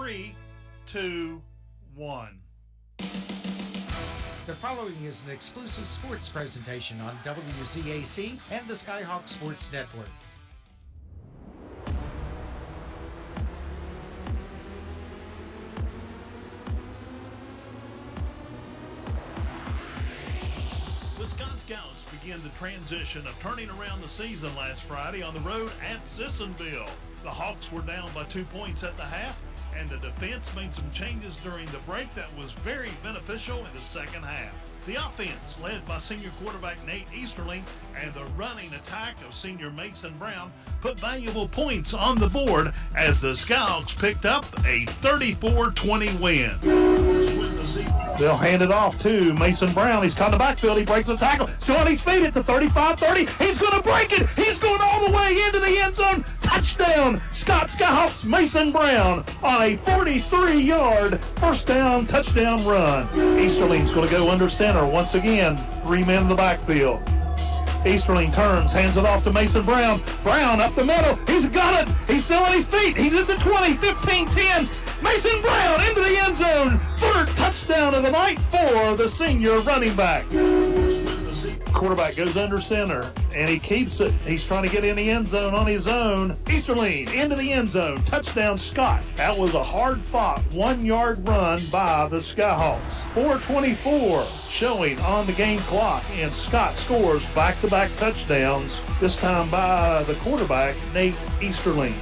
3, 2, 1. The following is an exclusive sports presentation on WZAC and the Skyhawks Sports Network. The Skyhawks began the transition of turning around the season last Friday on the road at Sissonville. The Hawks were down by 2 points at the half, and the defense made some changes during the break that was very beneficial in the second half. The offense, led by senior quarterback Nate Easterling, and the running attack of senior Mason Brown, put valuable points on the board as the Skyhawks picked up a 34-20 win. They'll hand it off to Mason Brown. He's caught in the backfield. He breaks the tackle. Still on his feet at the 35-30. He's going to break it. He's going all the way into the end zone. Touchdown, Scott Skyhawks, Mason Brown on a 43-yard first down touchdown run. Easterling's going to go under center once again. 3 men in the backfield. Easterling turns, hands it off to Mason Brown. Brown up the middle. He's got it. He's still on his feet. He's at the 20, 15, 10. Mason Brown into the end zone. 3rd touchdown of the night for the senior running back. Quarterback goes under center, and he keeps it. He's trying to get in the end zone on his own. Easterling into the end zone. Touchdown, Scott. That was a hard-fought 1-yard run by the Skyhawks. 4:24 showing on the game clock, and Scott scores back-to-back touchdowns, this time by the quarterback, Nate Easterling.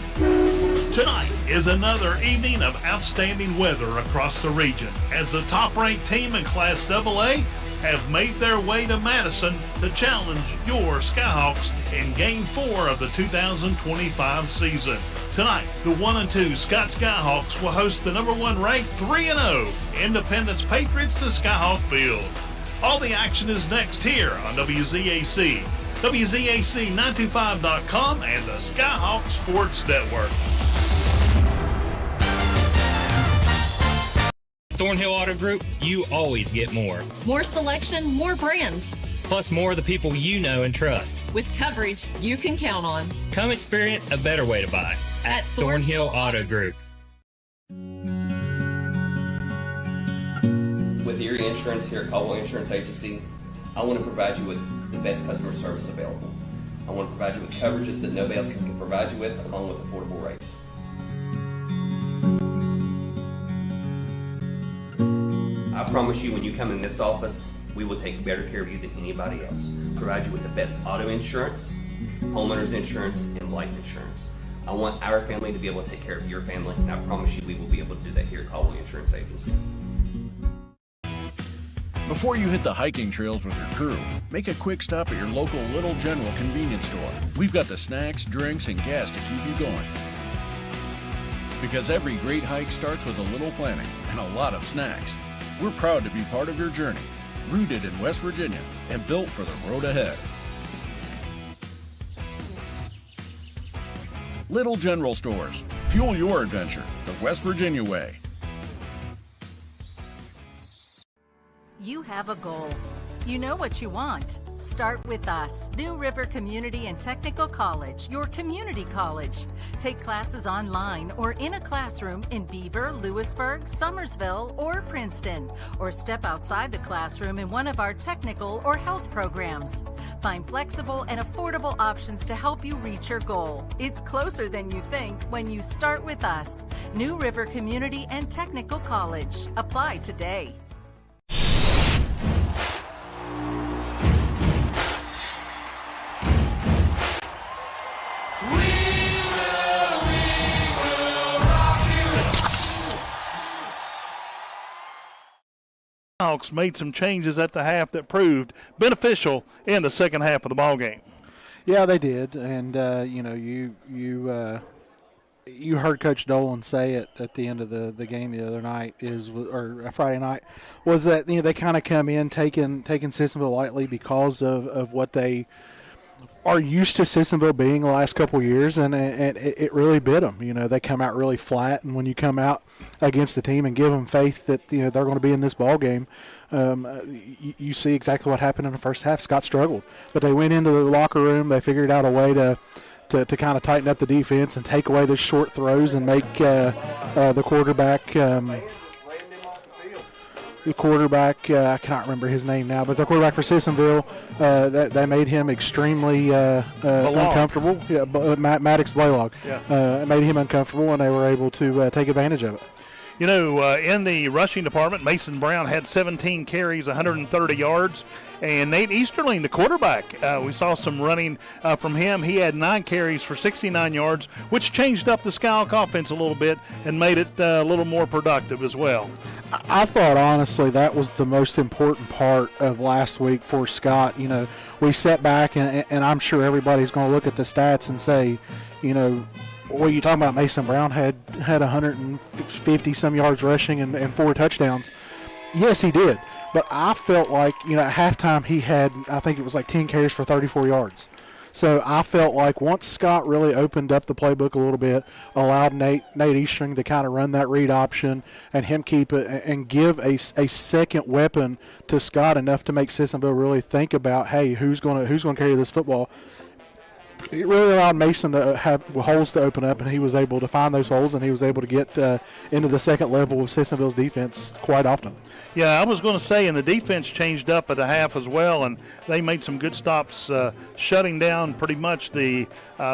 Tonight is another evening of outstanding weather across the region as the top-ranked team in Class AA have made their way to Madison to challenge your Skyhawks in Game 4 of the 2025 season. Tonight, the 1-2 Scott Skyhawks will host the number 1 ranked 3-0 Independence Patriots to Skyhawk Field. All the action is next here on WZAC, WZAC925.com, and the Skyhawk Sports Network. Thornhill Auto Group, you always get more. More selection, more brands. Plus more of the people you know and trust. With coverage you can count on. Come experience a better way to buy at Thornhill Auto Group. With Erie Insurance here at Caldwell Insurance Agency, I want to provide you with the best customer service available. I want to provide you with coverages that nobody else can provide you with, along with affordable rates. I promise you, when you come in this office, we will take better care of you than anybody else. Provide you with the best auto insurance, homeowners insurance, and life insurance. I want our family to be able to take care of your family, and I promise you we will be able to do that here at Caldwell Insurance Agency. Before you hit the hiking trails with your crew, make a quick stop at your local Little General convenience store. We've got the snacks, drinks, and gas to keep you going. Because every great hike starts with a little planning and a lot of snacks. We're proud to be part of your journey, rooted in West Virginia and built for the road ahead. Little General Stores. Fuel your adventure the West Virginia way. You have a goal. You know what you want. Start with us, New River Community and Technical College, your community college. Take classes online or in a classroom in Beaver, Lewisburg, Summersville, or Princeton, or step outside the classroom in one of our technical or health programs. Find flexible and affordable options to help you reach your goal. It's closer than you think when you start with us, New River Community and Technical College. Apply today. Hawks made some changes at the half that proved beneficial in the second half of the ball game. Yeah, they did, and you heard Coach Dolan say it at the end of the game the other night or Friday night, was that they kind of come in taking Sissonville lightly because of what they are used to Sissonville being the last couple of years, and it really bit them. They come out really flat, and when you come out against the team and give them faith that they're going to be in this ball game, you see exactly what happened in the first half. Scott struggled, but they went into the locker room. They figured out a way to kind of tighten up the defense and take away the short throws and make the quarterback. I cannot remember his name now, but the quarterback for Sissonville, they made him extremely uncomfortable. Yeah, Maddox Blaylock. Made him uncomfortable, and they were able to take advantage of it. You know, in the rushing department, Mason Brown had 17 carries, 130 yards. And Nate Easterling, the quarterback, we saw some running from him. He had 9 carries for 69 yards, which changed up the Skyhawk offense a little bit and made it a little more productive as well. I thought, honestly, that was the most important part of last week for Scott. You know, we sat back, and I'm sure everybody's going to look at the stats and say, you know, well, you talking about Mason Brown had 150-some yards rushing and 4 touchdowns. Yes, he did. But I felt like, you know, at halftime he had, I think it was like 10 carries for 34 yards. So I felt like once Scott really opened up the playbook a little bit, allowed Nate Eastring to kind of run that read option and him keep it and give a second weapon to Scott enough to make Sissonville really think about, hey, who's going to carry this football. It really allowed Mason to have holes to open up, and he was able to find those holes, and he was able to get into the second level of Sissonville's defense quite often. Yeah, I was going to say, and the defense changed up at the half as well, and they made some good stops, shutting down pretty much the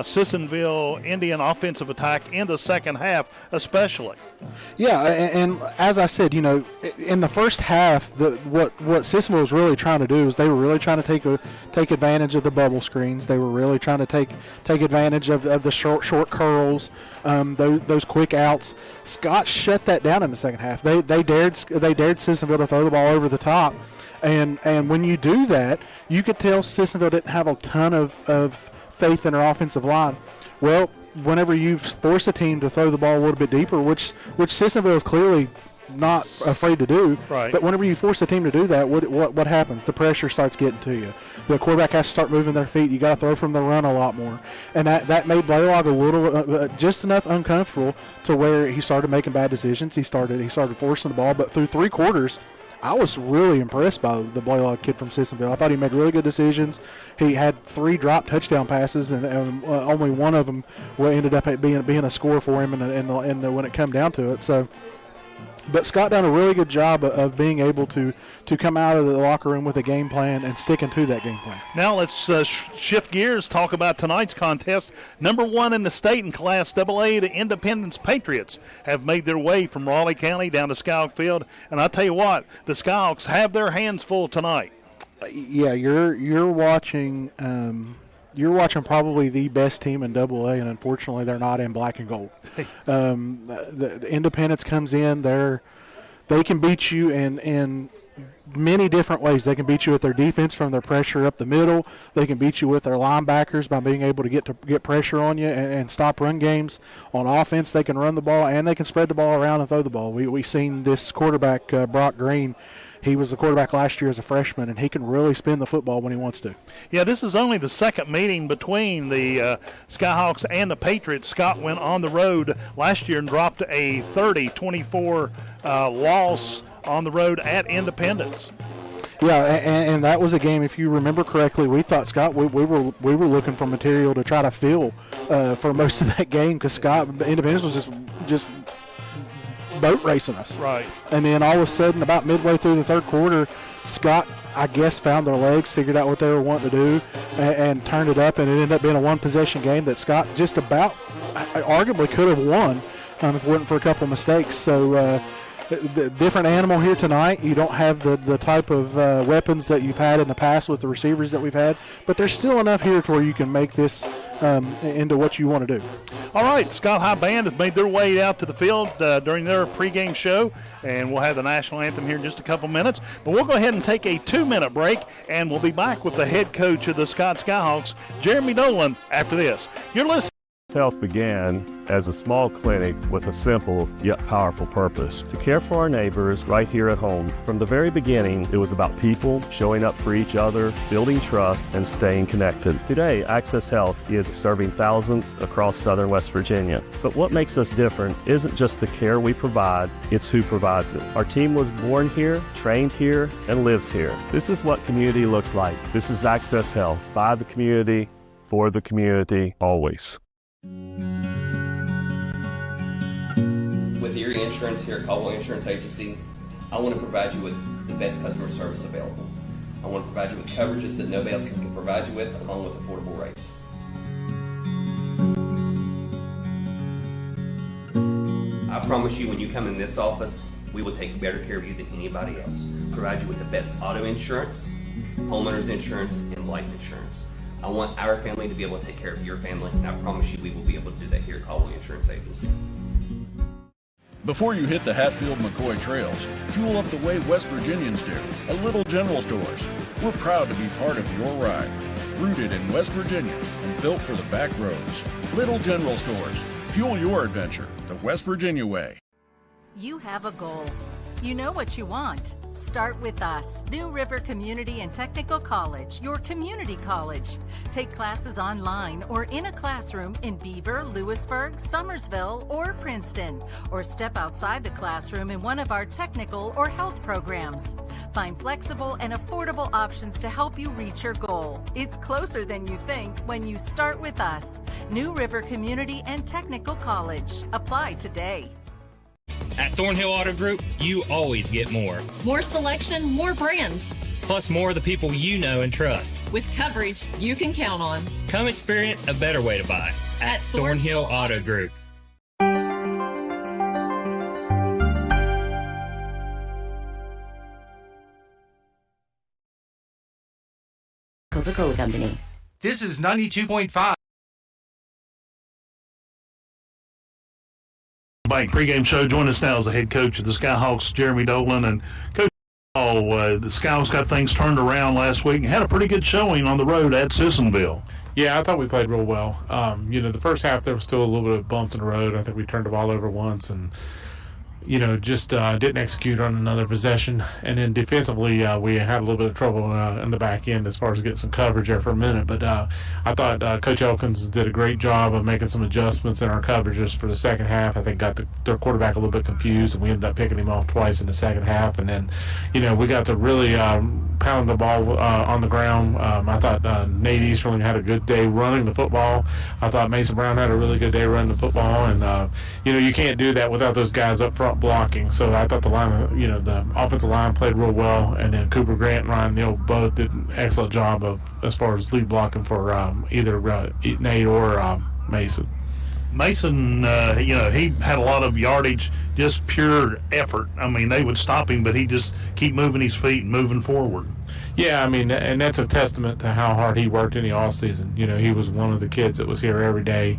Sissonville Indian offensive attack in the second half especially. Yeah, and as I said, you know, in the first half, what Sissonville was really trying to do is they were really trying to take advantage of the bubble screens. They were really trying to take advantage of the short curls, those quick outs. Scott shut that down in the second half. They dared Sissonville to throw the ball over the top, and when you do that, you could tell Sissonville didn't have a ton of faith in their offensive line. Well, whenever you force a team to throw the ball a little bit deeper, which Sissonville is clearly not afraid to do, right. But whenever you force a team to do that, what happens? The pressure starts getting to you. The quarterback has to start moving their feet. You got to throw from the run a lot more, and that made Blaylock a little just enough uncomfortable to where he started making bad decisions. He started forcing the ball, but through 3 quarters, I was really impressed by the Blaylock kid from Sissonville. I thought he made really good decisions. He had 3 drop touchdown passes, and only one of them ended up being a score for him when it come down to it. So, but Scott done a really good job of being able to come out of the locker room with a game plan and sticking to that game plan. Now let's shift gears, talk about tonight's contest. Number 1 in the state in Class AA, the Independence Patriots have made their way from Raleigh County down to Skyhawk Field. And I tell you what, the Skyhawks have their hands full tonight. Yeah, you're watching. You're watching probably the best team in AA, and unfortunately they're not in black and gold. The Independence comes in, they can beat you in many different ways. They can beat you with their defense from their pressure up the middle. They can beat you with their linebackers by being able to get pressure on you and stop run games. On offense, they can run the ball, and they can spread the ball around and throw the ball. We've seen this quarterback, Brock Green. He was the quarterback last year as a freshman, and he can really spin the football when he wants to. Yeah, this is only the second meeting between the Skyhawks and the Patriots. Scott went on the road last year and dropped a 30-24 loss on the road at Independence. Yeah, and that was a game, if you remember correctly, we thought, Scott, we were looking for material to try to fill for most of that game because Independence was just boat racing us. Right. And then all of a sudden, about midway through the third quarter, Scott, I guess, found their legs, figured out what they were wanting to do, and turned it up, and it ended up being a one-possession game that Scott just about arguably could have won if it wasn't for a couple of mistakes. So the different animal here tonight. You don't have the type of weapons that you've had in the past with the receivers that we've had, but there's still enough here to where you can make this into what you want to do. All right, Scott High Band has made their way out to the field during their pregame show, and we'll have the national anthem here in just a couple minutes. But we'll go ahead and take a 2-minute break, and we'll be back with the head coach of the Scott Skyhawks, Jeremy Dolan, after this. You're listening. Health began as a small clinic with a simple yet powerful purpose: to care for our neighbors right here at home. From the very beginning, it was about people showing up for each other, building trust, and staying connected. Today, Access Health is serving thousands across southern West Virginia. But what makes us different isn't just the care we provide, it's who provides it. Our team was born here, trained here, and lives here. This is what community looks like. This is Access Health, by the community, for the community, always. With your insurance here at Caldwell Insurance Agency, I want to provide you with the best customer service available. I want to provide you with coverages that nobody else can provide you with, along with affordable rates. I promise you, when you come in this office, we will take better care of you than anybody else. Provide you with the best auto insurance, homeowners insurance, and life insurance. I want our family to be able to take care of your family, and I promise you we will be able to do that here at Caldwell Insurance Agency. Before you hit the Hatfield-McCoy trails, fuel up the way West Virginians do, at Little General Stores. We're proud to be part of your ride. Rooted in West Virginia and built for the back roads. Little General Stores. Fuel your adventure the West Virginia way. You have a goal. You know what you want. Start with us. New River Community and Technical College, your community college. Take classes online or in a classroom in Beaver, Lewisburg, Summersville, or Princeton, or step outside the classroom in one of our technical or health programs. Find flexible and affordable options to help you reach your goal. It's closer than you think when you start with us. New River Community and Technical College. Apply today. At Thornhill Auto Group, you always get more. More selection, more brands. Plus more of the people you know and trust. With coverage you can count on. Come experience a better way to buy at Thornhill Auto Group. Coca-Cola Company. This is 92.5. Bank pregame show. Join us now as the head coach of the Skyhawks, Jeremy Dolan. And Coach, the Skyhawks got things turned around last week and had a pretty good showing on the road at Sissonville. Yeah, I thought we played real well. The first half there was still a little bit of bumps in the road. I think we turned the ball over once and, just didn't execute on another possession. And then defensively, we had a little bit of trouble in the back end as far as getting some coverage there for a minute. But I thought Coach Elkins did a great job of making some adjustments in our coverages for the second half. I think got their quarterback a little bit confused, and we ended up picking him off twice in the second half. And then, we got to really pound the ball on the ground. I thought Nate Easterling had a good day running the football. I thought Mason Brown had a really good day running the football. And, you can't do that without those guys up front blocking. So I thought the offensive line played real well, and then Cooper Grant and Ryan Neal both did an excellent job as far as lead blocking for either Nate or Mason. Mason, he had a lot of yardage, just pure effort. I mean, they would stop him, but he just keep moving his feet and moving forward. Yeah, and that's a testament to how hard he worked in the offseason. He was one of the kids that was here every day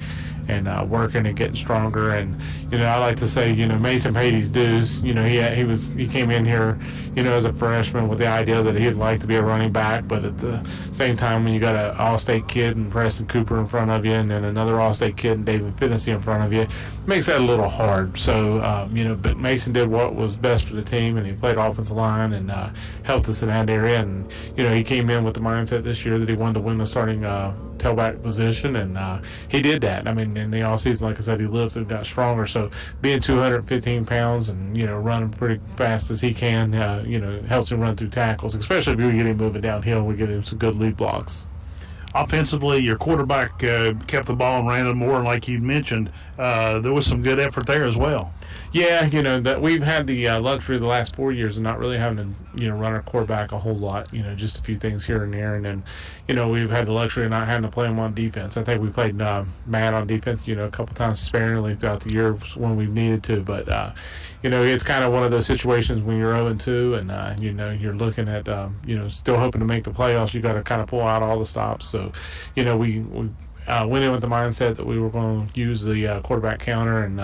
and working and getting stronger. And, I like to say, Mason paid his dues. He came in here, as a freshman with the idea that he'd like to be a running back. But at the same time, when you got an All-State kid and Preston Cooper in front of you and then another All-State kid and David Finnessy in front of you, it makes that a little hard. So, but Mason did what was best for the team, and he played offensive line and helped us in that area. And, he came in with the mindset this year that he wanted to win the starting tailback position, and he did that. I mean, in the offseason, like I said, he lifted and got stronger. So being 215 pounds and, running pretty fast as he can, helps him run through tackles, especially if we get him moving downhill. We get him some good lead blocks. Offensively, your quarterback kept the ball and ran it more, like you mentioned. There was some good effort there as well. Yeah, that we've had the luxury the last 4 years of not really having to, run our quarterback a whole lot, just a few things here and there. And then, we've had the luxury of not having to play him on defense. I think we played Matt on defense, a couple times sparingly throughout the year when we've needed to. But, it's kind of one of those situations when you're 0-2 and, you're looking at, still hoping to make the playoffs. You got to kind of pull out all the stops. So, we went in with the mindset that we were going to use the quarterback counter and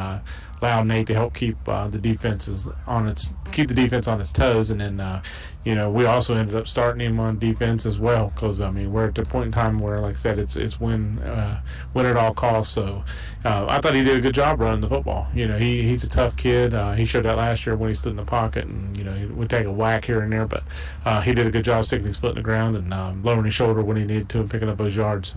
allow Nate to help keep the defense on its toes, and then we also ended up starting him on defense as well because we're at the point in time where, like I said, it's win at all costs. So I thought he did a good job running the football. He's a tough kid. He showed that last year when he stood in the pocket, and he would take a whack here and there, but he did a good job sticking his foot in the ground and lowering his shoulder when he needed to and picking up those yards.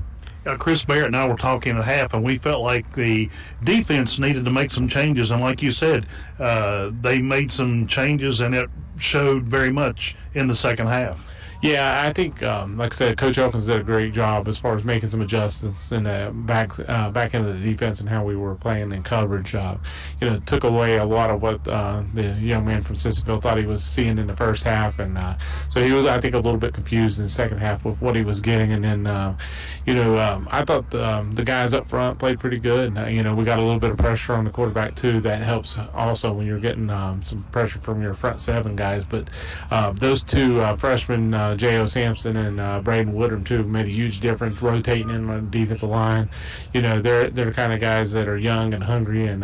Chris Barrett and I were talking at half, and we felt like the defense needed to make some changes. And like you said, they made some changes, and it showed very much in the second half. Yeah, I think, like I said, Coach Elkins did a great job as far as making some adjustments in the back end of the defense and how we were playing in coverage. Took away a lot of what the young man from Sissonville thought he was seeing in the first half, and so he was, I think, a little bit confused in the second half with what he was getting. And then, I thought the guys up front played pretty good. We got a little bit of pressure on the quarterback too. That helps also when you're getting some pressure from your front seven guys. But those two freshmen. J.O. Sampson and Braden Woodrum too made a huge difference rotating in on the defensive line. They're the kind of guys that are young and hungry, and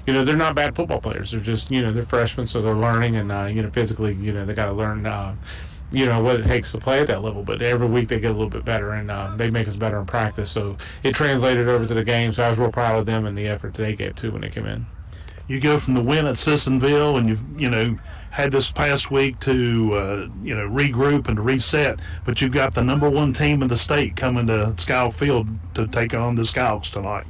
they're not bad football players. They're just they're freshmen, so they're learning, and physically they got to learn what it takes to play at that level. But every week they get a little bit better, and they make us better in practice. So it translated over to the game. So I was real proud of them and the effort that they gave too when they came in. You go from the win at Sissonville, and you've had this past week to regroup and to reset, but you've got the number one team in the state coming to Skyhawk Field to take on the Skyhawks tonight.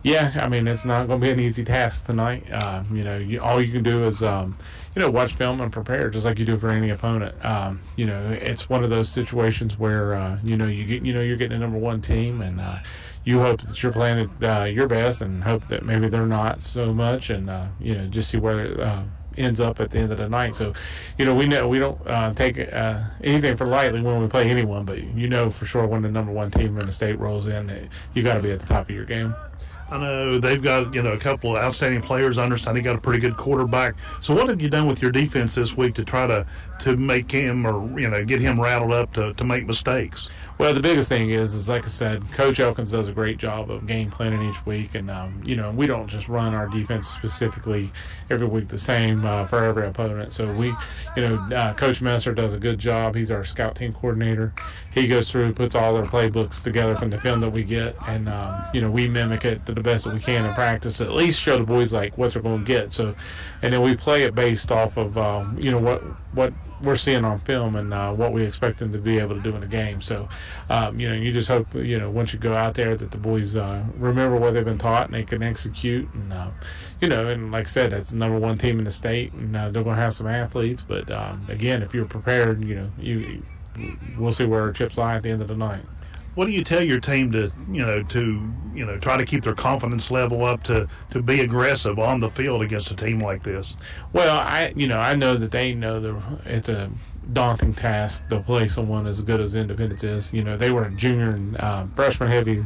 Yeah, I mean, it's not going to be an easy task tonight. All you can do is watch film and prepare just like you do for any opponent. It's one of those situations where you're getting a number one team, and you hope that you're playing your best, and hope that maybe they're not so much, and just see where it ends up at the end of the night. So we know we don't take anything for lightly when we play anyone, but for sure when the number one team in the state rolls in, you got to be at the top of your game. I know they've got a couple of outstanding players. I understand they got a pretty good quarterback. So what have you done with your defense this week to try to make him, or get him rattled up to make mistakes? Well, the biggest thing is like I said, Coach Elkins does a great job of game planning each week, and we don't just run our defense specifically every week the same for every opponent. So Coach Messer does a good job. He's our scout team coordinator. He goes through, puts all their playbooks together from the film that we get, and we mimic it to the best that we can in practice. At least show the boys like what they're going to get. So, and then we play it based off of what we're seeing on film and what we expect them to be able to do in the game. So, you just hope, once you go out there that the boys remember what they've been taught and they can execute. And, and like I said, that's the number one team in the state, and they're going to have some athletes. But, again, if you're prepared, we'll see where our chips lie at the end of the night. What do you tell your team to try to keep their confidence level up to be aggressive on the field against a team like this? Well, I know that they know it's a daunting task to play someone as good as Independence is. They were junior and freshman heavy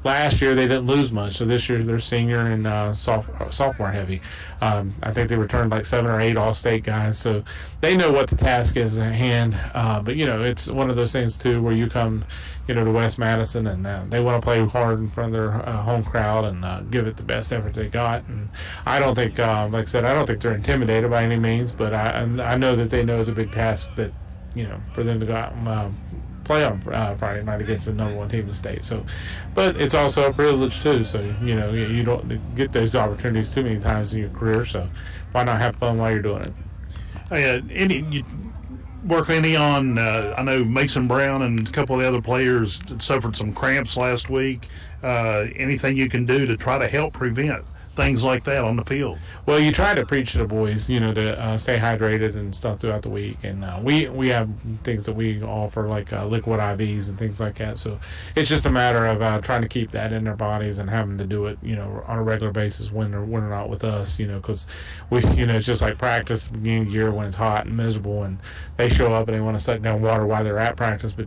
last year. They didn't lose much, so this year they're senior and sophomore heavy. I think they returned like 7 or 8 all-state guys, so they know what the task is at hand. But it's one of those things too where you come to West Madison, and they want to play hard in front of their home crowd and give it the best effort they got. And I don't think, like I said, I don't think they're intimidated by any means, but I know that they know it's a big task that, for them to go out and play on Friday night against the number one team in the state. So, but it's also a privilege too. So, you don't get those opportunities too many times in your career. So why not have fun while you're doing it? You work any on, I know Mason Brown and a couple of the other players suffered some cramps last week. Anything you can do to try to help prevent things like that on the field? Well, you try to preach to the boys, to stay hydrated and stuff throughout the week. And we have things that we offer, like liquid IVs and things like that. So it's just a matter of trying to keep that in their bodies and having to do it, on a regular basis when they're not with us, because it's just like practice at the beginning of the year when it's hot and miserable, and they show up and they want to suck down water while they're at practice, but,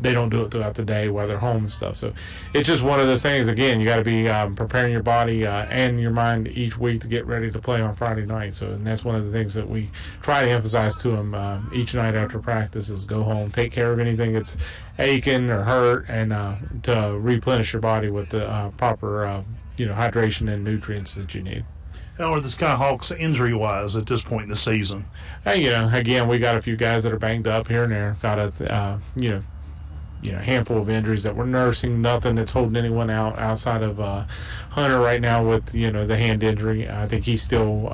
they don't do it throughout the day while they're home and stuff. So it's just one of those things. Again, you got to be preparing your body and your mind each week to get ready to play on Friday night. So, and that's one of the things that we try to emphasize to them each night after practice is go home, take care of anything that's aching or hurt, and to replenish your body with the proper hydration and nutrients that you need. How are the Skyhawks injury-wise at this point in the season? Again, we got a few guys that are banged up here and there. Got a handful of injuries that we're nursing. Nothing that's holding anyone outside of Hunter right now with the hand injury. I think he's still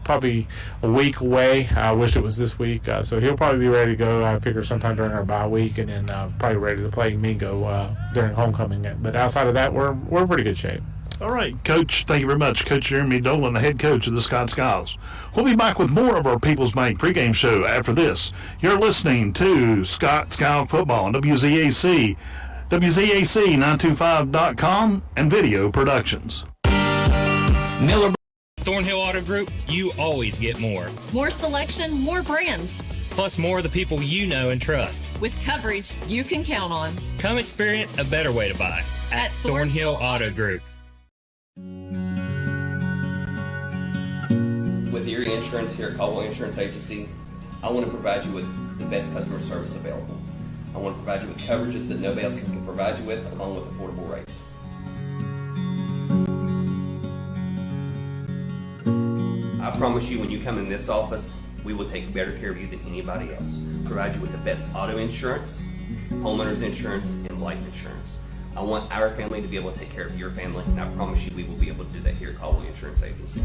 probably a week away. I wish it was this week. So he'll probably be ready to go. I figure sometime during our bye week, and then probably ready to play Mingo during homecoming. But outside of that, we're in pretty good shape. All right, Coach, thank you very much. Coach Jeremy Dolan, the head coach of the Scott Skyhawks. We'll be back with more of our People's Bank pregame show after this. You're listening to Scott Skyhawk Football on WZAC, WZAC925.com, and Video Productions. Miller Thornhill Auto Group, you always get more. More selection, more brands. Plus more of the people you know and trust. With coverage you can count on. Come experience a better way to buy at Thornhill Auto Group. With Erie Insurance here at Caldwell Insurance Agency, I want to provide you with the best customer service available. I want to provide you with coverages that nobody else can provide you with, along with affordable rates. I promise you, when you come in this office, we will take better care of you than anybody else. Provide you with the best auto insurance, homeowners insurance, and life insurance. I want our family to be able to take care of your family, and I promise you we will be able to do that here at Caldwell Insurance Agency.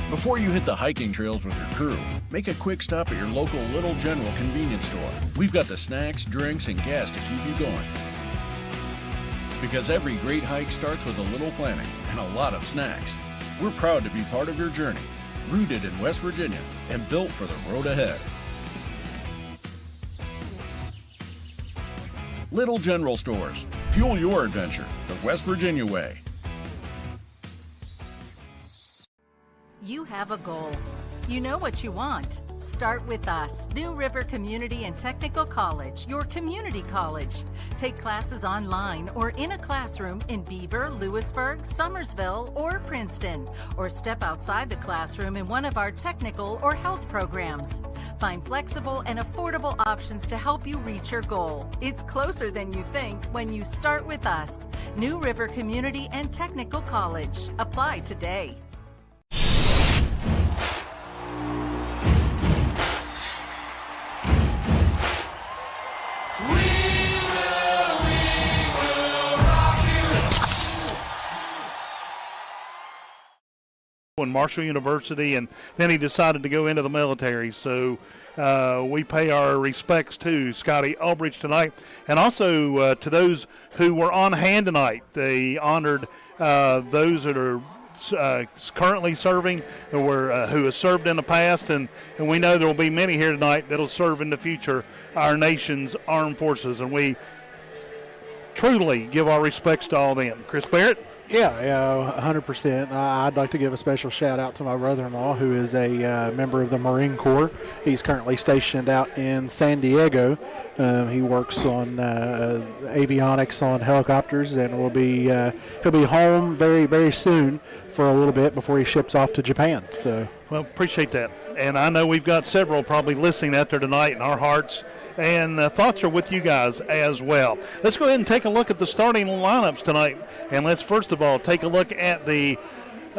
Before you hit the hiking trails with your crew, make a quick stop at your local Little General convenience store. We've got the snacks, drinks, and gas to keep you going. Because every great hike starts with a little planning and a lot of snacks. We're proud to be part of your journey, rooted in West Virginia and built for the road ahead. Little General Stores. Fuel your adventure the West Virginia way. You have a goal. You know what you want. Start with us. New River Community and Technical College, your community college. Take classes online or in a classroom in Beaver, Lewisburg, Summersville, or Princeton, or step outside the classroom in one of our technical or health programs. Find flexible and affordable options to help you reach your goal. It's closer than you think when you start with us. New River Community and Technical College. Apply today. In Marshall University, and then he decided to go into the military. So we pay our respects to Scotty Albridge tonight, and also to those who were on hand tonight. They honored those that are currently serving, who have served in the past, and we know there will be many here tonight that will serve in the future our nation's armed forces, and we truly give our respects to all them. Chris Barrett? Yeah, 100%. I'd like to give a special shout out to my brother-in-law, who is a member of the Marine Corps. He's currently stationed out in San Diego. He works on avionics on helicopters, and he'll be home very, very soon for a little bit before he ships off to Japan. So, well, appreciate that. And I know we've got several probably listening out there tonight, and our hearts and thoughts are with you guys as well. Let's go ahead and take a look at the starting lineups tonight. And let's first of all take a look at the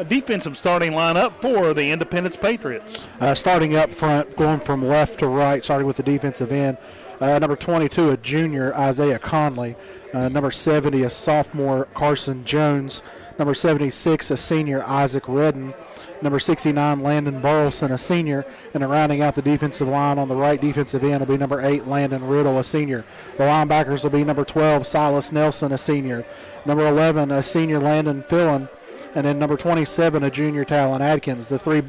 defensive starting lineup for the Independence Patriots. Starting up front, going from left to right, starting with the defensive end. Number 22, a junior, Isaiah Conley. Number 70, a sophomore, Carson Jones. Number 76, a senior, Isaac Redden. Number 69, Landon Burleson, a senior. And rounding out the defensive line on the right defensive end will be number 8, Landon Riddle, a senior. The linebackers will be number 12, Silas Nelson, a senior. Number 11, a senior, Landon Fillon. And then number 27, a junior, Talon Adkins. The three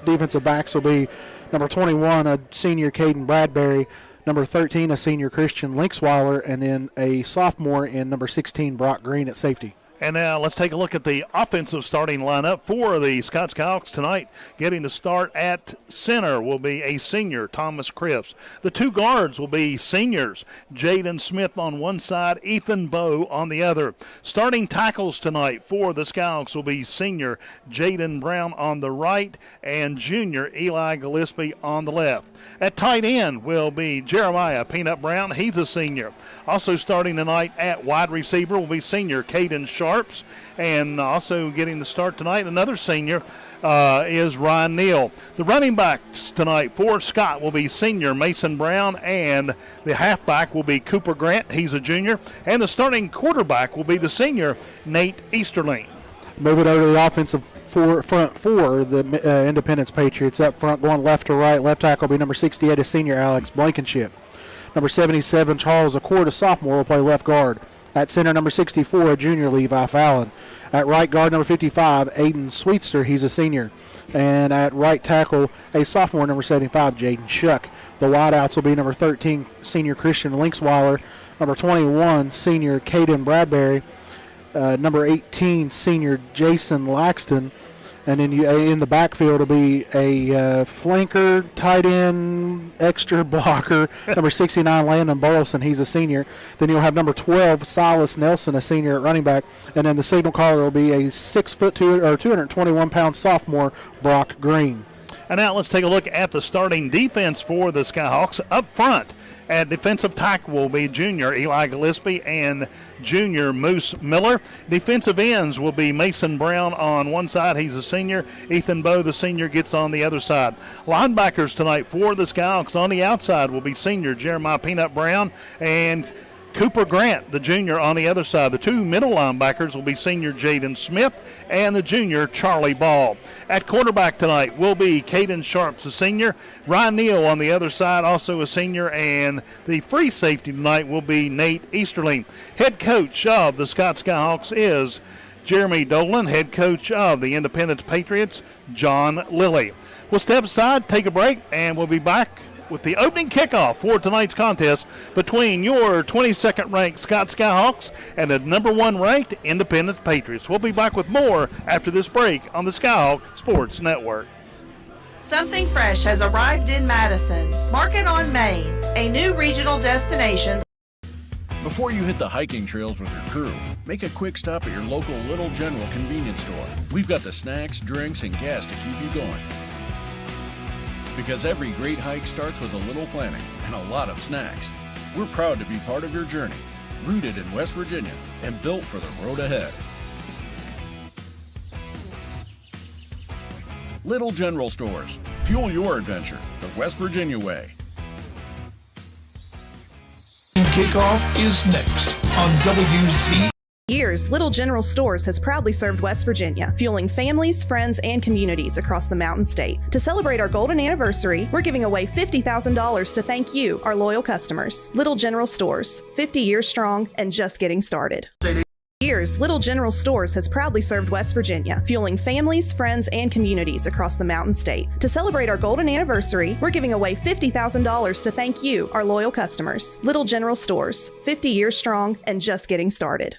defensive backs will be number 21, a senior, Caden Bradbury. Number 13, a senior, Christian Linksweiler. And then a sophomore in number 16, Brock Green at safety. And now let's take a look at the offensive starting lineup for the Scott Skyhawks tonight. Getting the start at center will be a senior, Thomas Cripps. The two guards will be seniors, Jaden Smith on one side, Ethan Bowe on the other. Starting tackles tonight for the Skyhawks will be senior, Jaden Brown on the right, and junior, Eli Gillespie on the left. At tight end will be Jeremiah Peanut Brown. He's a senior. Also starting tonight at wide receiver will be senior, Caden Sharps, and also getting the start tonight, another senior is Ryan Neal. The running backs tonight for Scott will be senior Mason Brown, and the halfback will be Cooper Grant. He's a junior, and the starting quarterback will be the senior Nate Easterling. Moving over to the offensive front four, the Independence Patriots up front, going left to right. Left tackle will be number 68, a senior, Alex Blankenship. Number 77, Charles Accord, a sophomore, will play left guard. At center, number 64, a junior, Levi Fallon. At right guard, number 55, Aiden Sweetster. He's a senior. And at right tackle, a sophomore, number 75, Jaden Shuck. The wideouts will be number 13, senior Christian Linksweiler. Number 21, senior Caden Bradbury. Number 18, senior Jason Laxton. And then in the backfield will be a flanker, tight end, extra blocker, number 69, Landon Burleson. He's a senior. Then you'll have number 12, Silas Nelson, a senior at running back. And then the signal caller will be a 6'2" or 221-pound sophomore, Brock Green. And now let's take a look at the starting defense for the Skyhawks. Up front at defensive tackle will be junior Eli Gillespie and junior Moose Miller. Defensive ends will be Mason Brown on one side. He's a senior. Ethan Bowe, the senior, gets on the other side. Linebackers tonight for the Skyhawks on the outside will be senior Jeremiah Peanut Brown and Cooper Grant, the junior, on the other side. The two middle linebackers will be senior Jaden Smith and the junior Charlie Ball. At quarterback tonight will be Caden Sharps, the senior. Ryan Neal on the other side, also a senior. And the free safety tonight will be Nate Easterling. Head coach of the Scott Skyhawks is Jeremy Dolan. Head coach of the Independence Patriots, John Lilly. We'll step aside, take a break, and we'll be back with the opening kickoff for tonight's contest between your 22nd ranked Scott Skyhawks and the number 1 ranked Independence Patriots. We'll be back with more after this break on the Skyhawk Sports Network. Something fresh has arrived in Madison. Market on Main, a new regional destination. Before you hit the hiking trails with your crew, make a quick stop at your local Little General convenience store. We've got the snacks, drinks, and gas to keep you going. Because every great hike starts with a little planning and a lot of snacks. We're proud to be part of your journey, rooted in West Virginia and built for the road ahead. Little General Stores. Fuel your adventure the West Virginia way. Kickoff is next on WZ. Years, Little General Stores has proudly served West Virginia, fueling families, friends, and communities across the Mountain State. To celebrate our golden anniversary, we're giving away $50,000 to thank you, our loyal customers. Little General Stores, 50 years strong and just getting started. Years, Little General Stores has proudly served West Virginia, fueling families, friends, and communities across the Mountain State. To celebrate our golden anniversary, we're giving away $50,000 to thank you, our loyal customers. Little General Stores, 50 years strong and just getting started.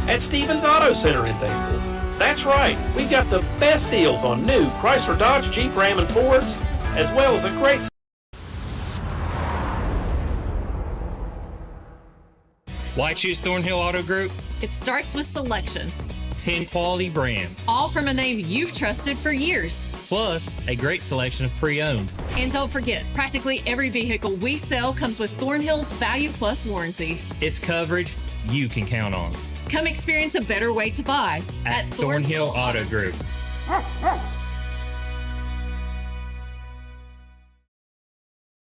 At Stevens Auto Center in Danville. That's right, we've got the best deals on new Chrysler, Dodge, Jeep, Ram, and Fords, as well as a great... Why choose Thornhill Auto Group? It starts with selection. 10 quality brands. All from a name you've trusted for years. Plus, a great selection of pre-owned. And don't forget, practically every vehicle we sell comes with Thornhill's Value Plus warranty. It's coverage you can count on. Come experience a better way to buy at Thornhill Auto Group.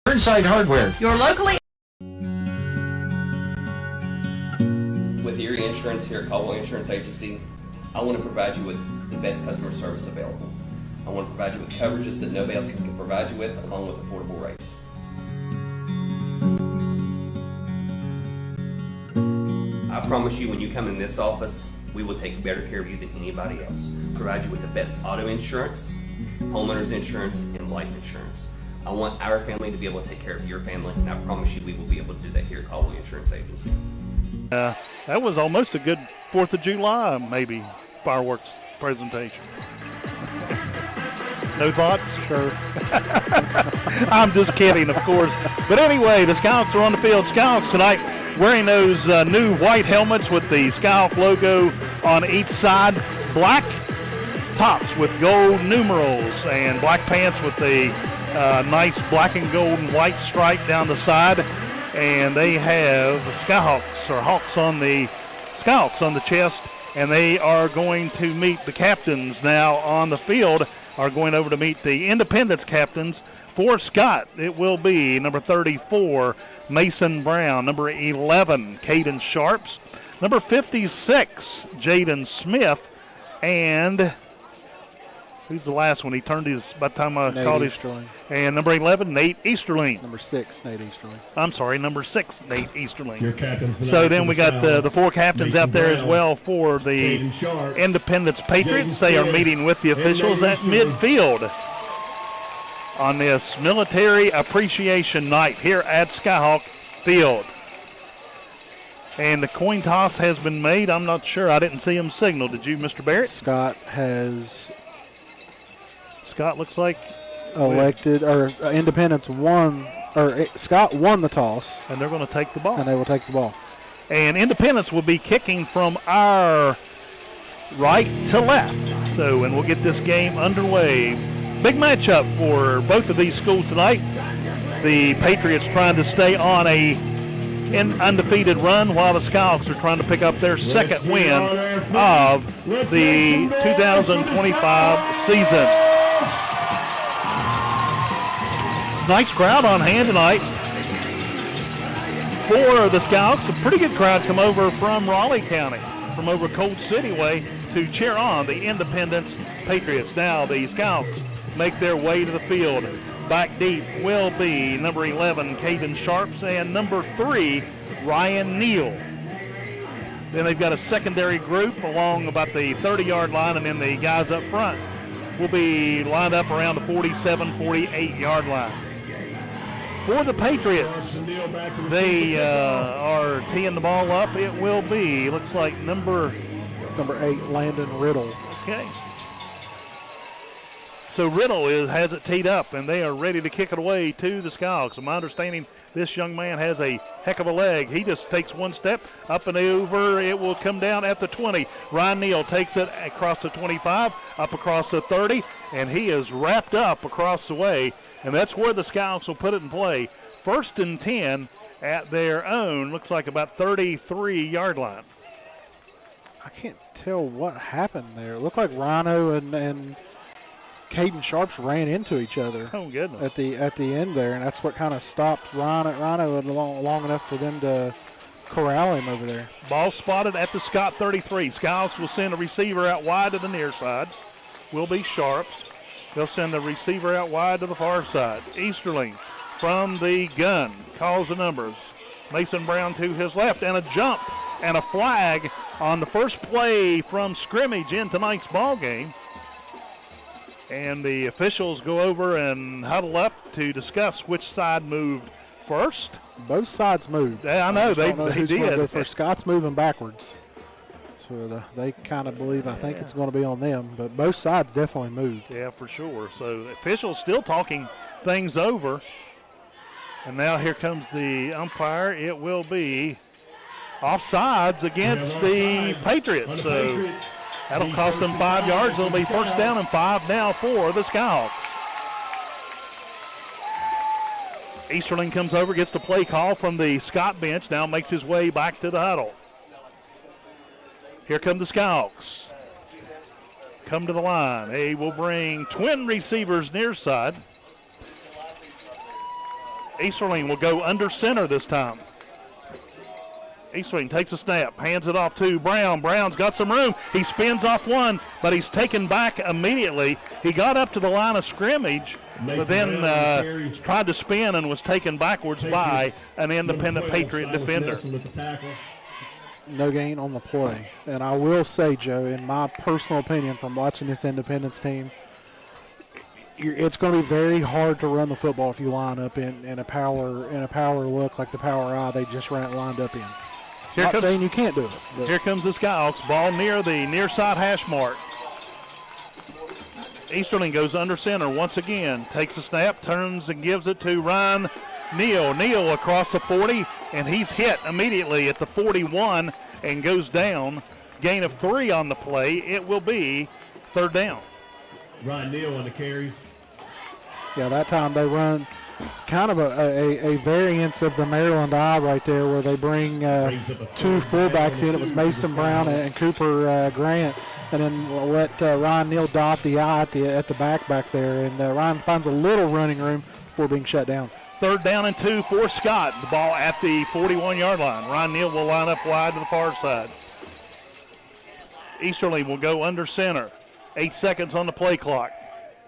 Burnside Hardware. Your locally. With Erie Insurance here at Caldwell Insurance Agency, I want to provide you with the best customer service available. I want to provide you with coverages that nobody else can provide you with, along with affordable rates. I promise you, when you come in this office, we will take better care of you than anybody else. Provide you with the best auto insurance, homeowners insurance, and life insurance. I want our family to be able to take care of your family, and I promise you we will be able to do that here at Caldwell Insurance Agency. That was almost a good 4th of July, maybe, fireworks presentation. No thoughts? Sure. I'm just kidding, of course. But anyway, the Skyhawks are on the field. Skyhawks tonight wearing those new white helmets with the Skyhawk logo on each side. Black tops with gold numerals and black pants with the nice black and gold and white stripe down the side. And they have Skyhawks or Hawks on the Skyhawks on the chest. And they are going to meet the captains now on the field. Are going over to meet the Independence captains. For Scott, it will be number 34, Mason Brown, number 11, Caden Sharps, number 56, Jaden Smith, and Who's the last one? He turned his, by the time I Nate called his. Easterling. And number 11, Nate Easterling. Number 6, Nate Easterling. I'm sorry, number 6, Nate Easterling. Your captains So tonight then for we got the four captains Mason out there as Brown, well for the Caden Sharp, Independence Patriots. Jaden They are Smith, meeting with the and officials Nate at Easterling. midfield on this Military Appreciation Night here at Skyhawk Field. And the coin toss has been made. I'm not sure. I didn't see him signal. Did you, Mr. Barrett? Scott looks like elected, or Independence won, or Scott won the toss. And they're going to take the ball. And they will take the ball. And Independence will be kicking from our right to left. So, and we'll get this game underway. Big matchup for both of these schools tonight. The Patriots trying to stay on an undefeated run, while the Skyhawks are trying to pick up their second win of the 2025 season. Nice crowd on hand tonight for the Skyhawks. A pretty good crowd come over from Raleigh County, from over Cold City way, to cheer on the Independence Patriots. Now the Skyhawks make their way to the field. Back deep will be number 11, Caden Sharps, and number 3, Ryan Neal. Then they've got a secondary group along about the 30-yard line, and then the guys up front will be lined up around the 47, 48-yard line. For the Patriots, they are teeing the ball up. It will be, looks like number 8, Landon Riddle. Okay. So Riddle has it teed up, and they are ready to kick it away to the Skyhawks. So my understanding, this young man has a heck of a leg. He just takes one step up and over. It will come down at the 20. Ryan Neal takes it across the 25, up across the 30, and he is wrapped up across the way. And that's where the Skyhawks will put it in play. 1st and 10 at their own, looks like about 33-yard line. I can't tell what happened there. It looked like Rhino and Caden Sharps ran into each other. Oh, goodness. At the end there, and that's what kind of stopped Rhino long enough for them to corral him over there. Ball spotted at the Scott 33. Skyhawks will send a receiver out wide to the near side. Will be Sharps. They'll send the receiver out wide to the far side. Easterling from the gun calls the numbers. Mason Brown to his left, and a jump and a flag on the first play from scrimmage in tonight's ball game. And the officials go over and huddle up to discuss which side moved first. Both sides moved. Yeah, I know, they did. For Scott's moving backwards. So they kind of believe, I think it's going to be on them, but both sides definitely moved. Yeah, for sure. So the officials still talking things over. And now here comes the umpire. It will be offsides against the Patriots. So that'll cost them 5 yards. It'll be 1st down and 5 now for the Skyhawks. Easterling comes over, gets the play call from the Scott bench, now makes his way back to the huddle. Here come the Skyhawks. Come to the line. They will bring twin receivers near side. Easterling will go under center this time. Easterling takes a snap, hands it off to Brown. Brown's got some room. He spins off one, but he's taken back immediately. He got up to the line of scrimmage, but then tried to spin and was taken backwards by an Independent Patriot defender. No gain on the play. And I will say, Joe, in my personal opinion from watching this Independence team, it's going to be very hard to run the football if you line up in a power look like the power I they just lined up in. Not saying you can't do it. But. Here comes the Skyhawks. Ball near the near side hash mark. Easterling goes under center once again. Takes a snap, turns and gives it to Ryan Neal. Neal across the 40, and he's hit immediately at the 41 and goes down. Gain of 3 on the play. It will be 3rd down. Ryan Neal on the carry. Yeah, that time they run kind of a variance of the Maryland I right there where they bring 2 fullbacks in. It was Mason Brown and Cooper Grant, and then let Ryan Neal dot the I at the back there. And Ryan finds a little running room before being shut down. 3rd down and 2 for Scott. The ball at the 41-yard line. Ryan Neal will line up wide to the far side. Easterling will go under center. 8 seconds on the play clock.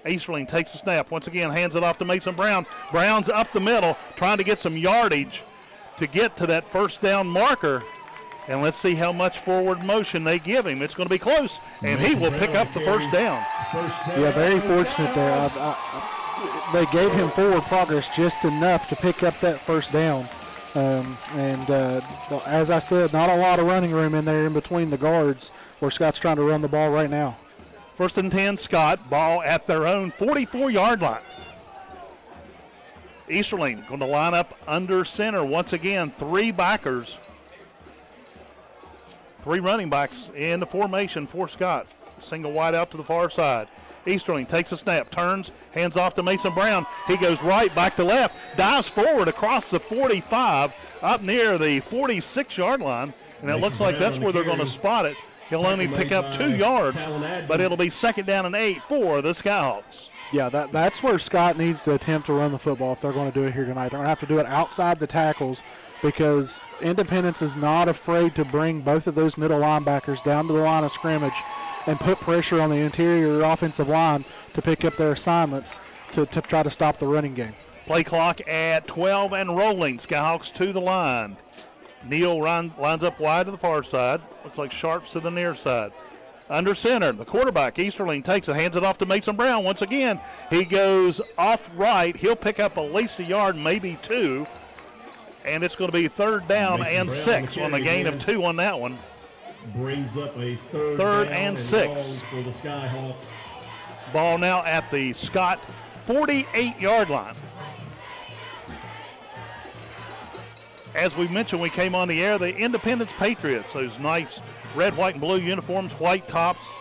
Easterling takes the snap. Once again, hands it off to Mason Brown. Brown's up the middle, trying to get some yardage to get to that first down marker. And let's see how much forward motion they give him. It's going to be close, and he will pick up the first down. Yeah, very fortunate there. They gave him forward progress just enough to pick up that first down. As I said, not a lot of running room in there in between the guards where Scott's trying to run the ball right now. 1st and 10, Scott. Ball at their own 44-yard line. Easterling going to line up under center once again. 3 backers. 3 running backs in the formation for Scott. Single wide out to the far side. Easterling takes a snap, turns, hands off to Mason Brown. He goes right, back to left, dives forward across the 45, up near the 46-yard line, and it looks like that's where they're going to spot it. He'll only pick up 2 yards, but it'll be 2nd down and 8 for the Skyhawks. Yeah, that's where Scott needs to attempt to run the football if they're going to do it here tonight. They're going to have to do it outside the tackles because Independence is not afraid to bring both of those middle linebackers down to the line of scrimmage and put pressure on the interior offensive line to pick up their assignments to try to stop the running game. Play clock at 12 and rolling. Skyhawks to the line. Neal lines up wide to the far side. Looks like Sharps to the near side. Under center, the quarterback, Easterling, takes it, hands it off to Mason Brown. Once again, he goes off right. He'll pick up at least a yard, maybe 2. And it's going to be 3rd down and 6 on the gain of 2 on that one. Brings up a third down and 6 for the Skyhawks. Ball now at the Scott 48-yard line. As we mentioned, we came on the air, the Independence Patriots, those nice red, white, and blue uniforms, white tops,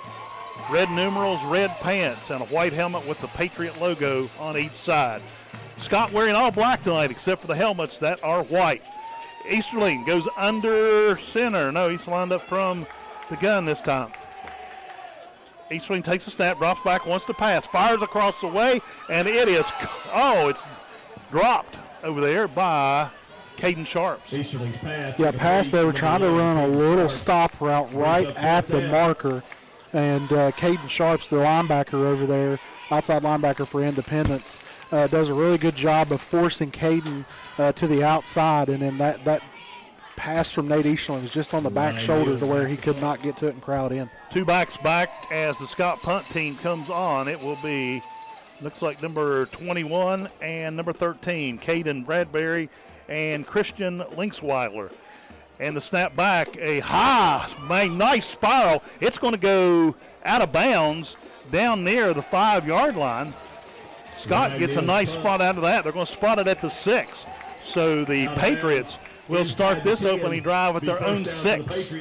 red numerals, red pants, and a white helmet with the Patriot logo on each side. Scott wearing all black tonight except for the helmets that are white. Easterling goes under center. No, he's lined up from the gun this time. Easterling takes a snap, drops back, wants to pass, fires across the way, and it's dropped over there by Caden Sharps. Easterling's pass. Yeah, pass. They were trying to run a little stop route right at the marker, and Caden Sharps, the linebacker over there, outside linebacker for Independence, does a really good job of forcing Caden to the outside, and then that pass from Nate Easterling was just on the back shoulder to where he could not get to it and crowd in. 2 backs back as the Scott punt team comes on. It will be, looks like number 21 and number 13, Caden Bradbury and Christian Linksweiler. And the snap back, a nice spiral. It's going to go out of bounds down near the 5-yard line. Scott gets a nice spot out of that. They're going to spot it at the 6. So the Patriots will start this opening drive with their own 6.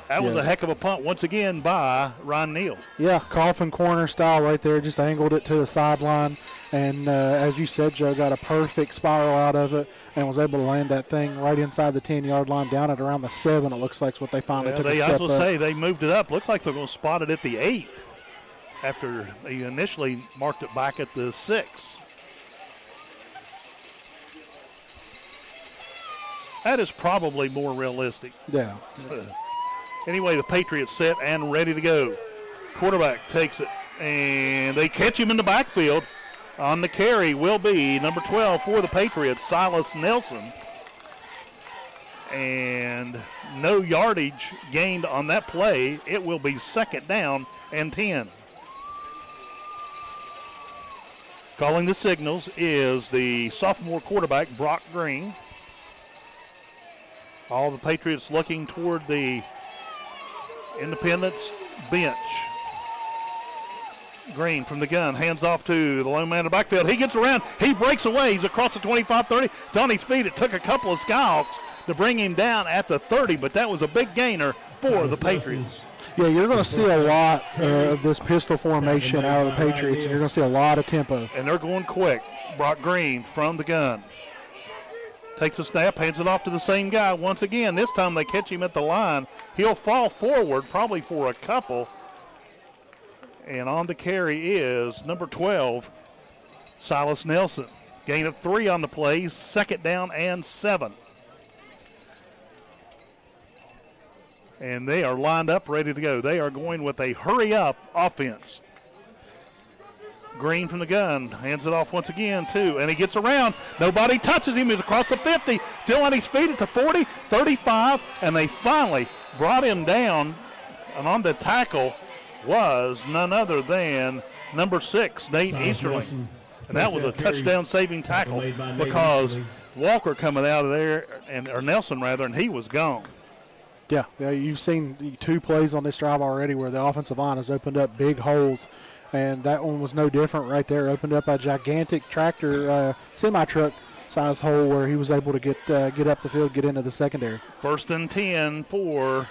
That was a heck of a punt once again by Ron Neal. Yeah, coffin corner style right there. Just angled it to the sideline. And as you said, Joe, got a perfect spiral out of it and was able to land that thing right inside the 10-yard line down at around the 7. It looks like what they finally took a step up. I was going to say, they moved it up. Looks like they're going to spot it at the 8 after they initially marked it back at the 6. That is probably more realistic. Yeah. Anyway, the Patriots set and ready to go. Quarterback takes it, and they catch him in the backfield. On the carry will be number 12 for the Patriots, Silas Nelson. And no yardage gained on that play. It will be 2nd down and 10. Calling the signals is the sophomore quarterback, Brock Green. All the Patriots looking toward the Independence bench. Green from the gun, hands off to the lone man in the backfield. He gets around, he breaks away, he's across the 25-30. He's on his feet. It took a couple of Skyhawks to bring him down at the 30, but that was a big gainer for the Patriots. Yeah, you're going to see a lot of this pistol formation out of the Patriots, and you're going to see a lot of tempo. And they're going quick. Brock Green from the gun. Takes a snap, hands it off to the same guy once again. This time they catch him at the line. He'll fall forward probably for a couple. And on the carry is number 12, Silas Nelson. Gain of 3 on the play, 2nd down and 7. And they are lined up, ready to go. They are going with a hurry-up offense. Green from the gun, hands it off once again, too, and he gets around. Nobody touches him. He's across the 50, still on his feet at the 40, 35, and they finally brought him down. And on the tackle was none other than number 6, Nate Easterling. And that was a touchdown-saving tackle because Walker coming out of there, or Nelson rather, and he was gone. Yeah, you've seen 2 plays on this drive already where the offensive line has opened up big holes, and that one was no different right there. Opened up a gigantic tractor, semi-truck size hole where he was able to get up the field, get into the secondary. 1st and 10 for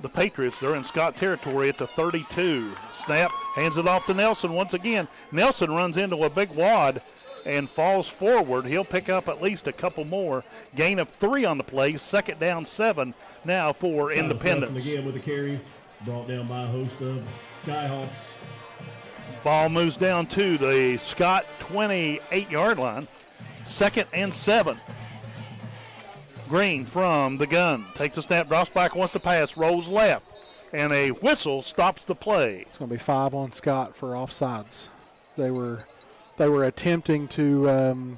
the Patriots. They're in Scott territory at the 32. Snap, hands it off to Nelson once again. Nelson runs into a big wad and falls forward. He'll pick up at least a couple more. Gain of 3 on the play. 2nd down 7 now for Independence. Again with the carry, brought down by a host of Skyhawks. Ball moves down to the Scott 28-yard line. 2nd and 7. Green from the gun. Takes a snap, drops back, wants to pass, rolls left. And a whistle stops the play. It's going to be 5 on Scott for offsides. They were attempting to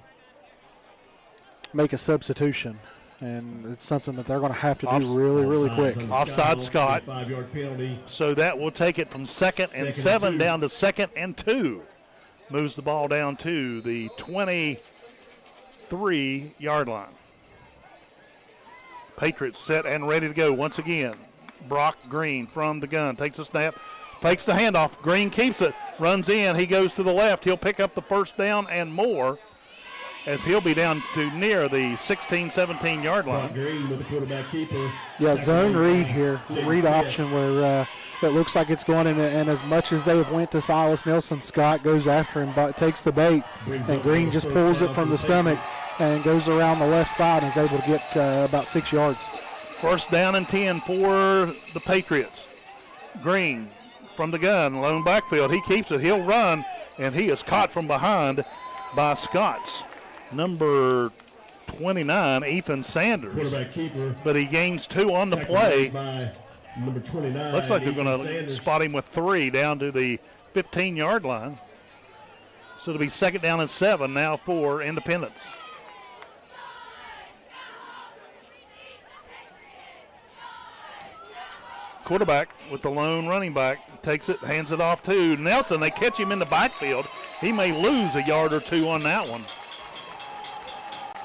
make a substitution, and it's something that they're going to have to do really quick. Offside Scott. 5-yard penalty. So that will take it from 2nd and 7 down to 2nd and 2. Moves the ball down to the 23-yard line. Patriots set and ready to go once again. Brock Green from the gun. Takes a snap. Fakes the handoff. Green keeps it. Runs in. He goes to the left. He'll pick up the 1st down and more as he'll be down to near the 16, 17-yard line. Green with the quarterback keeper. Yeah, zone read here. Read option where it looks like it's going in, and as much as they have went to Silas Nelson, Scott goes after him, but takes the bait, and Green just pulls it from the stomach and goes around the left side and is able to get about 6 yards. 1st down and 10 for the Patriots. Green from the gun, lone backfield. He keeps it. He'll run, and he is caught from behind by Scott's number 29, Ethan Sanders. Quarterback keeper. But he gains 2 on the play. By number 29. Looks like they're going to spot him with 3 down to the 15-yard line. So it'll be 2nd down and 7 now for Independence. Quarterback with the lone running back takes it, hands it off to Nelson. They catch him in the backfield. He may lose a yard or 2 on that one.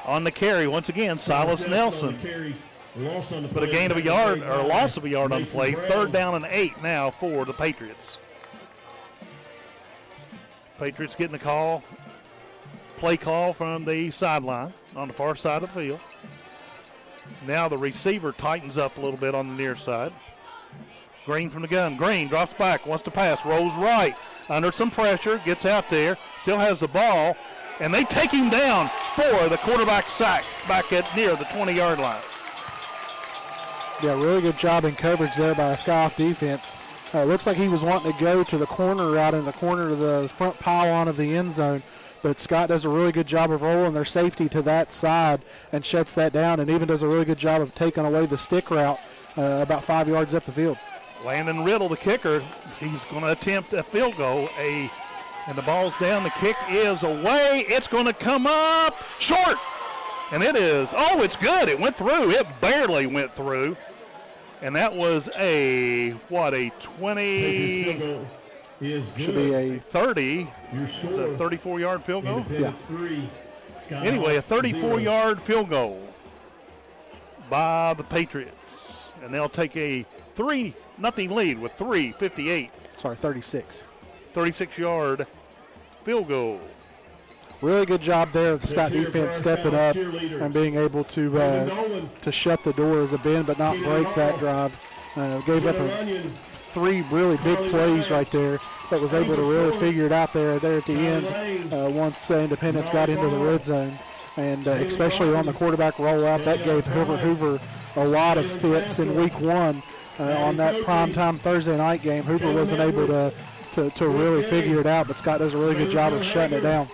On the carry, once again, Silas Nelson. But a gain of a yard, or a loss of a yard on the play. 3rd down and 8 now for the Patriots. Patriots getting the call, play call from the sideline on the far side of the field. Now the receiver tightens up a little bit on the near side. Green from the gun. Green drops back, wants to pass, rolls right. Under some pressure, gets out there, still has the ball, and they take him down for the quarterback sack back at near the 20-yard line. Yeah, really good job in coverage there by the Skyhawk defense. Looks like he was wanting to go to the corner out in the corner of the front pylon of the end zone, but Scott does a really good job of rolling their safety to that side and shuts that down, and even does a really good job of taking away the stick route about 5 yards up the field. Landon Riddle, the kicker, he's going to attempt a field goal. And the ball's down. The kick is away. It's going to come up short. And it is. Oh, it's good. It went through. It barely went through. And that was a 20? Should be a 30. It's a 34-yard field goal? Yeah. Anyway, a 34-yard field goal by the Patriots. And they'll take a 3-0 lead with 3:58. Sorry, 36. 36-yard field goal. Really good job there of the Scott defense stepping up and being able to shut the doors a bit but not break that drive. Gave up 3 really big plays right there, but was able to really figure it out there at the end once Independence got into the red zone. And especially on the quarterback rollout, that gave Herbert Hoover a lot of fits in week 1 on that primetime Thursday night game. Hoover wasn't able to really figure it out, but Scott does a really good job of shutting it down.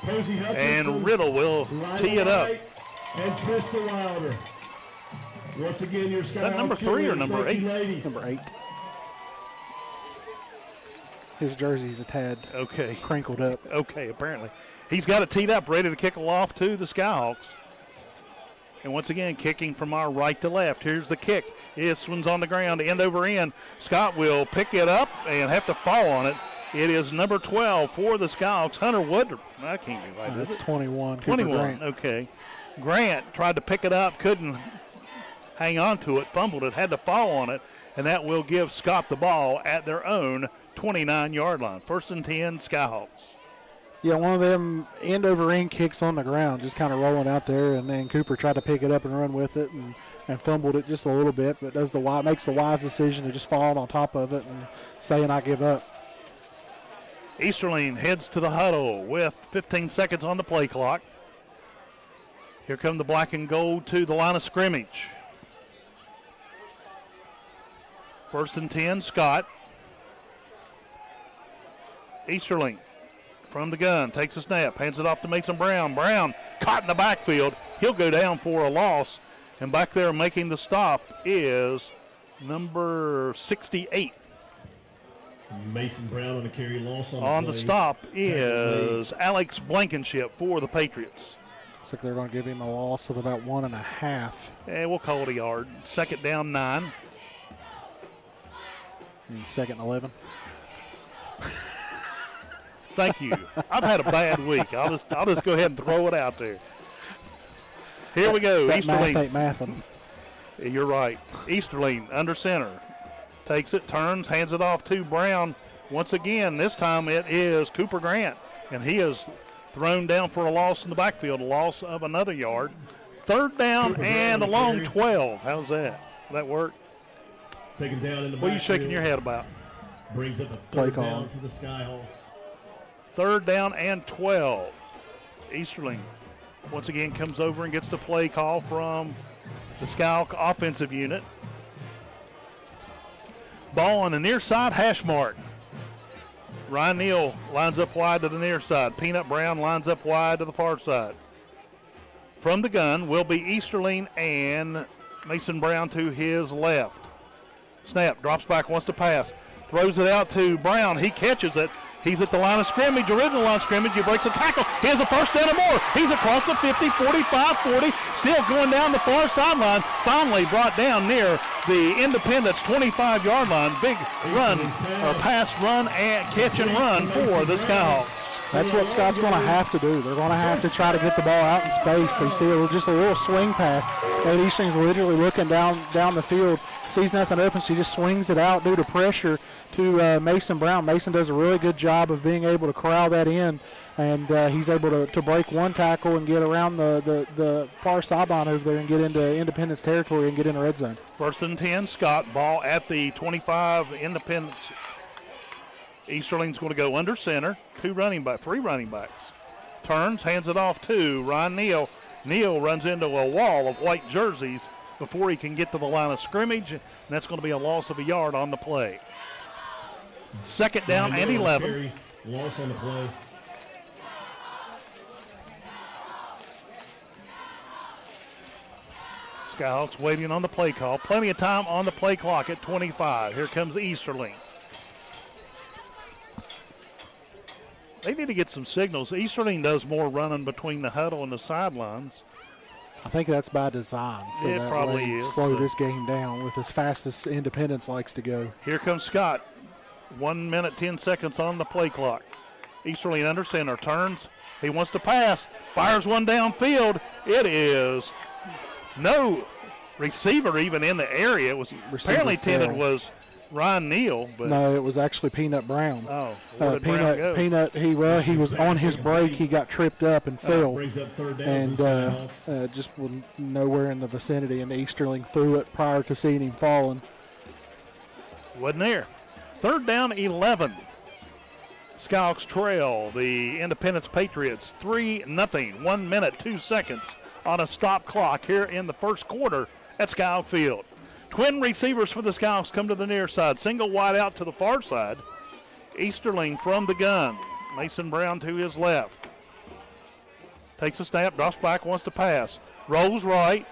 And Riddle will tee it up. And Trista Wilder. Once again, your Is that number 3 or number 8? Number 8. His jersey's a tad crinkled up. Okay, apparently. He's got it teed up, ready to kick off to the Skyhawks. And once again, kicking from our right to left. Here's the kick. This one's on the ground, end over end. Scott will pick it up and have to fall on it. It is number 12 for the Skyhawks. Hunter Wood. That can't be right, is That's it? 21. 21, okay. Grant tried to pick it up, couldn't hang on to it, fumbled it, had to fall on it, and that will give Scott the ball at their own 29-yard line. 1st and 10, Skyhawks. Yeah, one of them end over end kicks on the ground, just kind of rolling out there, and then Cooper tried to pick it up and run with it and fumbled it just a little bit, but makes the wise decision to just fall on top of it and say, and I give up. Easterling heads to the huddle with 15 seconds on the play clock. Here come the black and gold to the line of scrimmage. 1st and 10, Scott. Easterling from the gun, takes a snap, hands it off to Mason Brown. Brown caught in the backfield. He'll go down for a loss. And back there making the stop is number 68. Mason Brown on a carry loss on the stop is Alex Blankenship for the Patriots. Looks like they're going to give him a loss of about 1.5. Yeah, we'll call it a yard. 2nd down, 9. 2nd and 11. Thank you. I've had a bad week. I'll just go ahead and throw it out there. Here we go. That Easterling. math ain't mathing. You're right. Easterling under center. Takes it, turns, hands it off to Brown. Once again, this time it is Cooper Grant, and he is thrown down for a loss in the backfield, a loss of another yard. 3rd down Cooper and a Brown long carry. 12. How's that? Will that work? Taken down in the What are you shaking your head about? Brings up a Play 3rd call. down for the Skyhawks. 3rd down and 12. Easterling once again comes over and gets the play call from the Skyhawk offensive unit. Ball on the near side, hash mark. Ryan Neal lines up wide to the near side. Peanut Brown lines up wide to the far side. From the gun will be Easterling and Mason Brown to his left. Snap, drops back, wants to pass. Throws it out to Brown. He catches it. He's at the line of scrimmage, original line of scrimmage. He breaks a tackle. He has a 1st down and more. He's across the 50, 45, 40. Still going down the far sideline. Finally brought down near the Independence 25-yard line. Big run, or pass, run, and catch and run for the Skyhawks. That's what Scott's going to have to do. They're going to have to try to get the ball out in space. They see just a little swing pass, and Easton's literally looking down the field, sees nothing open, so he just swings it out due to pressure to Mason Brown. Mason does a really good job of being able to corral that in, and he's able to break one tackle and get around the far sideline over there and get into Independence territory and get in the red zone. 1st and 10, Scott. Ball at the 25, Independence. Easterling's going to go under center. 3 running backs. Turns, hands it off to Ryan Neal. Neal runs into a wall of white jerseys before he can get to the line of scrimmage, and that's going to be a loss of a yard on the play. 2nd down and 11. Carry, loss on the play. Skyhawks waiting on the play call. Plenty of time on the play clock at 25. Here comes Easterling. They need to get some signals. Easterling does more running between the huddle and the sidelines. I think that's by design. So It that probably way is. slow this game down with as fast as Independence likes to go. Here comes Scott. 1 minute, 10 seconds on the play clock. Easterling under center, turns. He wants to pass. Fires one downfield. It is no receiver even in the area. It was apparently intended was Ryan Neal, but no, it was actually Peanut Brown. Oh, where did Brown go? Peanut. He was on his break. He got tripped up and fell, brings up 3rd down and just was nowhere in the vicinity. And Easterling threw it prior to seeing him falling. Wasn't there. 3rd down, 11. Skyhawks trail the Independence Patriots 3-0. 1 minute, 2 seconds on a stop clock here in the first quarter at Skyhawk Field. Twin receivers for the Skyhawks come to the near side. Single wide out to the far side. Easterling from the gun. Mason Brown to his left. Takes a snap, drops back, wants to pass. Rolls right.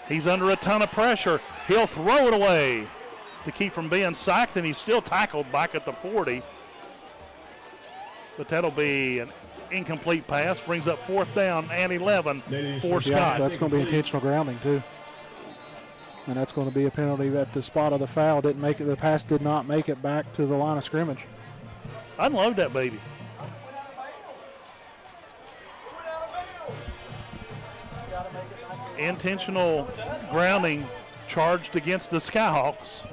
He's under a ton of pressure. He'll throw it away to keep from being sacked, and he's still tackled back at the 40. but that'll be an incomplete pass. Brings up 4th down and 11 for Scott. Yeah, that's going to be intentional grounding too. And that's going to be a penalty at the spot of the foul. Didn't make it. The pass did not make it back to the line of scrimmage. Unload that baby. Intentional grounding charged against the Skyhawks.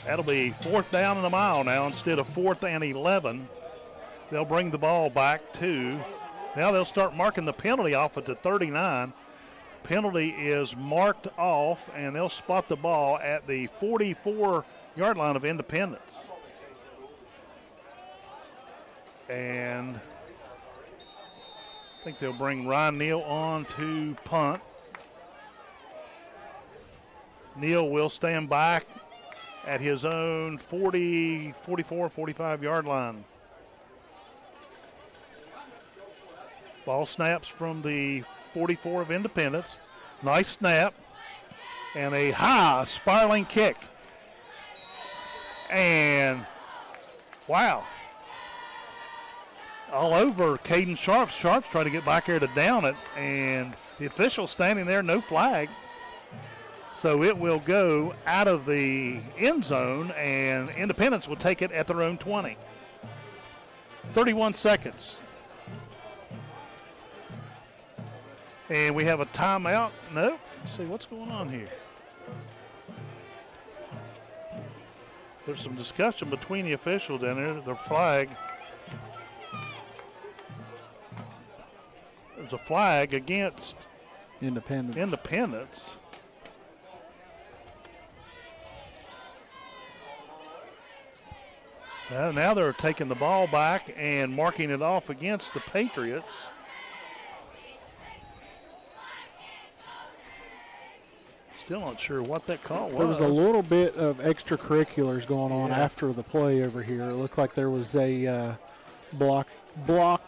That'll be 4th down and a mile now instead of 4th and 11. They'll bring the ball back to, now they'll start marking the penalty off at the 39. Penalty is marked off, and they'll spot the ball at the 44-yard line of Independence. And I think they'll bring Ryan Neal on to punt. Neal will stand back at his own 40, 44, 45-yard line. Ball snaps from the 44 of Independence. Nice snap. And a high spiraling kick. And, wow. All over Caden Sharp. Sharp's trying to get back there to down it. And the official standing there, no flag. So it will go out of the end zone, and Independence will take it at their own 20. 31 seconds. And we have a timeout. No. Let's see what's going on here. There's some discussion between the officials down there. The flag. There's a flag against Independence. Now they're taking the ball back and marking it off against the Patriots. Still not sure what that call was. There was a little bit of extracurriculars going on after the play over here. It looked like there was a block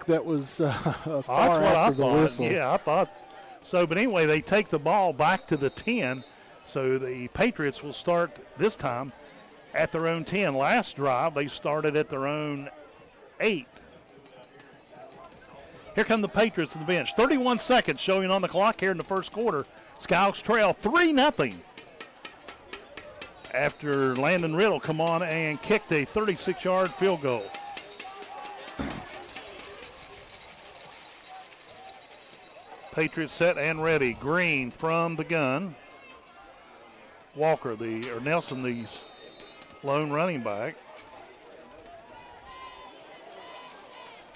that was far after the whistle. Yeah, I thought so. But anyway, they take the ball back to the 10. So the Patriots will start this time at their own 10. Last drive, they started at their own 8. Here come the Patriots on the bench. 31 seconds showing on the clock here in the first quarter. Skyhawks trail 3-0 after Landon Riddle come on and kicked a 36-yard field goal. Patriots set and ready. Green from the gun. Walker, Nelson, the lone running back.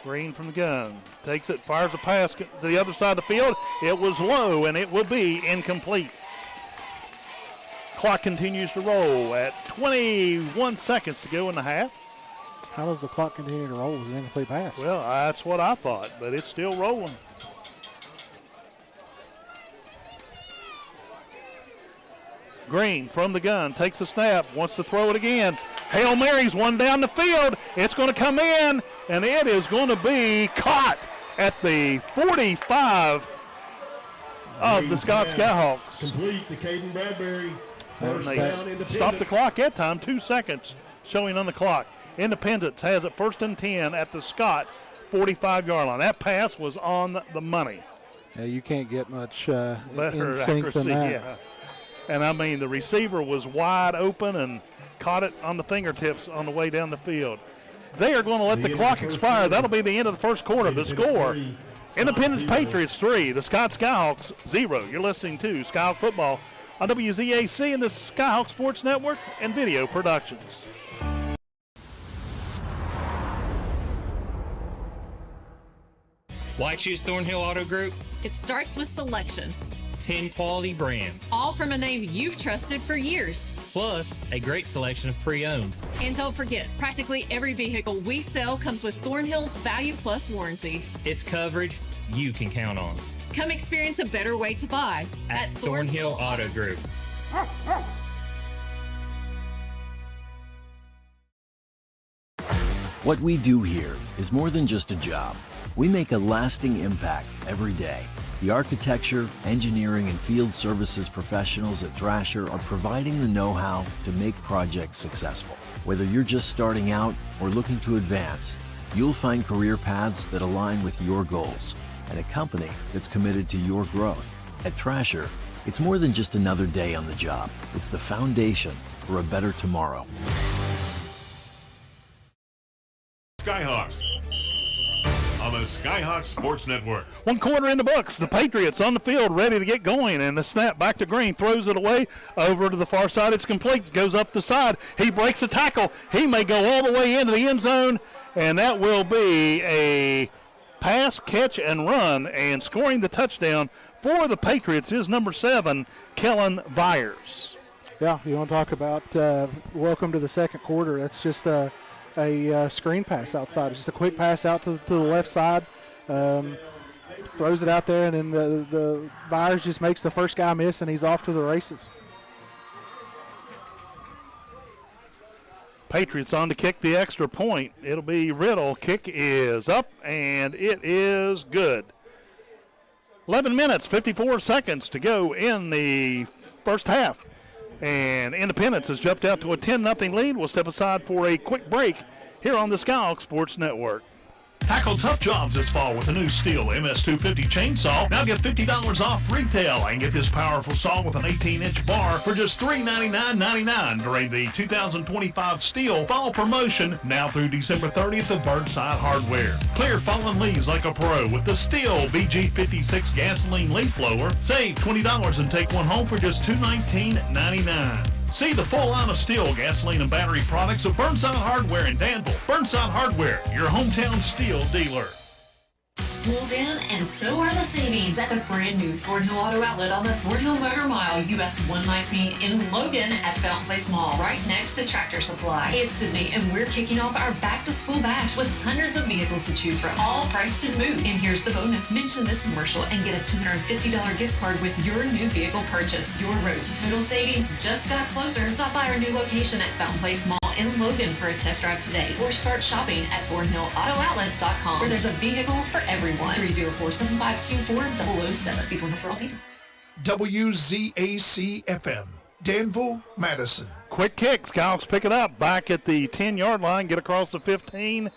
Green from the gun. Takes it, fires a pass to the other side of the field. It was low, and it will be incomplete. Clock continues to roll at 21 seconds to go in the half. How does the clock continue to roll with an incomplete pass? Well, that's what I thought, but it's still rolling. Green from the gun, takes a snap, wants to throw it again. Hail Mary's one down the field. It's going to come in, and it is going to be caught at the 45 of the Scott Skyhawks. Complete to Caden Bradbury. And they stopped the clock that time, 2 seconds showing on the clock. Independence has it 1st and 10 at the Scott 45-yard line. That pass was on the money. Yeah, you can't get much better in sync accuracy, than that. yeah. And I mean, the receiver was wide open and caught it on the fingertips on the way down the field. They are going to let the clock expire. That'll be the end of the first quarter. The score, Independence Patriots 3, the Scott Skyhawks 0. You're listening to Skyhawk Football on WZAC and the Skyhawk Sports Network and Video Productions. Why choose Thornhill Auto Group? It starts with selection. 10 quality brands. All from a name you've trusted for years. Plus, a great selection of pre-owned. And don't forget, practically every vehicle we sell comes with Thornhill's Value Plus warranty. It's coverage you can count on. Come experience a better way to buy at Thornhill Auto Group. What we do here is more than just a job. We make a lasting impact every day. The architecture, engineering, and field services professionals at Thrasher are providing the know-how to make projects successful. Whether you're just starting out or looking to advance, you'll find career paths that align with your goals and a company that's committed to your growth. At Thrasher, it's more than just another day on the job. It's the foundation for a better tomorrow. Skyhawks on the Skyhawks Sports Network. 1 quarter in the books. The Patriots on the field ready to get going, and the snap back to Green, throws it away over to the far side. It's complete. Goes up the side. He breaks a tackle. He may go all the way into the end zone, and that will be a pass, catch, and run. And scoring the touchdown for the Patriots is number 7, Kellen Vyers. Yeah, you want to talk about welcome to the second quarter. That's just a screen pass outside. It's just a quick pass out to the left side. Throws it out there, and then the Byers just makes the first guy miss, and he's off to the races. Patriots on to kick the extra point. It'll be Riddle. Kick is up, and it is good. 11 minutes, 54 seconds to go in the first half. And Independence has jumped out to a 10-0 lead. We'll step aside for a quick break here on the Skyhawks Sports Network. Tackle tough jobs this fall with a new Steel MS250 chainsaw. Now get $50 off retail and get this powerful saw with an 18-inch bar for just $399.99 during the 2025 Steel Fall Promotion now through December 30th at Burnside Hardware. Clear fallen leaves like a pro with the Steel BG56 gasoline leaf blower. Save $20 and take one home for just $219.99. See the full line of Steel gasoline and battery products of Burnside Hardware in Danville. Burnside Hardware, your hometown Steel dealer. School's in, and so are the savings at the brand new Thornhill Auto Outlet on the Thornhill Motor Mile, US 119 in Logan at Fountain Place Mall, right next to Tractor Supply. It's Sydney, and we're kicking off our back-to-school bash with hundreds of vehicles to choose from, all priced and moved. And here's the bonus. Mention this commercial and get a $250 gift card with your new vehicle purchase. Your road to total savings just got closer. Stop by our new location at Fountain Place Mall in Logan for a test drive today, or start shopping at ThornhillAutoOutlet.com, where there's a vehicle for everyone. 304-752-4007. People in the world. WZAC-FM, Danville, Madison. Quick kick. Skyhawks pick it up back at the 10-yard line, get across the 15,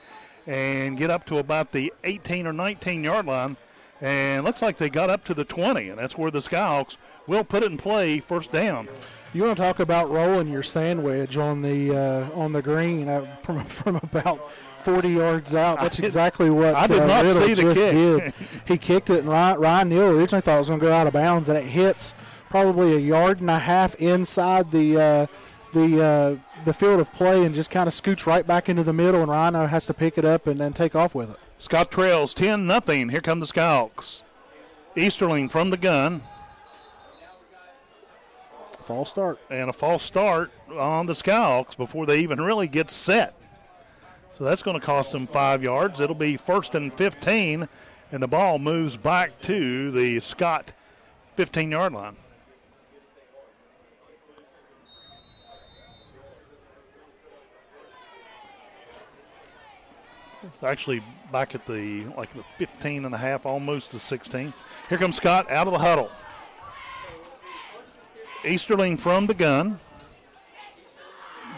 and get up to about the 18 or 19-yard line. And looks like they got up to the 20, and that's where the Skyhawks will put it in play, first down. You want to talk about rolling your sandwich on the green from about 40 yards out. That's exactly what I did not Riddle see the just kick. did. He kicked it, and Ryan Neal originally thought it was going to go out of bounds, and it hits probably a yard and a half inside the field of play and just kind of scoots right back into the middle, and Rhino has to pick it up and then take off with it. Scott trails 10-0. Here come the Skyhawks. Easterling from the gun. False start. And a false start on the Skyhawks before they even really get set. So that's going to cost them 5 yards. It'll be 1st and 15, and the ball moves back to the Scott 15-yard line. It's actually back at the 15 and a half, almost to 16. Here comes Scott out of the huddle. Easterling from the gun.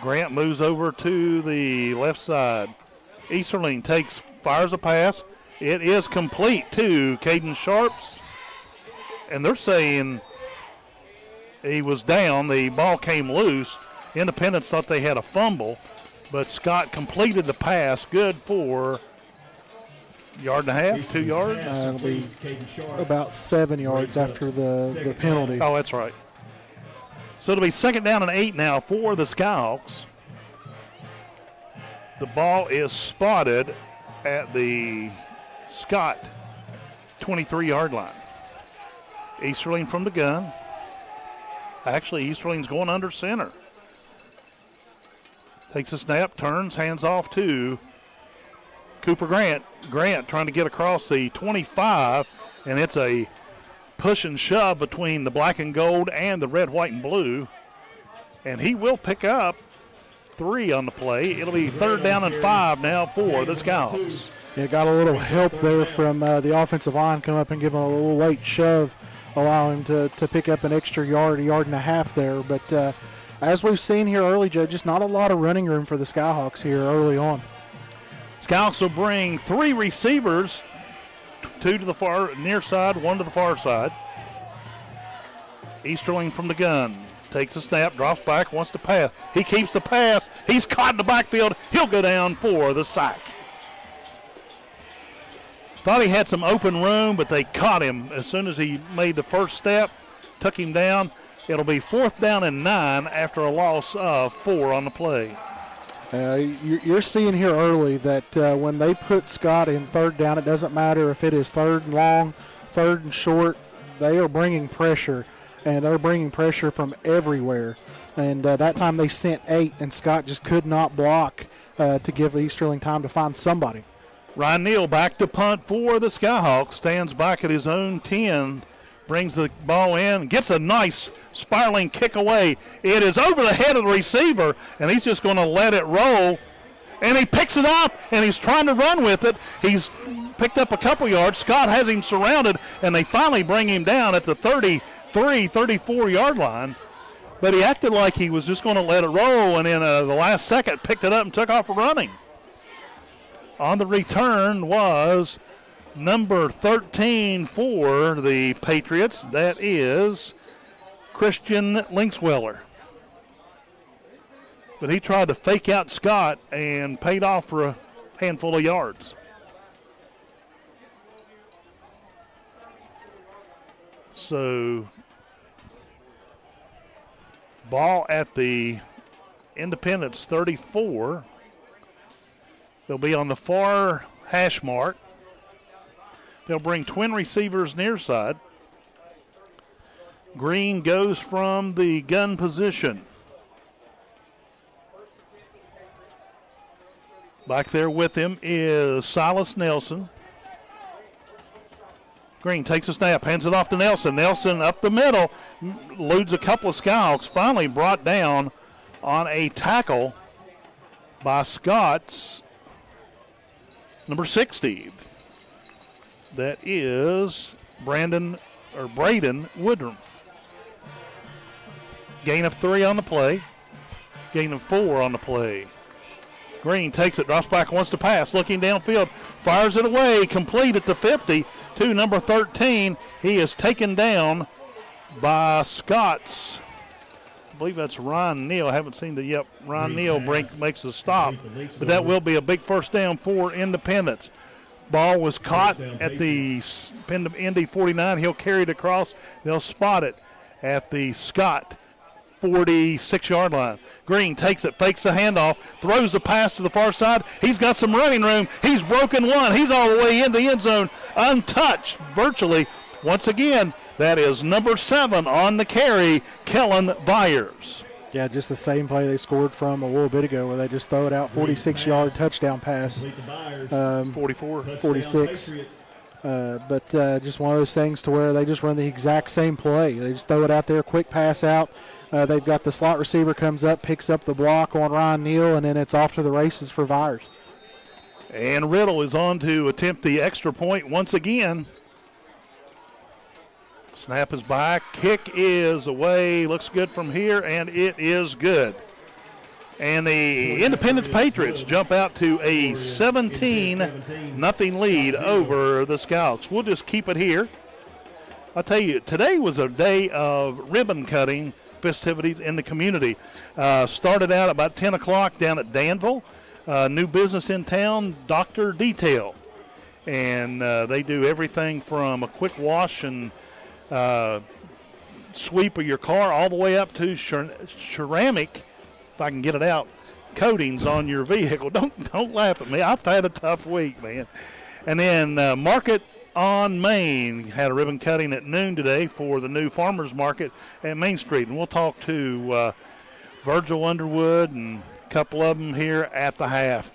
Grant moves over to the left side. Easterling fires a pass. It is complete to Caden Sharps. And they're saying he was down. The ball came loose. Independence thought they had a fumble, but Scott completed the pass. Good for yard and a half, 2 yards. It'll be about 7 yards after the penalty. Oh, that's right. So it'll be 2nd down and 8 now for the Skyhawks. The ball is spotted at the Scott 23-yard line. Easterling from the gun. Actually, Easterling's going under center. Takes a snap, turns, hands off to Cooper Grant. Grant trying to get across the 25, and it's a push and shove between the black and gold and the red, white, and blue. And he will pick up 3 on the play. It'll be 3rd down and 5 now for the Skyhawks. Yeah, got a little help there from the offensive line, come up and give him a little late shove, allow him to pick up an extra yard, a yard and a half there. But as we've seen here early, Joe, just not a lot of running room for the Skyhawks here early on. Skyhawks will bring 3 receivers, 2 to the far near side, 1 to the far side. Easterling from the gun. Takes a snap, drops back, wants to pass. He keeps the pass. He's caught in the backfield. He'll go down for the sack. Thought he had some open room, but they caught him as soon as he made the first step, took him down. It'll be 4th down and 9 after a loss of 4 on the play. You're seeing here early that when they put Scott in 3rd down, it doesn't matter if it is 3rd and long, 3rd and short, they are bringing pressure, and they're bringing pressure from everywhere. And that time they sent 8, and Scott just could not block to give Easterling time to find somebody. Ryan Neal back to punt for the Skyhawks, stands back at his own 10, brings the ball in, gets a nice spiraling kick away. It is over the head of the receiver, and he's just going to let it roll. And he picks it up, and he's trying to run with it. He's picked up a couple yards. Scott has him surrounded, and they finally bring him down at the 33, 34-yard line. But he acted like he was just going to let it roll, and in the last second picked it up and took off running. On the return was number 13 for the Patriots. That is Christian Linksweller. But he tried to fake out Scott and paid off for a handful of yards. So, ball at the Independence 34. They'll be on the far hash mark. They'll bring twin receivers near side. Green goes from the gun position. Back there with him is Silas Nelson. Green takes a snap, hands it off to Nelson. Nelson up the middle, eludes a couple of Skyhawks, finally brought down on a tackle by Scott's number 60. That is Braden Woodrum. Gain of 3 on the play. Gain of 4 on the play. Green takes it, drops back, wants to pass, looking downfield, fires it away, complete at the 50 to number 13. He is taken down by Scott's, I believe that's Ryan Neal. I haven't seen Ryan Neal makes a stop, but that will be a big first down for Independence. Ball was caught at the Indy 49. He'll carry it across. They'll spot it at the Scott 46-yard line. Green takes it, fakes the handoff, throws the pass to the far side. He's got some running room. He's broken one. He's all the way in the end zone, untouched virtually. Once again, that is number 7 on the carry, Kellen Byers. Yeah, just the same play they scored from a little bit ago where they just throw it out, 46-yard touchdown pass. 44. 46. But just one of those things to where they just run the exact same play. They just throw it out there, quick pass out. They've got the slot receiver comes up, picks up the block on Ryan Neal, and then it's off to the races for Byers. And Riddle is on to attempt the extra point once again. Snap is back, kick is away, looks good from here, and it is good. And the Independence Patriots jump out to a 17-0 lead over the Scouts. We'll just keep it here. I'll tell you, today was a day of ribbon cutting festivities in the community. Started out about 10 o'clock down at Danville. New business in town, Dr. Detail. And they do everything from a quick wash and sweep of your car all the way up to ceramic, if I can get it out, coatings on your vehicle. Don't laugh at me. I've had a tough week, man. And then Market on Main had a ribbon cutting at noon today for the new farmers market at Main Street. And we'll talk to Virgil Underwood and a couple of them here at the half.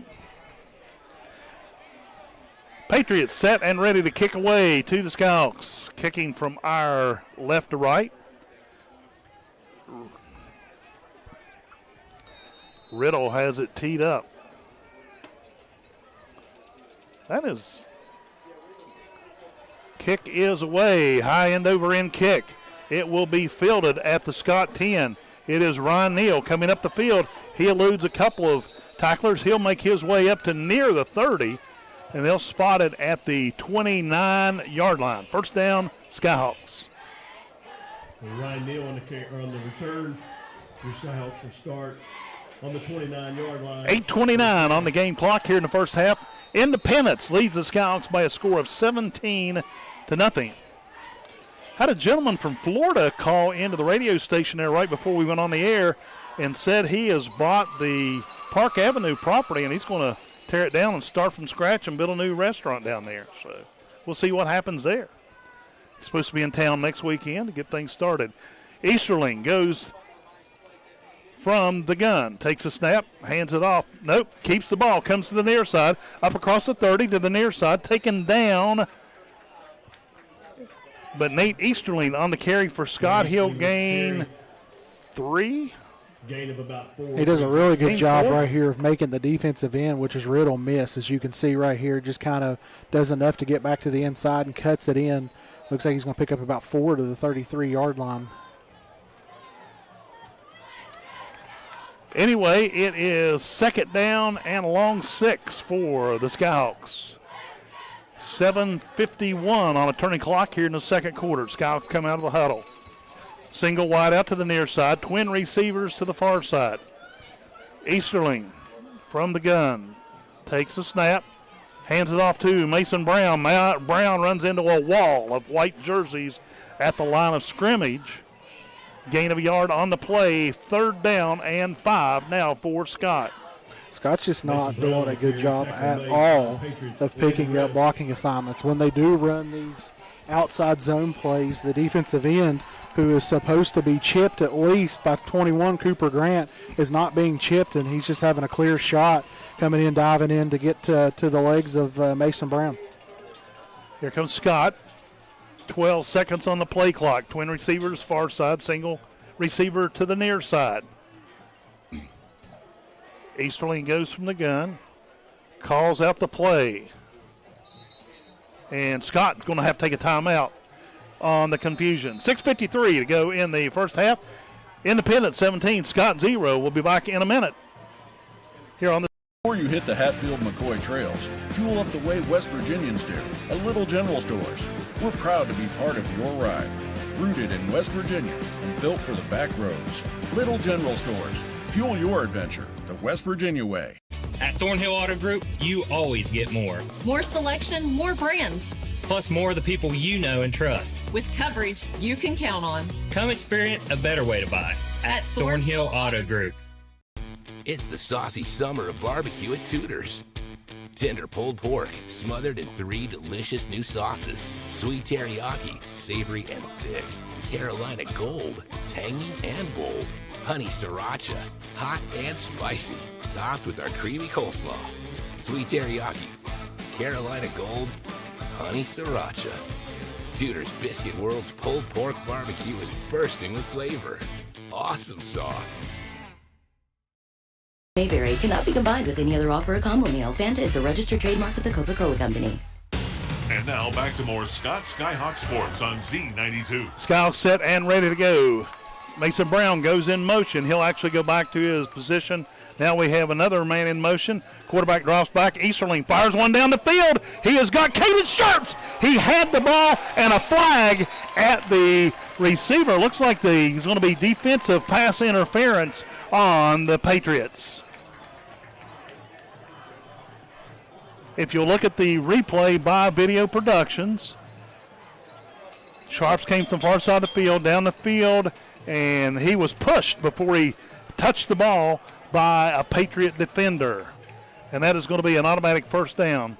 Patriots set and ready to kick away to the Skyhawks. Kicking from our left to right. Riddle has it teed up. That is, kick is away. High end over end kick. It will be fielded at the Scott 10. It is Ryan Neal coming up the field. He eludes a couple of tacklers. He'll make his way up to near the 30, and they'll spot it at the 29-yard line. First down, Skyhawks. Ryan Neal on the return. Your Skyhawks will start on the 29-yard line. 8:29 on the game clock here in the first half. Independence leads the Skyhawks by a score of 17-0. Had a gentleman from Florida call into the radio station there right before we went on the air and said he has bought the Park Avenue property and he's going to tear it down and start from scratch and build a new restaurant down there. So we'll see what happens there. He's supposed to be in town next weekend to get things started. Easterling goes from the gun, takes a snap, hands it off. Nope, keeps the ball, comes to the near side, up across the 30 to the near side, taken down. But Nate Easterling on the carry for Scott. He'll gain 3. Gain of about 4. He does a really good job right here of making the defensive end, which is Riddle, miss. As you can see right here, just kind of does enough to get back to the inside and cuts it in. Looks like he's going to pick up about 4 to the 33-yard line. Anyway, it is second down and a long 6 for the Skyhawks. 7:51 on a turning clock here in the second quarter. Skyhawks come out of the huddle. Single wide out to the near side. Twin receivers to the far side. Easterling from the gun. Takes a snap. Hands it off to Mason Brown. Brown runs into a wall of white jerseys at the line of scrimmage. Gain of a yard on the play. Third down and 5 now for Scott. Scott's just not doing a good job at all of picking up blocking assignments. When they do run these outside zone plays, the defensive end, who is supposed to be chipped at least by 21, Cooper Grant, is not being chipped, and he's just having a clear shot coming in, diving in to get to the legs of Mason Brown. Here comes Scott. 12 seconds on the play clock. Twin receivers, far side, single receiver to the near side. Easterling goes from the gun, calls out the play. And Scott's going to have to take a timeout on the confusion. 6:53 to go in the first half. Independent 17, Scott 0. We'll be back in a minute here on the. Before you hit the Hatfield-McCoy trails, fuel up the way West Virginians do at Little General Stores. We're proud to be part of your ride. Rooted in West Virginia and built for the back roads. Little General Stores. Fuel your adventure the West Virginia way. At Thornhill Auto Group, you always get more. More selection, more brands. Plus more of the people you know and trust. With coverage you can count on. Come experience a better way to buy at Thornhill Auto Group. It's the saucy summer of barbecue at Tudor's. Tender pulled pork, smothered in 3 delicious new sauces. Sweet teriyaki, savory and thick. Carolina Gold, tangy and bold. Honey sriracha, hot and spicy. Topped with our creamy coleslaw. Sweet teriyaki, Carolina Gold, honey sriracha. Tudor's Biscuit World's pulled pork barbecue is bursting with flavor. Awesome sauce. Mayberry cannot be combined with any other offer or combo meal. Fanta is a registered trademark of the Coca-Cola Company. And now back to more Scott Skyhawk Sports on Z92. Skyhawks set and ready to go. Mason Brown goes in motion. He'll actually go back to his position. Now we have another man in motion. Quarterback drops back. Easterling fires one down the field. He has got Caden Sharps. He had the ball and a flag at the receiver. Looks like he's going to be defensive pass interference on the Patriots. If you look at the replay by Video Productions, Sharps came from the far side of the field, down the field, and he was pushed before he touched the ball by a Patriot defender. And that is going to be an automatic first down.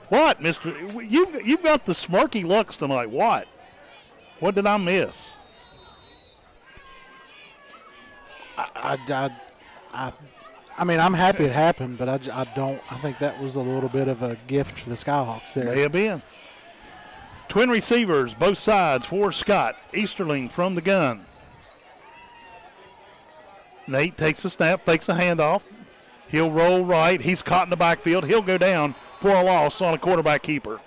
What, Mr.? You've got the smirky looks tonight. What? What did I miss? I mean, I'm happy it happened, but I think that was a little bit of a gift for the Skyhawks there. May have been. Twin receivers, both sides for Scott. Easterling from the gun. Nate takes the snap, fakes a handoff. He'll roll right. He's caught in the backfield. He'll go down for a loss on a quarterback keeper.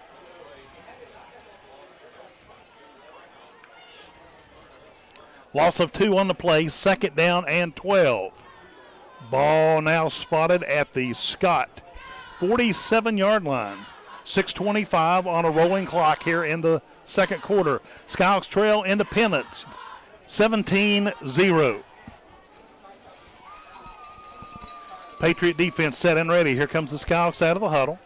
Loss of 2 on the play, 2nd down and 12. Ball now spotted at the Scott 47-yard line. 6:25 on a rolling clock here in the second quarter. Skyhawks trail Independence 17-0. Patriot defense set and ready. Here comes the Skyhawks out of the huddle.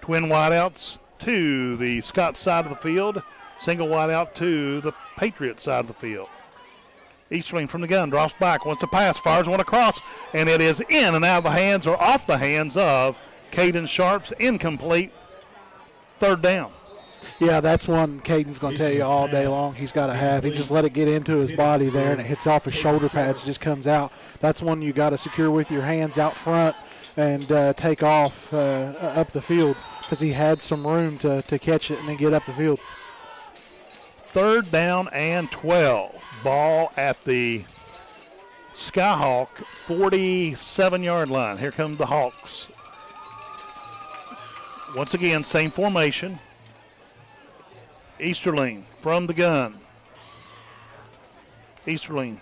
Twin wideouts to the Scott side of the field. Single wideout to the Patriot side of the field. Easterling from the gun, drops back, wants to pass, fires one across, and it is in and out of the hands or off the hands of Caden Sharps. Incomplete. 3rd down. Yeah, that's one Caden's going to tell you all day long he's got to have. He just let it get into his body there, and it hits off his shoulder pads, just comes out. That's one you got to secure with your hands out front and take off up the field, because he had some room to catch it and then get up the field. 3rd down and 12. Ball at the Skyhawk 47-yard line. Here come the Hawks. Once again, same formation. Easterling from the gun. Easterling.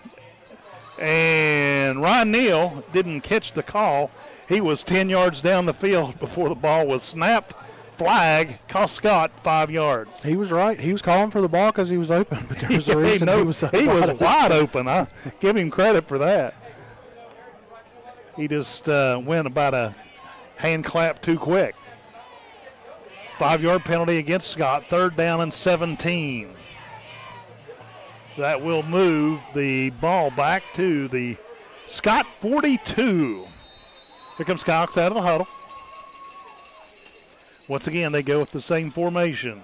And Ryan Neal didn't catch the call. He was 10 yards down the field before the ball was snapped. Flag cost Scott 5 yards. He was right. He was calling for the ball because he was open, but there was a reason he was wide open. I give him credit for that. He just went about a hand clap too quick. 5-yard penalty against Scott. 3rd down and 17. That will move the ball back to the Scott 42. Here comes Skyhawks out of the huddle. Once again, they go with the same formation.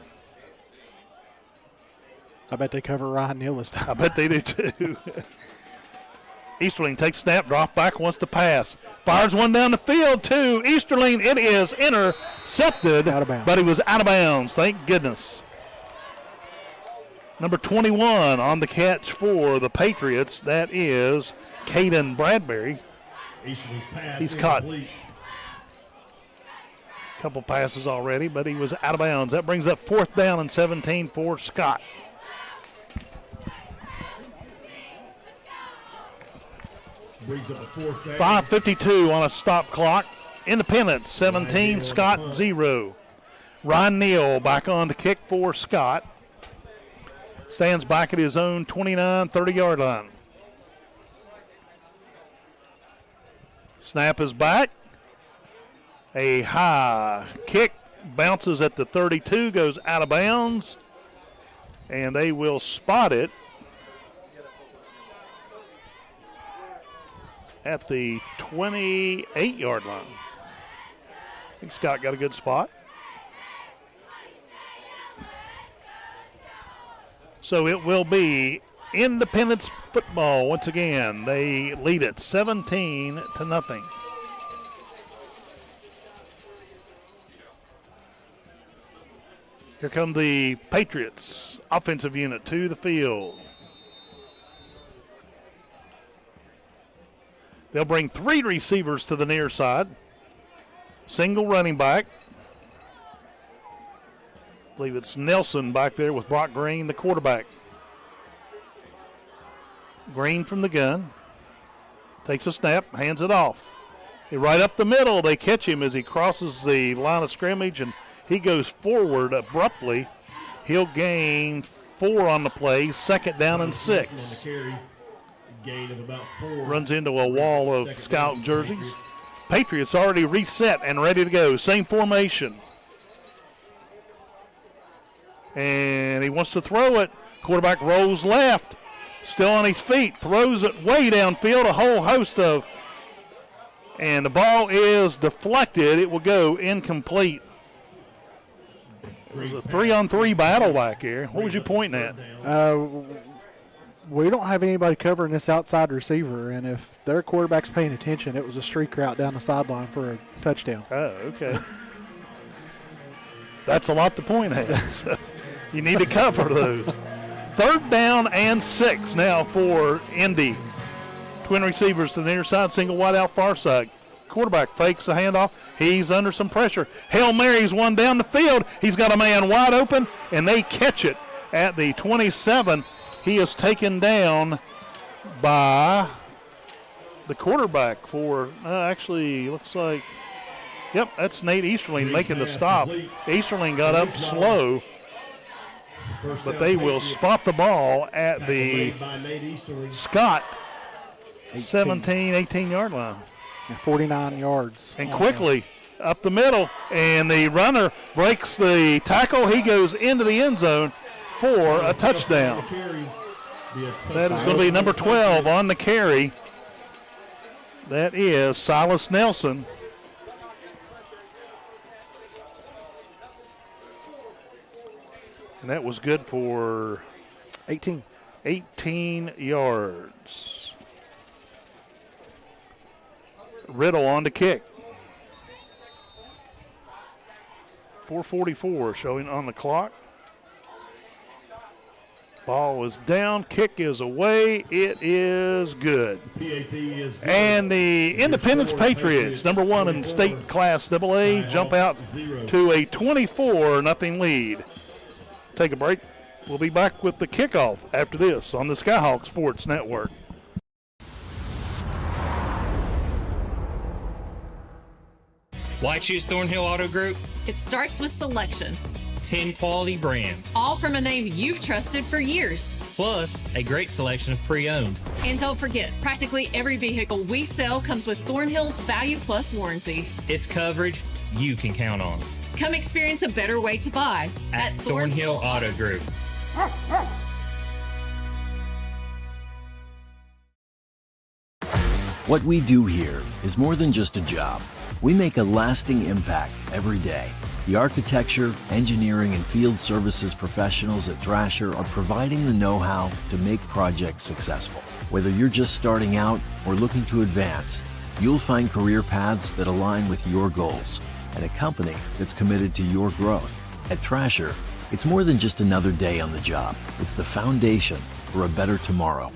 I bet they cover Ryan Neal this time. I bet they do too. Easterling takes snap, drop back, wants to pass. Fires one down the field to Easterling. It is intercepted, but he was out of bounds. Thank goodness. Number 21 on the catch for the Patriots. That is Caden Bradbury. He's caught a couple passes already, but he was out of bounds. That brings up 4th down and 17 for Scott. Brings up a 4th down. 5:52 on a stop clock. Independence 17, Scott 0. Ryan Neal back on to kick for Scott. Stands back at his own 29, 30-yard line. Snap is back. A high kick bounces at the 32, goes out of bounds, and they will spot it at the 28-yard line. I think Scott got a good spot. So it will be Independence football once again. They lead it 17-0. Here come the Patriots offensive unit to the field. They'll bring 3 receivers to the near side. Single running back. I believe it's Nelson back there with Brock Green, the quarterback. Green from the gun. Takes a snap, hands it off. Right up the middle, they catch him as he crosses the line of scrimmage, and he goes forward abruptly. He'll gain 4 on the play, 2nd down and 6. Gain of about 4. Runs into a wall of Scout jerseys. Patriots already reset and ready to go. Same formation. And he wants to throw it. Quarterback rolls left. Still on his feet. Throws it way downfield. A whole host of. And the ball is deflected. It will go incomplete. It was a 3-on-3 battle back here. What was you pointing at? We don't have anybody covering this outside receiver, and if their quarterback's paying attention, it was a streak route down the sideline for a touchdown. Oh, okay. That's a lot to point at. So you need to cover those. 3rd down and 6 now for Indy. Twin receivers to the near side, single wide out far side. Quarterback fakes the handoff. He's under some pressure. Hail Mary's one down the field. He's got a man wide open, and they catch it at the 27. He is taken down by the quarterback for, actually, looks like, yep, that's Nate Easterling making the stop. Easterling got up slow, but they will spot the ball at the Scott 17, 18-yard line. 49 yards. And quickly up the middle, and the runner breaks the tackle. He goes into the end zone for a touchdown. That is going to be number 12 on the carry. That is Silas Nelson. And that was good for 18 yards. Riddle on the kick. 4:44 showing on the clock. Ball is down, kick is away, it is good. And the Independence Patriots, number 1 in state class AA, jump out to a 24-0 lead. Take a break. We'll be back with the kickoff after this on the Skyhawks Sports Network. Why choose Thornhill Auto Group? It starts with selection. 10 quality brands. All from a name you've trusted for years. Plus, a great selection of pre-owned. And don't forget, practically every vehicle we sell comes with Thornhill's Value Plus warranty. It's coverage you can count on. Come experience a better way to buy at Thornhill Auto Group. What we do here is more than just a job. We make a lasting impact every day. The architecture, engineering, and field services professionals at Thrasher are providing the know-how to make projects successful. Whether you're just starting out or looking to advance, you'll find career paths that align with your goals and a company that's committed to your growth. At Thrasher, it's more than just another day on the job. It's the foundation for a better tomorrow.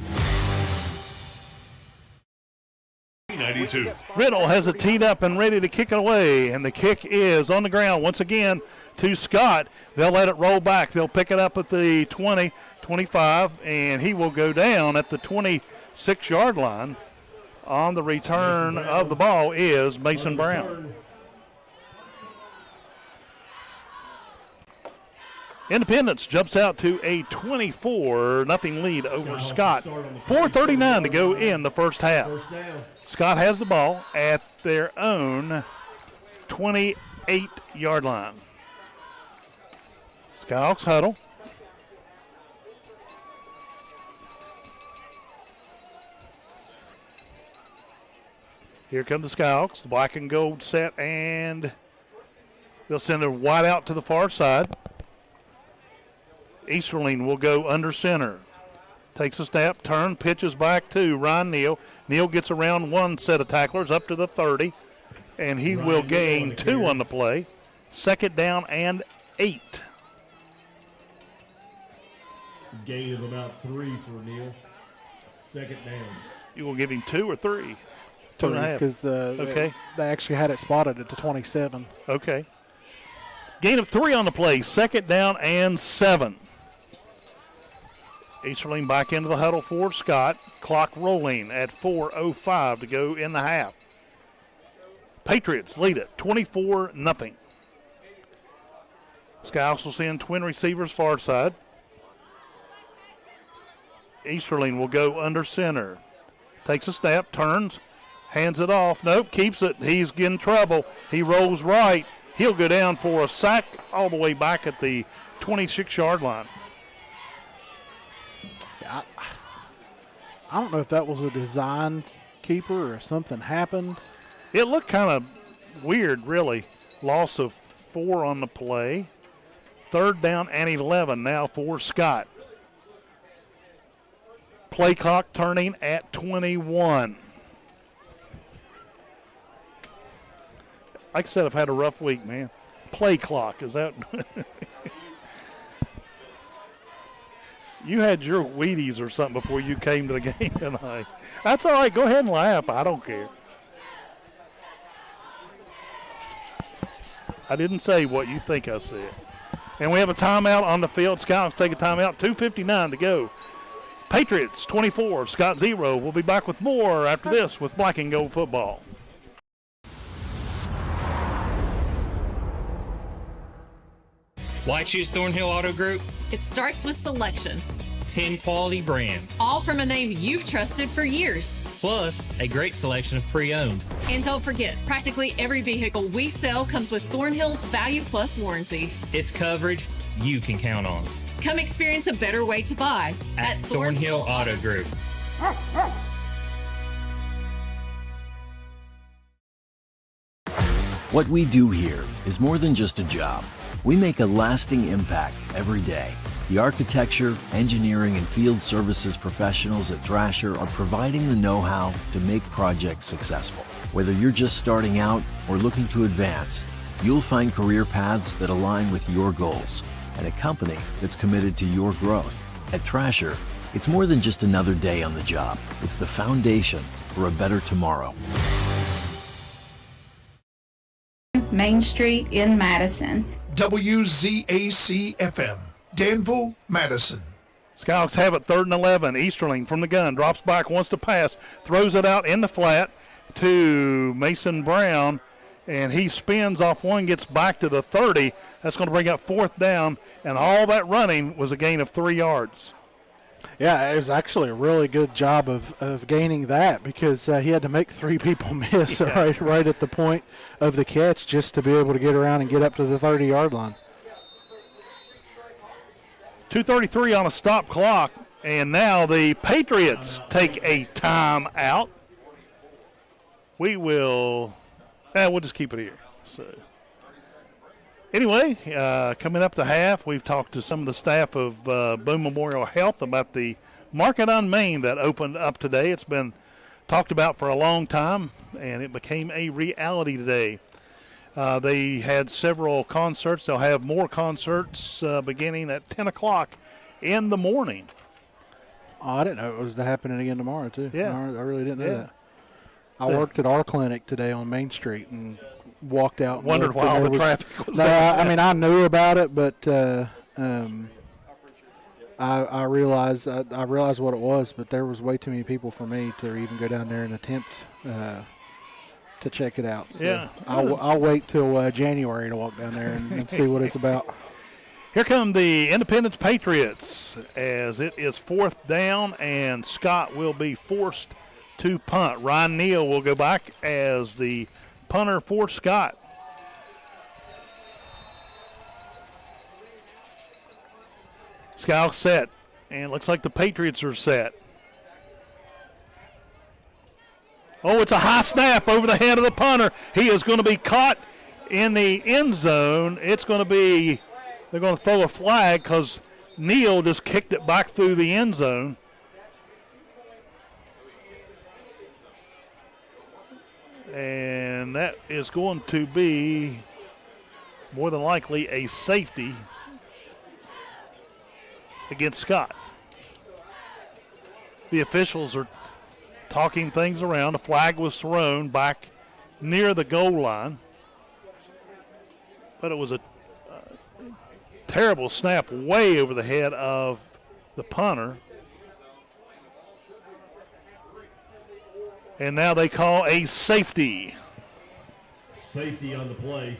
92. Riddle has it teed up and ready to kick it away, and the kick is on the ground once again to Scott. They'll let it roll back. They'll pick it up at the 20, 25, and he will go down at the 26-yard line. On the return of the ball is Mason Brown. Independence jumps out to a 24-0 lead over Scott. 4:39 to go in the first half. Scott has the ball at their own 28-yard line. Skyhawks huddle. Here come the Skyhawks, the black and gold set, and they'll send a wide out to the far side. Easterling will go under center. Takes a snap, turn, pitches back to Ryan Neal. Neal gets around one set of tacklers up to the 30, and he will gain 2 on the play. Second down and 8. Gain of about 3 for Neal. Second down. You will give him 2 or 3? 3, because they actually had it spotted at the 27. Okay. Gain of 3 on the play. Second down and 7. Easterling back into the huddle for Scott. Clock rolling at 4:05 to go in the half. Patriots lead it 24-0. Skyhawks will send twin receivers far side. Easterling will go under center. Takes a snap, turns, hands it off. Nope, keeps it. He's in trouble. He rolls right. He'll go down for a sack all the way back at the 26-yard line. I don't know if that was a design keeper or if something happened. It looked kind of weird, really. Loss of 4 on the play. Third down and 11 now for Scott. Play clock turning at 21. Like I said, I've had a rough week, man. Play clock, is that? You had your Wheaties or something before you came to the game tonight. That's all right. Go ahead and laugh. I don't care. I didn't say what you think I said. And we have a timeout on the field. Skyhawks take a timeout. 2:59 to go Patriots 24, Scott 0. We'll be back with more after this with Black and Gold football. Why choose Thornhill Auto Group? It starts with selection, 10 quality brands, all from a name you've trusted for years. plus a great selection of pre-owned. And don't forget, practically every vehicle we sell comes with Thornhill's Value Plus warranty. It's coverage you can count on. Come experience a better way to buy at Thornhill Auto Group. What we do here is more than just a job. We make a lasting impact every day. The architecture, engineering, and field services professionals at Thrasher are providing the know-how to make projects successful. Whether you're just starting out or looking to advance, you'll find career paths that align with your goals and a company that's committed to your growth. At Thrasher, it's more than just another day on the job. It's the foundation for a better tomorrow. Main Street in Madison. WZAC-FM, Danville, Madison. Skyhawks have it 3rd and 11. Easterling from the gun, drops back, wants to pass, throws it out in the flat to Mason Brown, and he spins off one, gets back to the 30. That's going to bring up 4th down, and all that running was a gain of 3 yards. Yeah, it was actually a really good job of gaining that because he had to make 3 people miss right at the point of the catch just to be able to get around and get up to the 30-yard line. 2:33 on a stop clock, and now the Patriots take a timeout. We'll just keep it here. So, anyway, coming up the half, we've talked to some of the staff of Boone Memorial Health about the Market on Main that opened up today. It's been talked about for a long time, and it became a reality today. They had several concerts. They'll have more concerts beginning at 10 o'clock in the morning. Oh, I didn't know it was happening again tomorrow, too. Yeah. I really didn't know that. I worked at our clinic today on Main Street and walked out. And wondered why all the traffic was there. I mean, I knew about it, but I realized what it was, but there was way too many people for me to even go down there and attempt to check it out. So yeah. I'll wait till January to walk down there and see what it's about. Here come the Independence Patriots as it is 4th down, and Scott will be forced to punt. Ryan Neal will go back as the punter for Scott. Skyhawks set, and looks like the Patriots are set. Oh, it's a high snap over the head of the punter. He is going to be caught in the end zone. They're going to throw a flag because Neal just kicked it back through the end zone. And that is going to be more than likely a safety against Scott. The officials are talking things around. A flag was thrown back near the goal line. But it was a terrible snap way over the head of the punter. And now they call a safety. Safety on the play.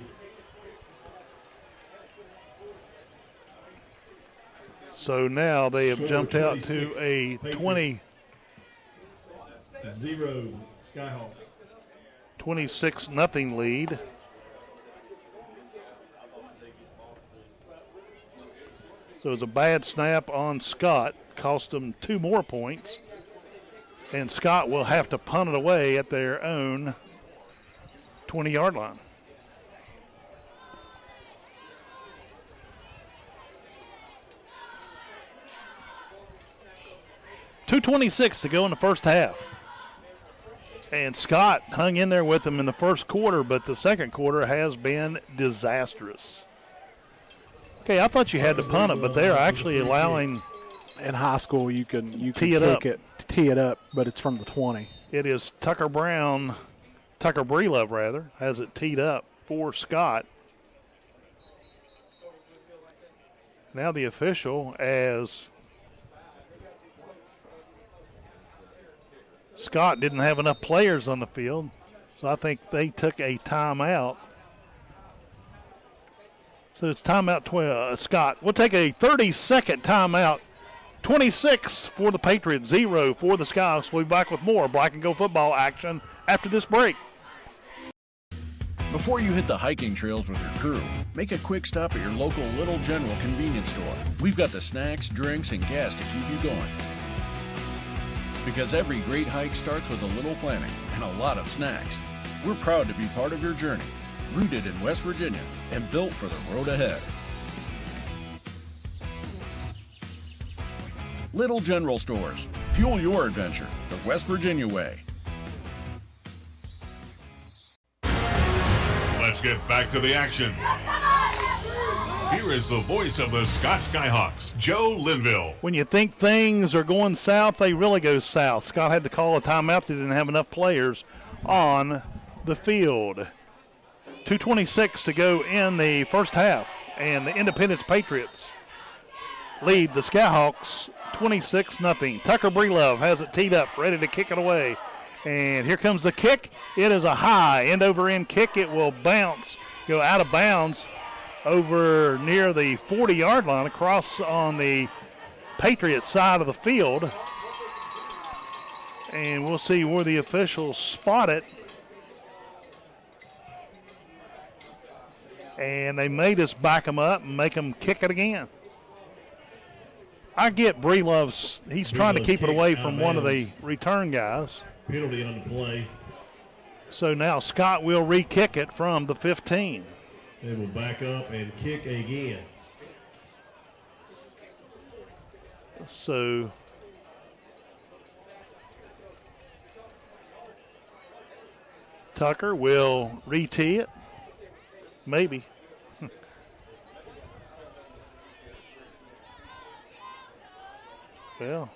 So now they have jumped out to a 20. 0 Skyhawks. 26-0 lead. So it's a bad snap on Scott. Cost them 2 more points. And Scott will have to punt it away at their own 20-yard line. .226 to go in the first half. And Scott hung in there with them in the first quarter, but the second quarter has been disastrous. Okay, I thought you had to punt it, but they're actually allowing. In high school, you can tee it up, but it's from the 20. It is Tucker Breelove rather, has it teed up for Scott. Now the official as Scott didn't have enough players on the field, so I think they took a timeout. So it's timeout 12. Scott, we'll take a 30-second timeout. 26 for the Patriots, 0 for the Skyhawks. We'll be back with more Black and Gold football action after this break. Before you hit the hiking trails with your crew, make a quick stop at your local Little General convenience store. We've got the snacks, drinks, and gas to keep you going. Because every great hike starts with a little planning and a lot of snacks. We're proud to be part of your journey, rooted in West Virginia and built for the road ahead. Little General Stores. Fuel your adventure the West Virginia way. Let's get back to the action. Here is the voice of the Scott Skyhawks, Joe Linville. When you think things are going south, they really go south. Scott had to call a timeout. They didn't have enough players on the field. 2:26 to go in the first half, and the Independence Patriots lead the Skyhawks 26-0. Tucker Breelove has it teed up, ready to kick it away. And here comes the kick. It is a high end-over-end kick. It will bounce, go out of bounds over near the 40-yard line across on the Patriots side of the field. And we'll see where the officials spot it. And they may just back them up and make them kick it again. I get Breelove's, he's trying to keep it away from one of the return guys. Penalty on the play. So now Scott will re-kick it from the 15. They will back up and kick again. So Tucker will re-tee it. Maybe. Well,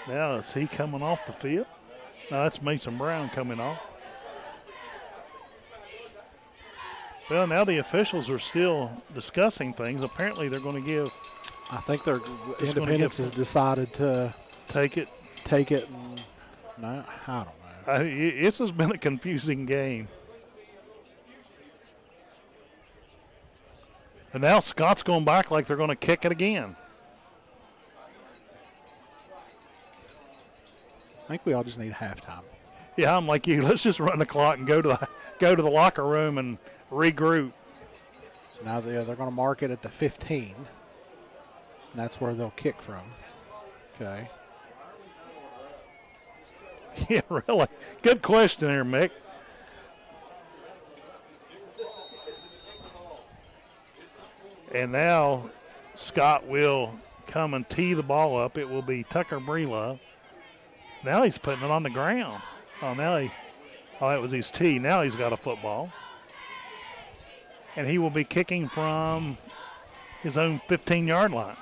now is he coming off the field? No, that's Mason Brown coming off. Well, now the officials are still discussing things. Apparently they're going to give. I think their Independence has decided to take it. And, no, I don't know. This has been a confusing game. And now Scott's going back like they're going to kick it again. I think we all just need halftime. Yeah, I'm like you. Let's just run the clock and go to the locker room and regroup. So now they're going to mark it at the 15. And that's where they'll kick from. Okay. Yeah, really. Good question there, Mick. And now Scott will come and tee the ball up. It will be Tucker Breelove. Now he's putting it on the ground. That was his tee. Now he's got a football. And he will be kicking from his own 15-yard line.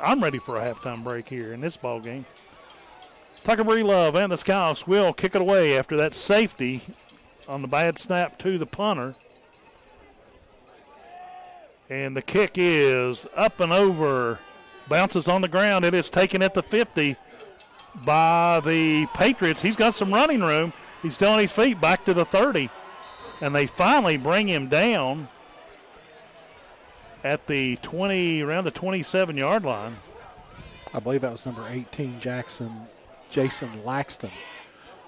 I'm ready for a halftime break here in this ball game. Tucker Breelove and the Skyhawks will kick it away after that safety on the bad snap to the punter. And the kick is up and over, bounces on the ground. It is taken at the 50 by the Patriots. He's got some running room. He's still on his feet back to the 30. And they finally bring him down at the 20, around the 27-yard line. I believe that was number 18, Jason Laxton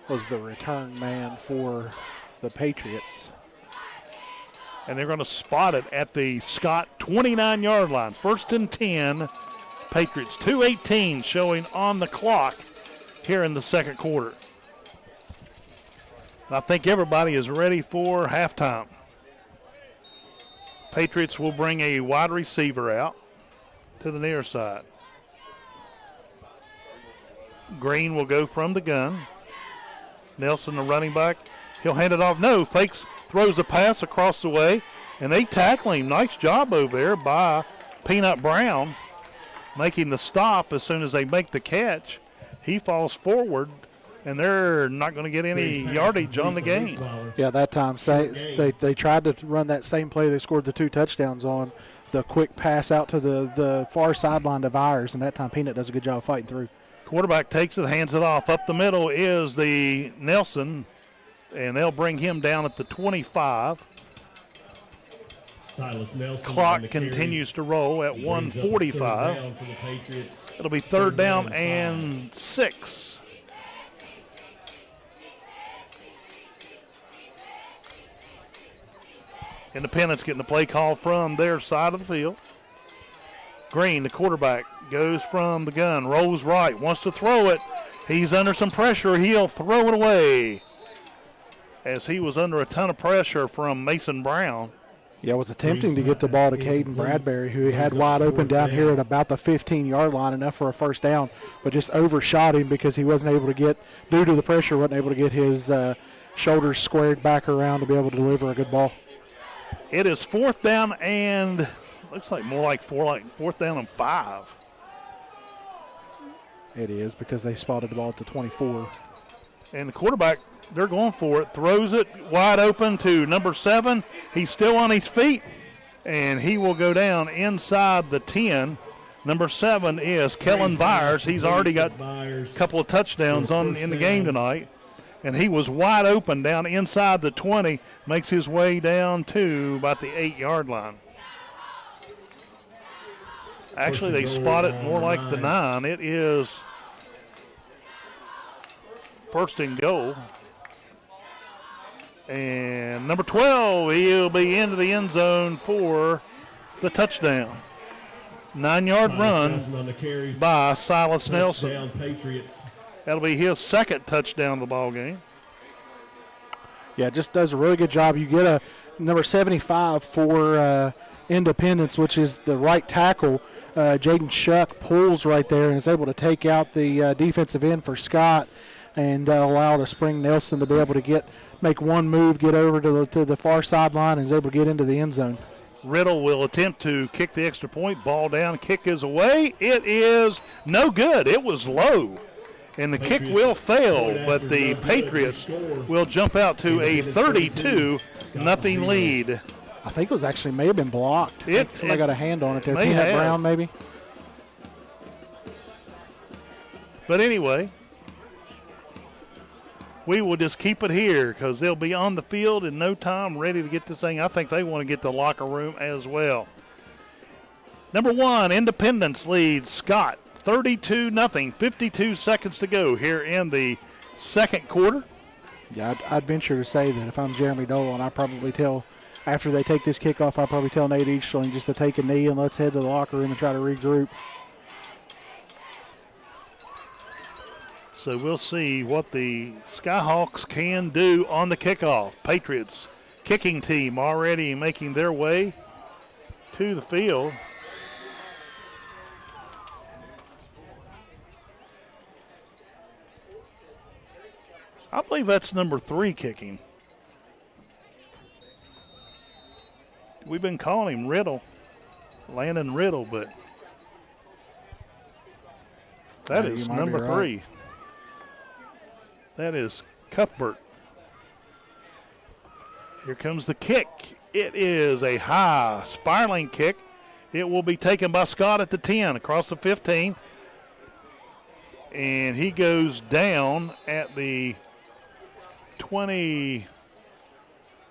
was the return man for the Patriots. And they're going to spot it at the Scott 29-yard line. 1st and 10, Patriots. 2:18 showing on the clock here in the second quarter. I think everybody is ready for halftime. Patriots will bring a wide receiver out to the near side. Green will go from the gun. Nelson, the running back, he'll hand it off. No, fakes, throws a pass across the way, and they tackle him. Nice job over there by Peanut Brown, making the stop as soon as they make the catch. He falls forward, and they're not going to get any yardage on the game. Yeah, that time they tried to run that same play they scored the 2 touchdowns on. the quick pass out to the far sideline to Byers, and that time Peanut does a good job fighting through. Quarterback takes it, hands it off. Up the middle is the Nelson, and they'll bring him down at the 25. Silas Nelson. Clock continues to roll at 1:45. It'll be third down and 6. Independence getting the play call from their side of the field. Green, the quarterback, goes from the gun, rolls right, wants to throw it. He's under some pressure. He'll throw it away as he was under a ton of pressure from Mason Brown. Yeah, was attempting to get the ball to Caden Bradbury, who he had wide open down here at about the 15-yard line, enough for a first down, but just overshot him because he wasn't able to get, due to the pressure, wasn't able to get his shoulders squared back around to be able to deliver a good ball. It is fourth down and looks like more like fourth down and 5. It is because they spotted the ball at the 24. And the quarterback, they're going for it, throws it wide open to number 7. He's still on his feet, and he will go down inside the 10. Number 7 is Kellen Byers. He's already got a couple of touchdowns in the game tonight. And he was wide open down inside the 20, makes his way down to about the 8-yard line. Actually, they spot it more like the 9. It is first and goal. And number 12, he'll be into the end zone for the touchdown. 9-yard run by Silas Nelson. That'll be his second touchdown of the ball game. Yeah, just does a really good job. You get a number 75 for Independence, which is the right tackle. Jaden Shuck pulls right there and is able to take out the defensive end for Scott and allow the Spring Nelson to be able to make one move, get over to the far sideline, and is able to get into the end zone. Riddle will attempt to kick the extra point. Ball down, kick is away. It is no good. It was low. And the kick will fail, but the Patriots will jump out to a 32-0 lead. I think it was actually may have been blocked. Somebody got a hand on it there. Peanut Brown, maybe. But anyway, we will just keep it here because they'll be on the field in no time, ready to get this thing. I think they want to get the locker room as well. Number 1, Independence leads Scott 32-0, 52 seconds to go here in the second quarter. Yeah, I'd venture to say that if I'm Jeremy Dolan, I probably tell, after they take this kickoff, I'll probably tell Nate Eastling just to take a knee and let's head to the locker room and try to regroup. So we'll see what the Skyhawks can do on the kickoff. Patriots kicking team already making their way to the field. I believe that's number 3 kicking. We've been calling him Riddle, Landon Riddle, but that is number 3. That is Cuthbert. Here comes the kick. It is a high spiraling kick. It will be taken by Scott at the 10, across the 15. And he goes down at the 20,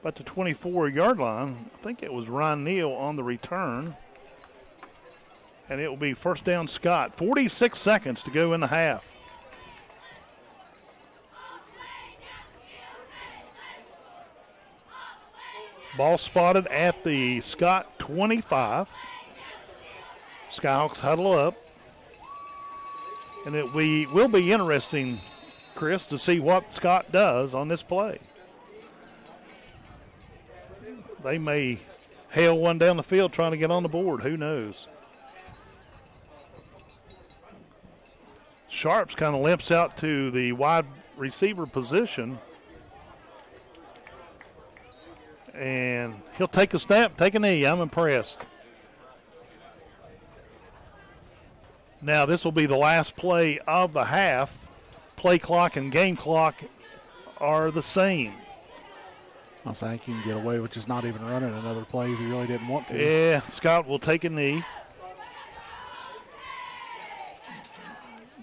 about the 24-yard line. I think it was Ryan Neal on the return. And it will be first down Scott. 46 seconds to go in the half. Ball spotted at the Scott 25. Skyhawks huddle up. And it will be interesting, Chris, to see what Scott does on this play. They may hail one down the field trying to get on the board. Who knows? Sharps kind of limps out to the wide receiver position. And he'll take a snap, take a knee. I'm impressed. Now this will be the last play of the half. Play clock and game clock are the same. I think you can get away with just not even running another play if you really didn't want to. Yeah, Scott will take a knee.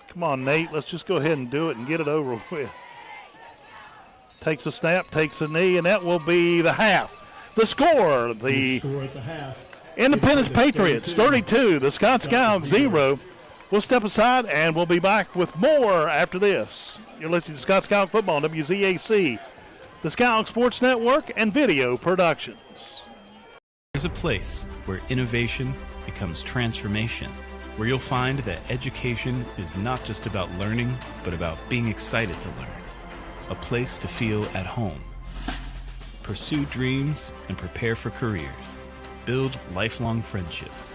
Come on, Nate. Let's just go ahead and do it and get it over with. Takes a snap, takes a knee, and that will be the half. The score, the score at the half. Independence Patriots 32, the Scott Skyhawks 0. We'll step aside, and we'll be back with more after this. You're listening to Scott Skyhawk Football on WZAC, the Skyhawk Sports Network, and Video Productions. There's a place where innovation becomes transformation, where you'll find that education is not just about learning, but about being excited to learn. A place to feel at home. Pursue dreams and prepare for careers. Build lifelong friendships.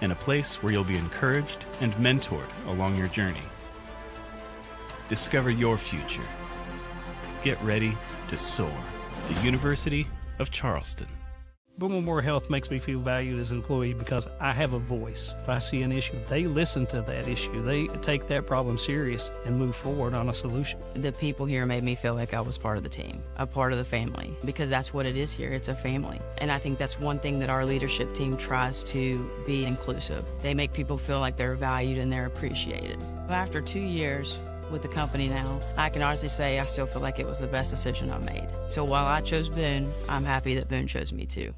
And a place where you'll be encouraged and mentored along your journey. Discover your future. Get ready to soar. The University of Charleston. Boom Memorial Health makes me feel valued as an employee because I have a voice. If I see an issue, they listen to that issue. They take that problem serious and move forward on a solution. The people here made me feel like I was part of the team, a part of the family, because that's what it is here. It's a family. And I think that's one thing that our leadership team tries to be inclusive. They make people feel like they're valued and they're appreciated. After 2 years with the company now, I can honestly say I still feel like it was the best decision I've made. So while I chose Boone, I'm happy that Boone chose me too.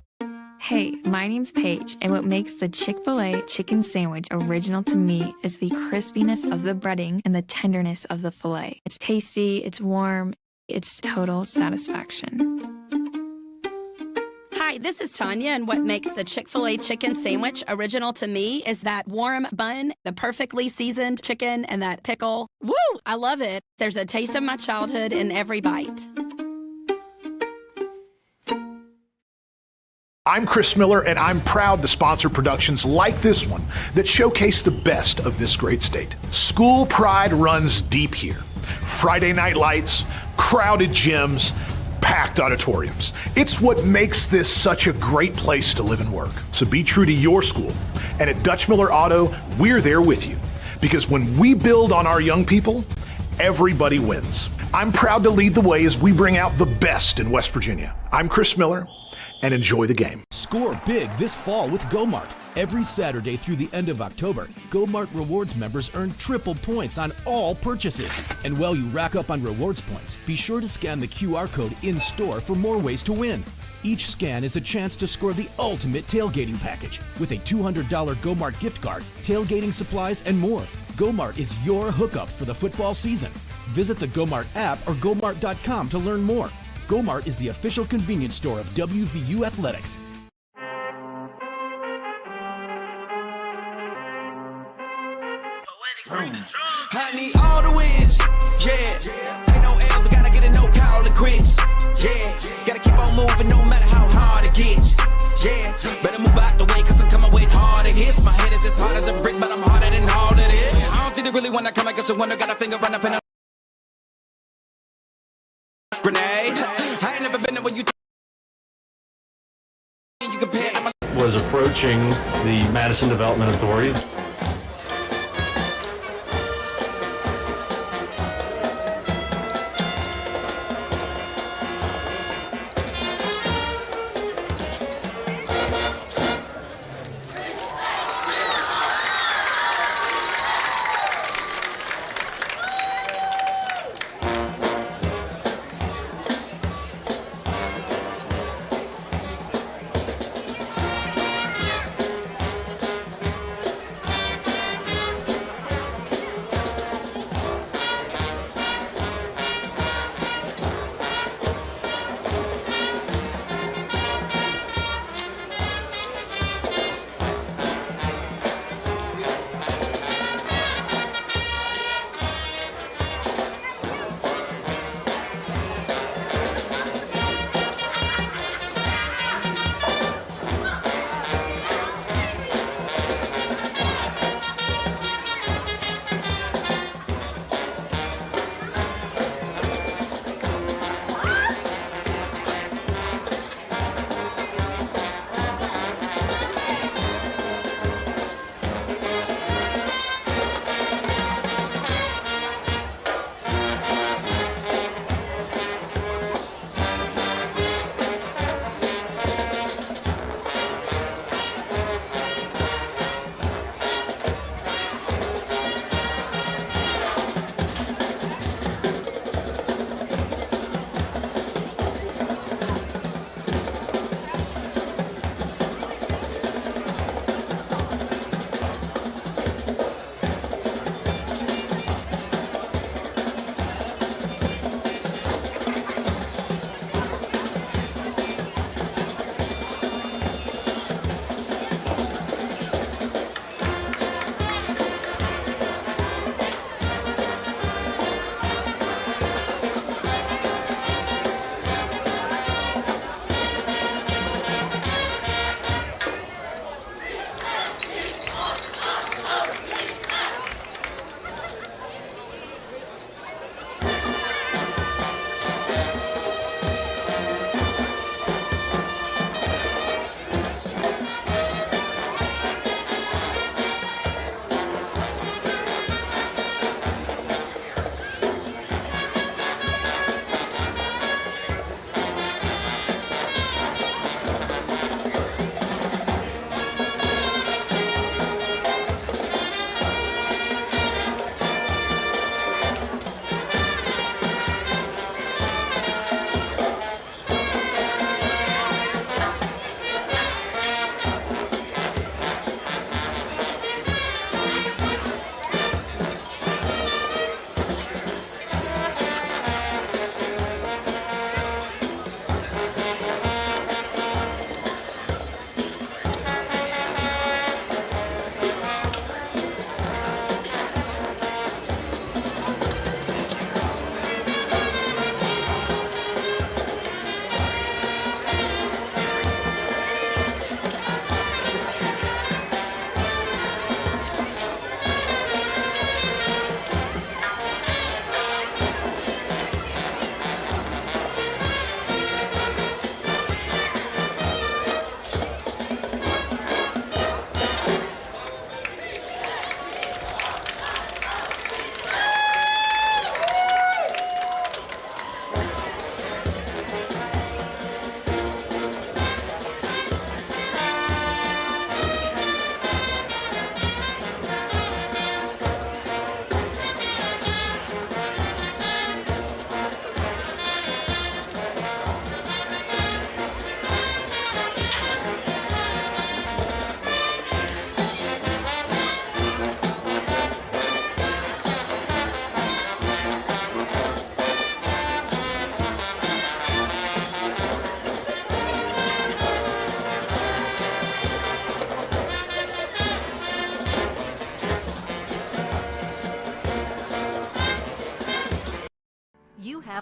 Hey, my name's Paige, and what makes the Chick-fil-A chicken sandwich original to me is the crispiness of the breading and the tenderness of the filet. It's tasty, it's warm, it's total satisfaction. Hi, this is Tanya, and what makes the Chick-fil-A chicken sandwich original to me is that warm bun, the perfectly seasoned chicken, and that pickle. Woo! I love it. There's a taste of my childhood in every bite. I'm Chris Miller, and I'm proud to sponsor productions like this one that showcase the best of this great state. School pride runs deep here. Friday night lights, crowded gyms, packed auditoriums. It's what makes this such a great place to live and work. So be true to your school. And at Dutch Miller Auto, we're there with you. Because when we build on our young people, everybody wins. I'm proud to lead the way as we bring out the best in West Virginia. I'm Chris Miller, and enjoy the game. Score big this fall with GoMart. Every Saturday through the end of October, GoMart Rewards members earn triple points on all purchases. And while you rack up on rewards points, be sure to scan the QR code in-store for more ways to win. Each scan is a chance to score the ultimate tailgating package with a $200 GoMart gift card, tailgating supplies, and more. GoMart is your hookup for the football season. Visit the GoMart app or GoMart.com to learn more. GoMart is the official convenience store of WVU Athletics. I need all the wins, yeah. Ain't no L's, I gotta get a no call and quits, yeah. Gotta keep on moving no matter how hard it gets, yeah. Better move out the way, cause I'm coming with harder hits. My head is as hard as a brick, but I'm harder than all of it. I don't think they really wanna come, I guess the wonder got a finger run up in a grenade. I ain't never been there when you compare. Was approaching the Madison Development Authority.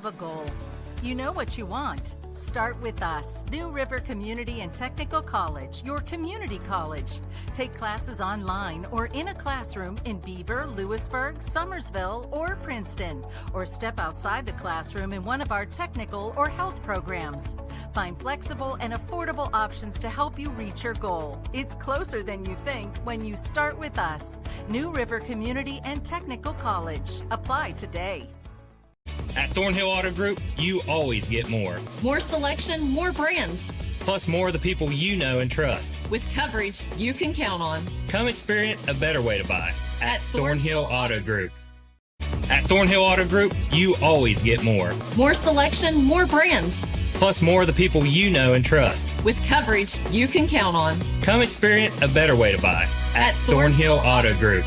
have a goal. You know what you want. Start with us, New River Community and Technical College, your community college. Take classes online or in a classroom in Beaver, Lewisburg, Summersville, or Princeton, or step outside the classroom in one of our technical or health programs. Find flexible and affordable options to help you reach your goal. It's closer than you think when you start with us, New River Community and Technical College. Apply today. At Thornhill Auto Group, you always get more. More selection, more brands. Plus more of the people you know and trust. With coverage you can count on. Come experience a better way to buy at Thornhill Auto Group. At Thornhill Auto Group, you always get more. More selection, more brands. Plus more of the people you know and trust. With coverage you can count on. Come experience a better way to buy at Thornhill Auto Group.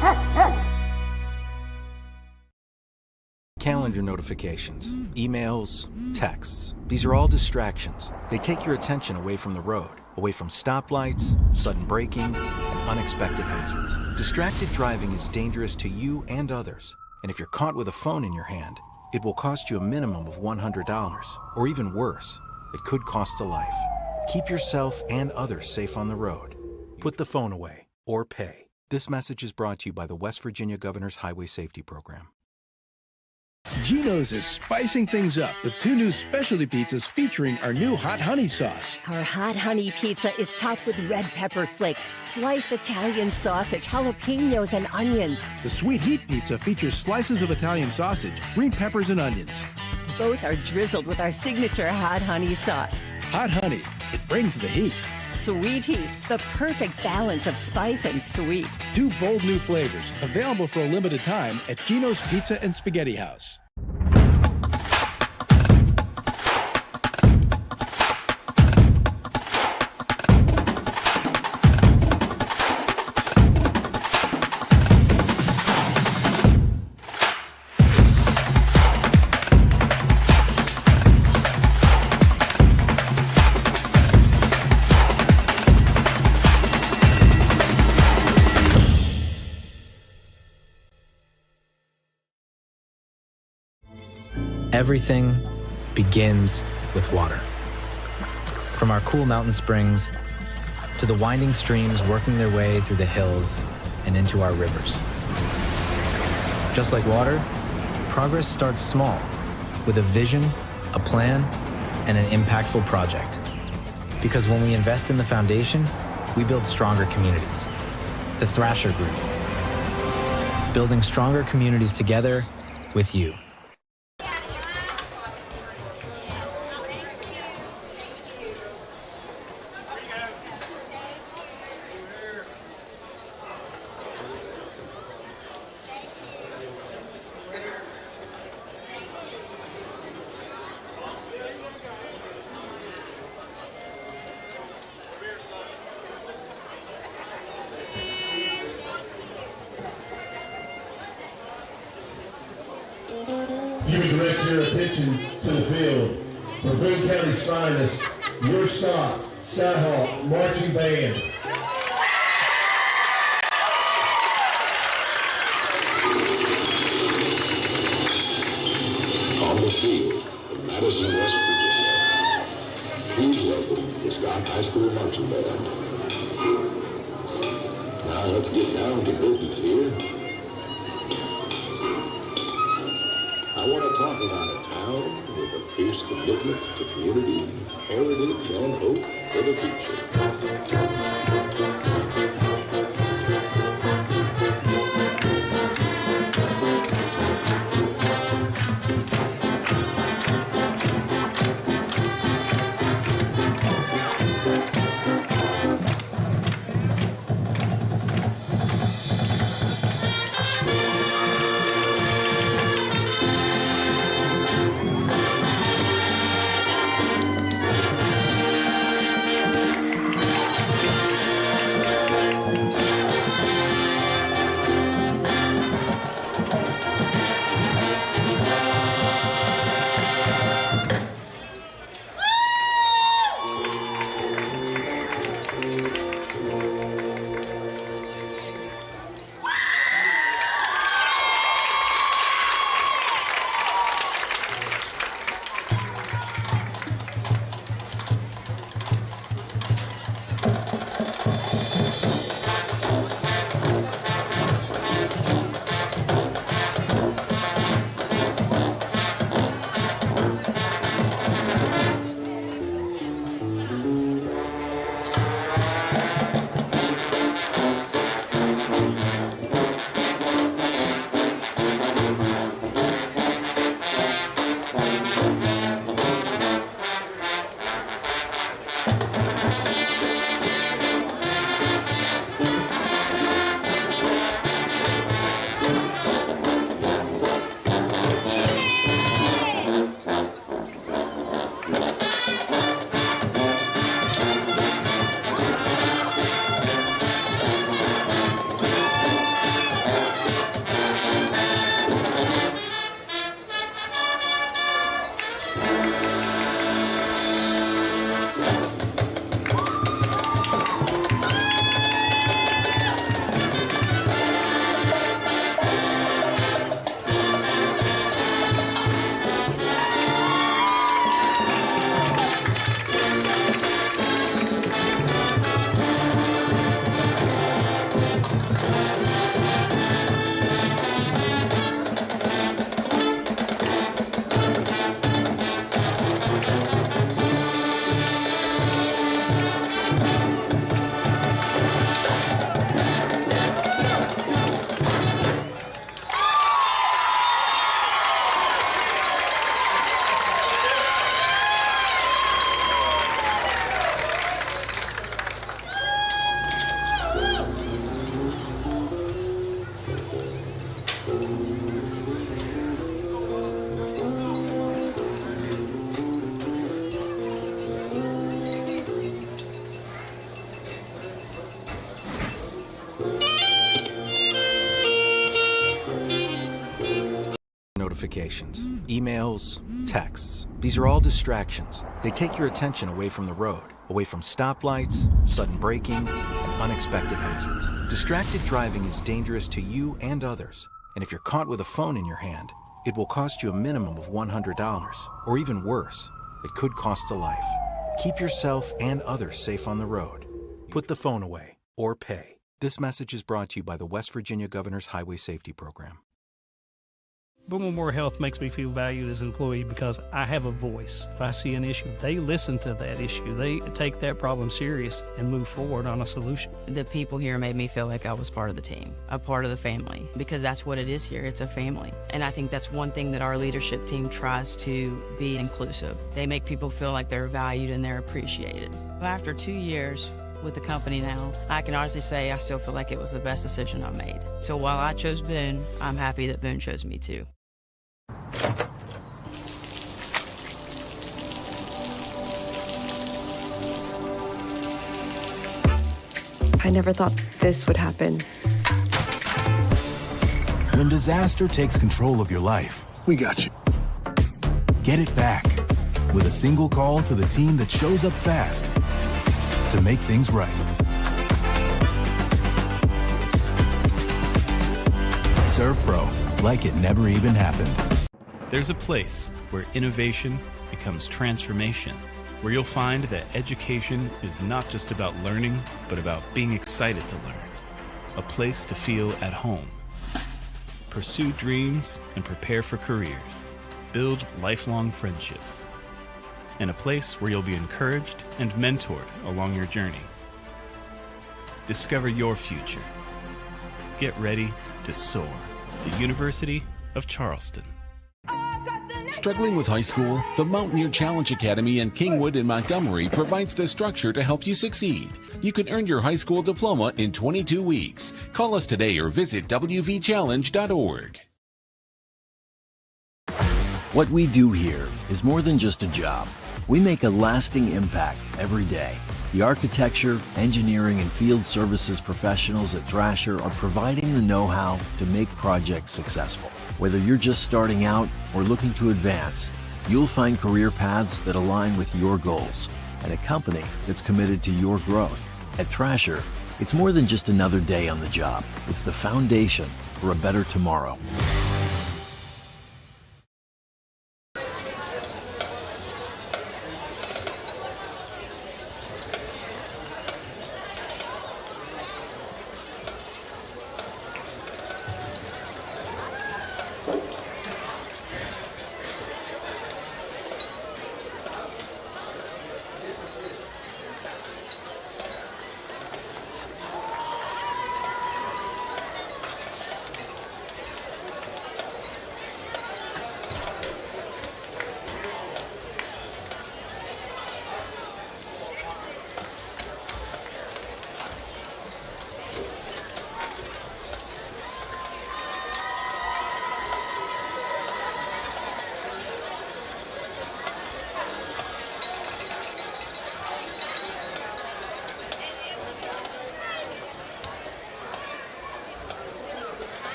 Calendar notifications, emails, texts. These are all distractions. They take your attention away from the road, away from stoplights, sudden braking, and unexpected hazards. Distracted driving is dangerous to you and others. And if you're caught with a phone in your hand, it will cost you a minimum of $100, or even worse, it could cost a life. Keep yourself and others safe on the road. Put the phone away, or pay. This message is brought to you by the West Virginia Governor's Highway Safety Program. Geno's is spicing things up with 2 new specialty pizzas featuring our new hot honey sauce. Our hot honey pizza is topped with red pepper flakes, sliced Italian sausage, jalapenos, and onions. The sweet heat pizza features slices of Italian sausage, green peppers, and onions. Both are drizzled with our signature hot honey sauce. Hot honey, it brings the heat. Sweet heat, the perfect balance of spice and sweet. 2 bold new flavors, available for a limited time at Geno's Pizza and Spaghetti House. Everything begins with water. From our cool mountain springs to the winding streams working their way through the hills and into our rivers. Just like water, progress starts small with a vision, a plan, and an impactful project. Because when we invest in the foundation, we build stronger communities. The Thrasher Group. Building stronger communities together with you. You would direct your attention to the field. For Boone County's finest, your stop, Skyhawk Marching Band. On the field in Madison, West Virginia, please welcome the Scott High School Marching Band. Now let's get down to business here. I want to talk about a town with a fierce commitment to community, heritage, and hope for the future. notifications, emails, texts. These are all distractions. They take your attention away from the road, away from stoplights, sudden braking, and unexpected hazards. Distracted driving is dangerous to you and others. And if you're caught with a phone in your hand, it will cost you a minimum of $100, or even worse, it could cost a life. Keep yourself and others safe on the road. Put the phone away or pay. This message is brought to you by the West Virginia Governor's Highway Safety Program. Memorial Health makes me feel valued as an employee because I have a voice. If I see an issue, they listen to that issue. They take that problem serious and move forward on a solution. The people here made me feel like I was part of the team, a part of the family, because that's what it is here. It's a family. And I think that's one thing that our leadership team tries to be inclusive. They make people feel like they're valued and they're appreciated. After 2 years with the company now, I can honestly say I still feel like it was the best decision I made. So while I chose Boone, I'm happy that Boone chose me too. I never thought this would happen. When disaster takes control of your life, we got you. Get it back with a single call to the team that shows up fast to make things right. ServPro, like it never even happened. There's a place where innovation becomes transformation, where you'll find that education is not just about learning, but about being excited to learn. A place to feel at home. Pursue dreams and prepare for careers. Build lifelong friendships. And a place where you'll be encouraged and mentored along your journey. Discover your future. Get ready to soar. The University of Charleston. Struggling with high school? The Mountaineer Challenge Academy in Kingwood and Montgomery provides the structure to help you succeed. You can earn your high school diploma in 22 weeks. Call us today or visit wvchallenge.org. What we do here is more than just a job. We make a lasting impact every day. The architecture, engineering, and field services professionals at Thrasher are providing the know-how to make projects successful. Whether you're just starting out or looking to advance, you'll find career paths that align with your goals and a company that's committed to your growth. At Thrasher, it's more than just another day on the job. It's the foundation for a better tomorrow.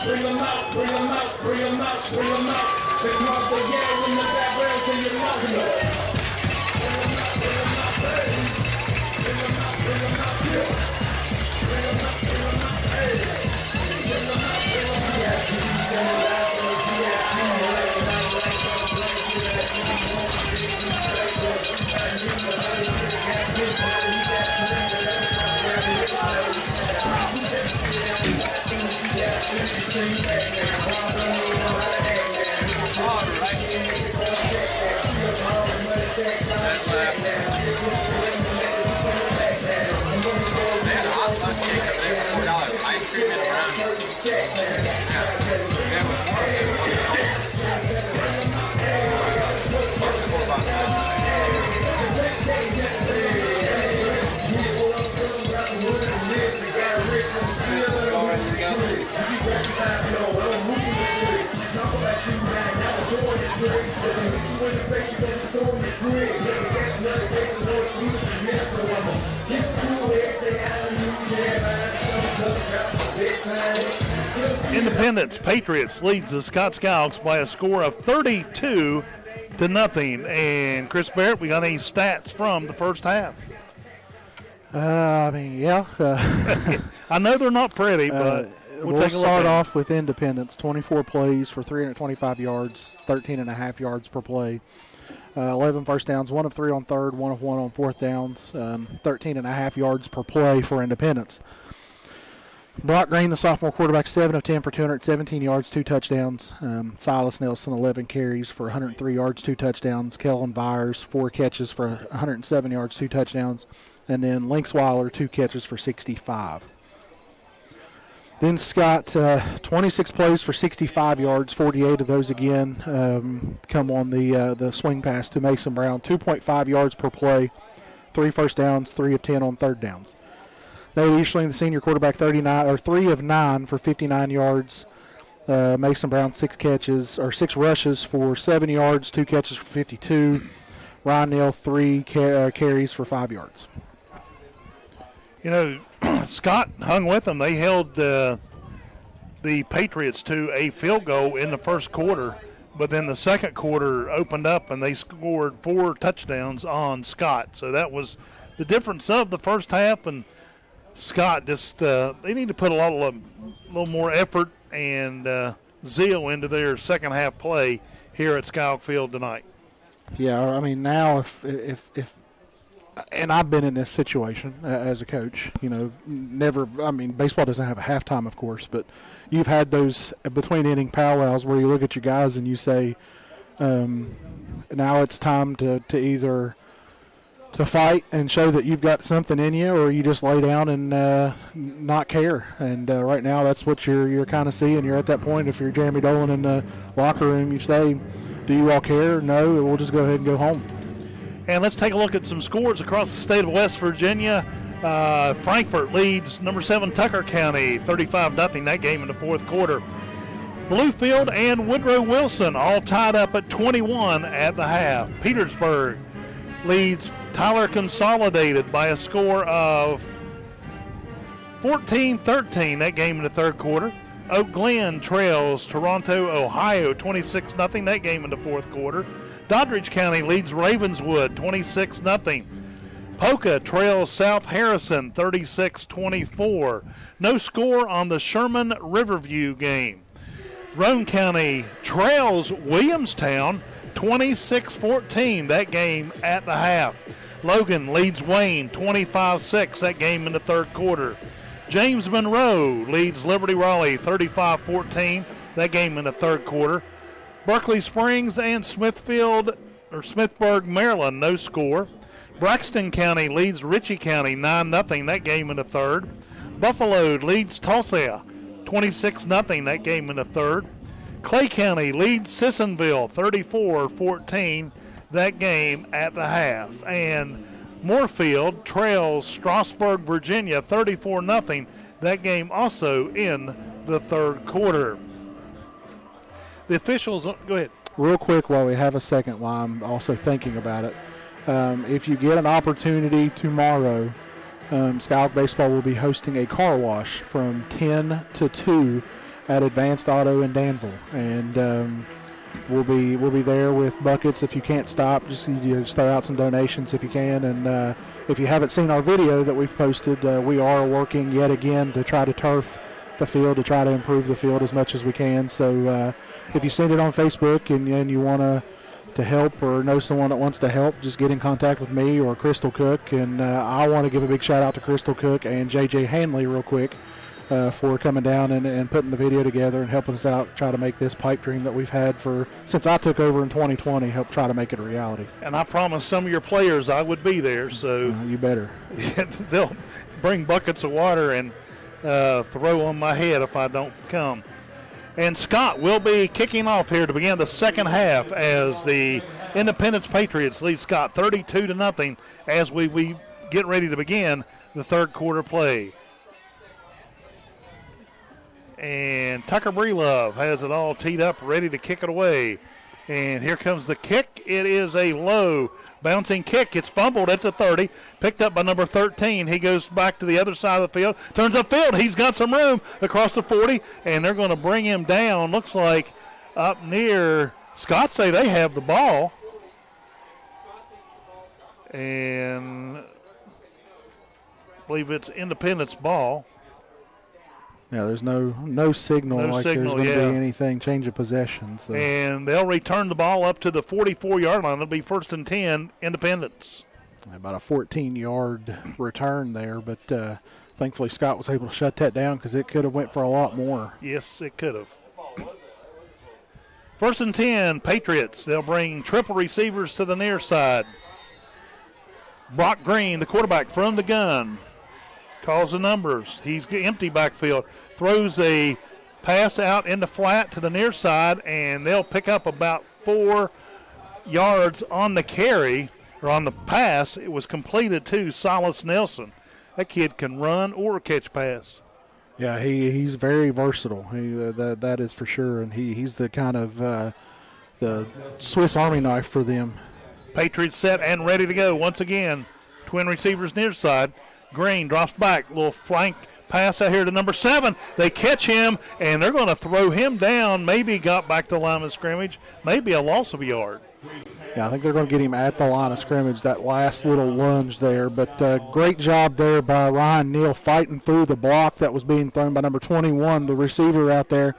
Bring them out, bring them out, bring them out, bring them out. The club, the yell in the background till you know it. Bring them out, hey. Bring them out, yeah. Bring them out, hey. Bring them Independence Patriots leads the Scott Skyhawks by a score of 32-0. And Chris Barrett, we got any stats from the first half? I know they're not pretty, but we'll start off with Independence. 24 plays for 325 yards, 13.5 yards per play. 11 first downs, 1 of 3 on third, 1 of 1 on fourth downs, 13.5 yards per play for Independence. Brock Green, the sophomore quarterback, 7 of 10 for 217 yards, 2 touchdowns. Silas Nelson, 11 carries for 103 yards, 2 touchdowns. Kellen Byers, 4 catches for 107 yards, 2 touchdowns. And then Linksweiler, 2 catches for 65. Then Scott, 26 plays for 65 yards, 48 of those again come on the swing pass to Mason Brown. 2.5 yards per play, 3 first downs, 3 of 10 on third downs. Nate Eastling, the senior quarterback, 3 of 9 for 59 yards. Mason Brown, 6 rushes for 7 yards, 2 catches for 52. Ryan Neal, 3 carries for 5 yards. You know, Scott hung with them. They held the Patriots to a field goal in the first quarter, but then the second quarter opened up and they scored 4 touchdowns on Scott. So that was the difference of the first half. And Scott just they need to put a little more effort and zeal into their second half play here at Skyhawk Field tonight. Yeah, I mean, now if and I've been in this situation as a coach, baseball doesn't have a halftime, of course, but you've had those between inning powwows where you look at your guys and you say, now it's time to either to fight and show that you've got something in you, or you just lay down and not care. And right now that's what you're kind of seeing. You're at that point. If you're Jeremy Dolan in the locker room, you say, do you all care? No, we'll just go ahead and go home. And let's take a look at some scores across the state of West Virginia. Frankfort leads number 7 Tucker County 35-0 that game in the fourth quarter. Bluefield and Woodrow Wilson all tied up at 21 at the half. Petersburg leads Tyler Consolidated by a score of 14-13 that game in the third quarter. Oak Glen trails Toronto, Ohio 26-0 that game in the fourth quarter. Doddridge County leads Ravenswood 26-0. Polka trails South Harrison 36-24. No score on the Sherman Riverview game. Roane County trails Williamstown 26-14 that game at the half. Logan leads Wayne 25-6 that game in the third quarter. James Monroe leads Liberty Raleigh 35-14 that game in the third quarter. Berkeley Springs and Smithburg, Maryland, no score. Braxton County leads Ritchie County 9-0 that game in the third. Buffalo leads Tulsa 26-0 that game in the third. Clay County leads Sissonville 34-14 that game at the half. And Moorfield trails Strasburg, Virginia 34-0 that game also in the third quarter. The officials, go ahead. Real quick while we have a second, while I'm also thinking about it. If you get an opportunity tomorrow, Skyhawk Baseball will be hosting a car wash from 10 to 2 at Advanced Auto in Danville. And we'll be there with buckets. If you can't stop, just throw out some donations if you can. And if you haven't seen our video that we've posted, we are working yet again to try to turf the field, to try to improve the field as much as we can. So if you've seen it on Facebook and you want to help or know someone that wants to help, just get in contact with me or Crystal Cook. And I want to give a big shout out to Crystal Cook and JJ Hanley real quick for coming down and putting the video together and helping us out, try to make this pipe dream that we've had since I took over in 2020, help try to make it a reality. And I promised some of your players I would be there, so you better. They'll bring buckets of water and throw on my head if I don't come. And Scott will be kicking off here to begin the second half as the Independence Patriots lead Scott 32-0 as we get ready to begin the third quarter play. And Tucker Breelove has it all teed up, ready to kick it away. And here comes the kick. It is a low bouncing kick. It's fumbled at the 30, picked up by number 13. He goes back to the other side of the field, turns upfield. He's got some room across the 40, and they're going to bring him down. Looks like up near Scott say they have the ball. And I believe it's Independence ball. Yeah, there's no signal No like signal, there's going to yeah. be anything, change of possession. So. And they'll return the ball up to the 44-yard line. It'll be 1st and 10, Independence. About a 14-yard return there, but thankfully Scott was able to shut that down because it could have went for a lot more. Yes, it could have. 1st and 10, Patriots. They'll bring triple receivers to the near side. Brock Green, the quarterback from the gun, calls the numbers. He's empty backfield. Throws a pass out in the flat to the near side, and they'll pick up about 4 yards on the carry, or on the pass. It was completed to Silas Nelson. That kid can run or catch pass. Yeah, he's very versatile. That is for sure, and he's the kind of the Swiss Army knife for them. Patriots set and ready to go once again. Twin receivers near side. Green drops back. Little flank pass out here to number 7. They catch him, and they're going to throw him down. Maybe got back to line of scrimmage. Maybe a loss of a yard. Yeah, I think they're going to get him at the line of scrimmage, that last little lunge there. But great job there by Ryan Neal fighting through the block that was being thrown by number 21, the receiver out there,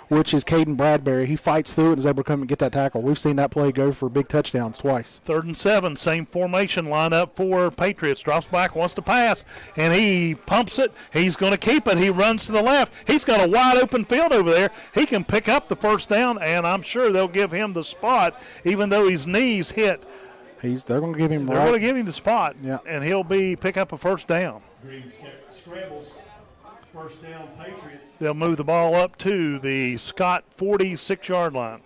which is Caden Bradbury. He fights through it and is able to come and get that tackle. We've seen that play go for big touchdowns twice. 3rd and 7, same formation lineup for Patriots. Drops back, wants to pass, and he pumps it. He's going to keep it. He runs to the left. He's got a wide open field over there. He can pick up the 1st down, and I'm sure they'll give him the spot, even though his knees hit. They're going to give him They're going to give him the spot, and he'll pick up a 1st down. Green scrambles. 1st down, Patriots. They'll move the ball up to the Scott 46-yard line.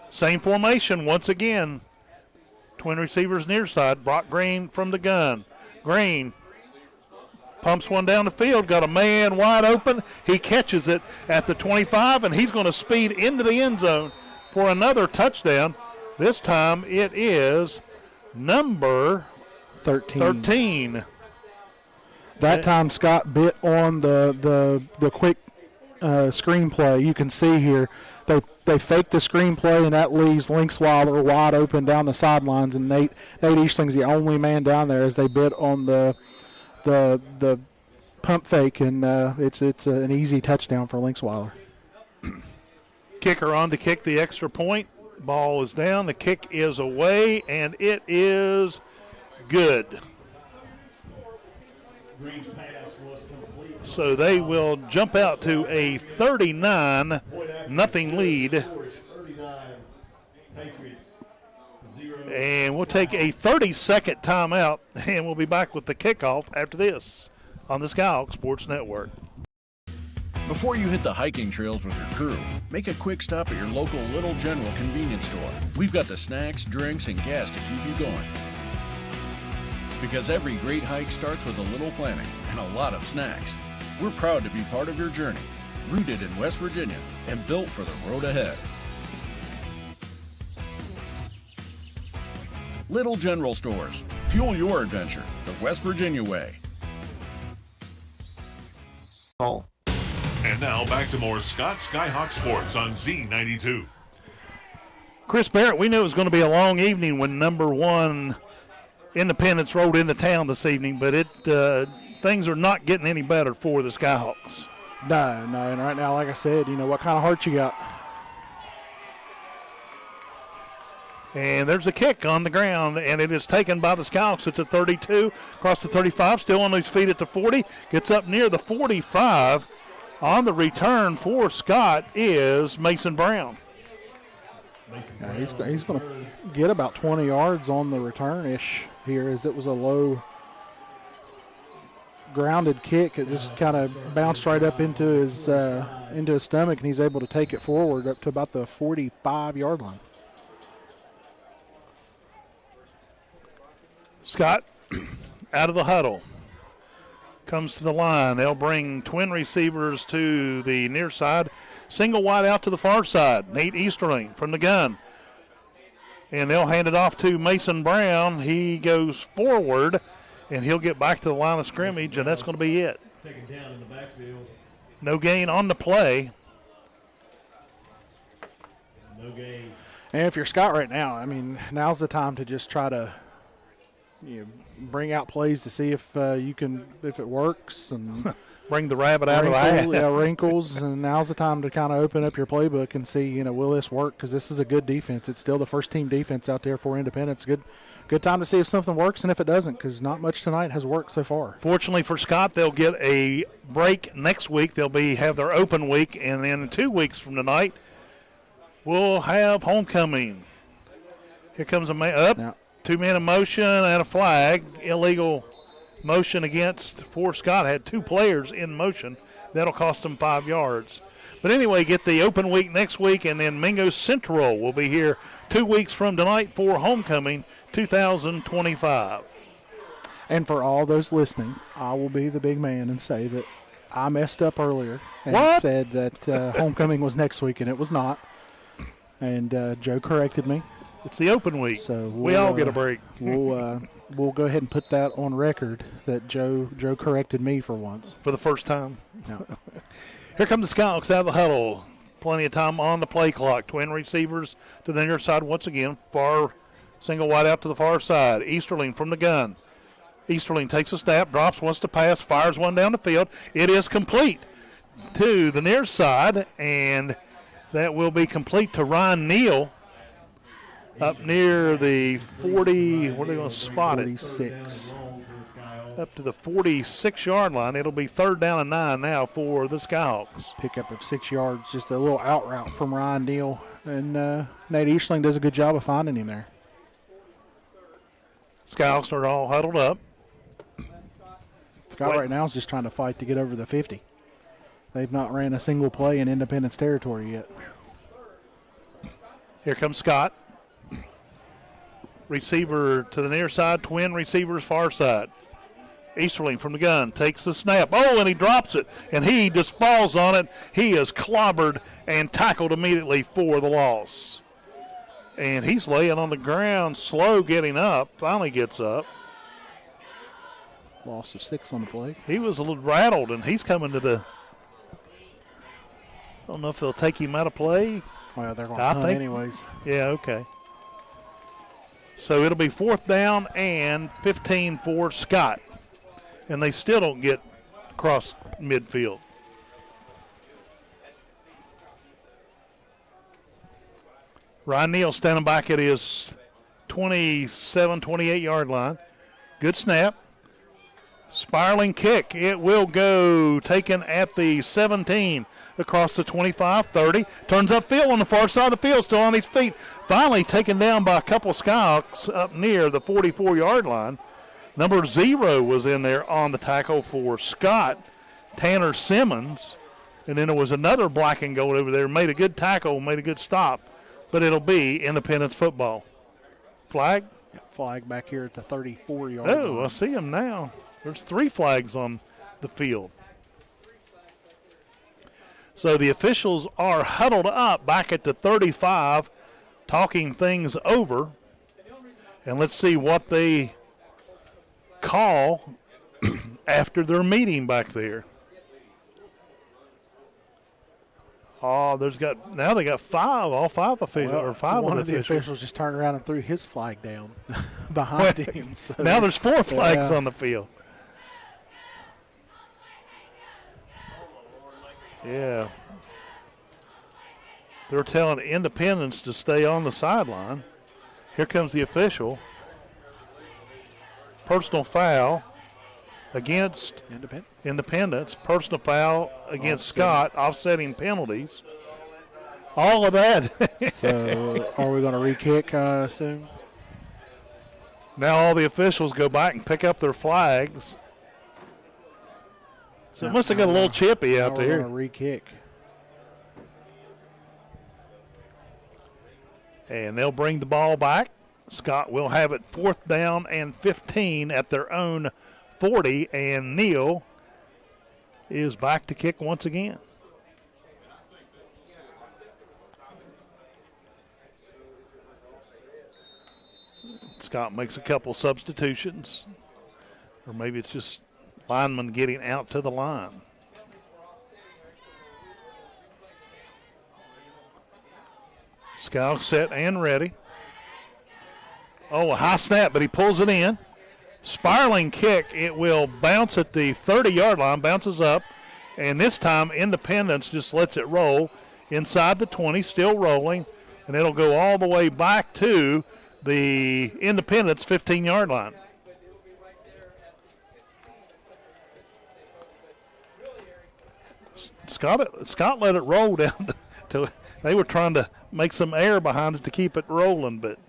Same formation once again. Twin receivers near side. Brock Green from the gun. Green pumps one down the field. Got a man wide open. He catches it at the 25, and he's going to speed into the end zone for another touchdown. This time it is number 13. That time Scott bit on the quick screenplay. You can see here they fake the screenplay, and that leaves Linksweiler wide open down the sidelines. And Nate Eastling's the only man down there as they bit on the pump fake, and it's an easy touchdown for Linksweiler. Kicker on to kick the extra point. Ball is down. The kick is away, and it is good. Green's pass was complete. So they will jump out to a 39-0 lead. 39, Patriots, 0. And we'll take a 30-second timeout, and we'll be back with the kickoff after this on the Skyhawks Sports Network. Before you hit the hiking trails with your crew, make a quick stop at your local Little General convenience store. We've got the snacks, drinks, and gas to keep you going. Because every great hike starts with a little planning and a lot of snacks. We're proud to be part of your journey, rooted in West Virginia and built for the road ahead. Little General Stores. Fuel your adventure the West Virginia way. And now back to more Scott Skyhawk Sports on Z92. Chris Barrett, we knew it was going to be a long evening when number 1 Independence rolled into town this evening, but things are not getting any better for the Skyhawks. No, and right now, like I said, what kind of heart you got? And there's a kick on the ground, and it is taken by the Skyhawks at the 32, across the 35, still on his feet at the 40, gets up near the 45. On the return for Scott is Mason Brown. Yeah, he's going to get about 20 yards on the return-ish here, as it was a low grounded kick. It just kind of bounced right up into his stomach, and he's able to take it forward up to about the 45-yard line. Scott out of the huddle. comes to the line. They'll bring twin receivers to the near side. Single wide out to the far side. Nate Easterling from the gun. And they'll hand it off to Mason Brown. He goes forward, and he'll get back to the line of scrimmage, and that's going to be it. Taken down in the backfield. No gain on the play. No gain. And if you're Scott right now, I mean, now's the time to just try to bring out plays to see if if it works, and bring the rabbit out of the hat. Yeah, wrinkles, and now's the time to kind of open up your playbook and see, will this work? Because this is a good defense. It's still the first team defense out there for Independence. Good time to see if something works and if it doesn't, because not much tonight has worked so far. Fortunately for Scott, they'll get a break next week. They'll have their open week, and then 2 weeks from tonight, we'll have homecoming. Here comes a two-man in motion and a flag. Illegal motion for Scott. Had 2 players in motion. That'll cost them 5 yards. But anyway, get the open week next week, and then Mingo Central will be here 2 weeks from tonight for homecoming 2025. And for all those listening, I will be the big man and say that I messed up earlier and said that homecoming was next week, and it was not. And Joe corrected me. It's the open week, so we all get a break. We'll go ahead and put that on record that Joe corrected me for once. For the first time. No. Here come the Skyhawks out of the huddle. Plenty of time on the play clock. Twin receivers to the near side once again. Far single wide out to the far side. Easterling from the gun. Easterling takes a snap, drops, wants to pass, fires one down the field. It is complete to the near side, and that will be complete to Ryan Neal up near the 40. Where are they going to spot it? 46. Up to the 46-yard line. It'll be 3rd down and 9 now for the Skyhawks. Pickup of 6 yards, just a little out route from Ryan Neal. And Nate Easterling does a good job of finding him there. Skyhawks are all huddled up. Scott right now is just trying to fight to get over the 50. They've not ran a single play in Independence territory yet. Here comes Scott. Receiver to the near side, twin receivers far side. Easterling from the gun takes the snap. Oh, and he drops it, and he just falls on it. He is clobbered and tackled immediately for the loss. And he's laying on the ground, slow getting up, finally gets up. Loss of 6 on the play. He was a little rattled, and he's coming to the – I don't know if they'll take him out of play. Well, they're going to hunt anyways. Yeah, okay. So it'll be 4th down and 15 for Scott. And they still don't get across midfield. Ryan Neal standing back at his 27, 28-yard line. Good snap. Spiraling kick. It will go taken at the 17 across the 25, 30. Turns upfield on the far side of the field, still on his feet. Finally taken down by a couple of Skyhawks up near the 44-yard line. Number 0 was in there on the tackle for Scott, Tanner Simmons. And then there was another black and gold over there. Made a good tackle, made a good stop. But it'll be Independence football. Flag? Yeah, flag back here at the 34-yard line. line. I see him now. There's 3 flags on the field. So the officials are huddled up back at the 35, talking things over. And let's see what they call after their meeting back there. Oh, they got 5, all 5 officials, or 5 one of the officials just turned around and threw his flag down behind him. So now there's 4 flags on the field. Yeah. They're telling Independence to stay on the sideline. Here comes the official. Personal foul against Independence. Personal foul against Scott, offsetting penalties. All of that. So are we going to re-kick, I assume? Now all the officials go back and pick up their flags. So it must have got a little chippy out there. We're going to re-kick. And they'll bring the ball back. Scott will have it 4th down and 15 at their own 40, and Neal is back to kick once again. Scott makes a couple substitutions, or maybe it's just linemen getting out to the line. Skyhawks set and ready. Oh, a high snap, but he pulls it in. Spiraling kick. It will bounce at the 30-yard line, bounces up, and this time Independence just lets it roll inside the 20, still rolling, and it'll go all the way back to the Independence 15-yard line. Scott let it roll down to they were trying to make some air behind it to keep it rolling, but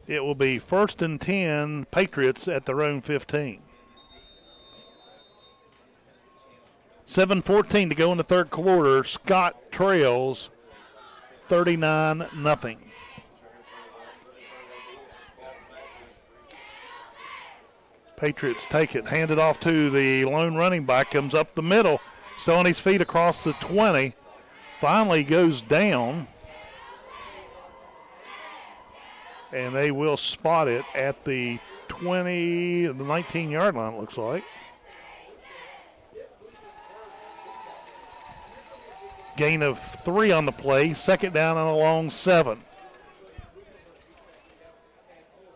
it will be 1st and 10 Patriots at their own 15. 7:14 to go in the third quarter. Scott trails 39-0. Patriots take it, hand it off to the lone running back, comes up the middle, still on his feet across the 20, finally goes down, and they will spot it at the 20, the 19-yard line, it looks like. Gain of 3 on the play, second down and a long 7.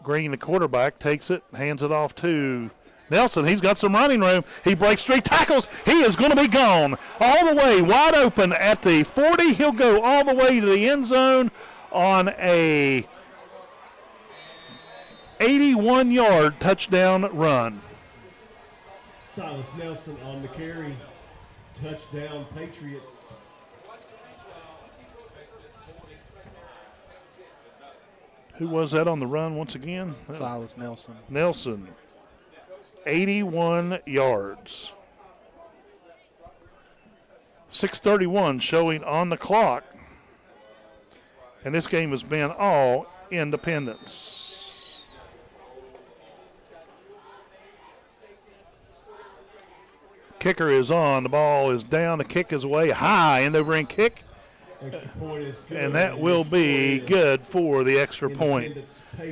Green, the quarterback, takes it, hands it off to Nelson. He's got some running room. He breaks 3 tackles. He is going to be gone all the way, wide open at the 40. He'll go all the way to the end zone on a 81-yard touchdown run. Silas Nelson on the carry. Touchdown, Patriots. Who was that on the run once again? Silas Nelson. Nelson, 81 yards. 6:31 showing on the clock. And this game has been all Independence. Kicker is on. The ball is down. The kick is away high. End over end kick. And that will be good for the extra point.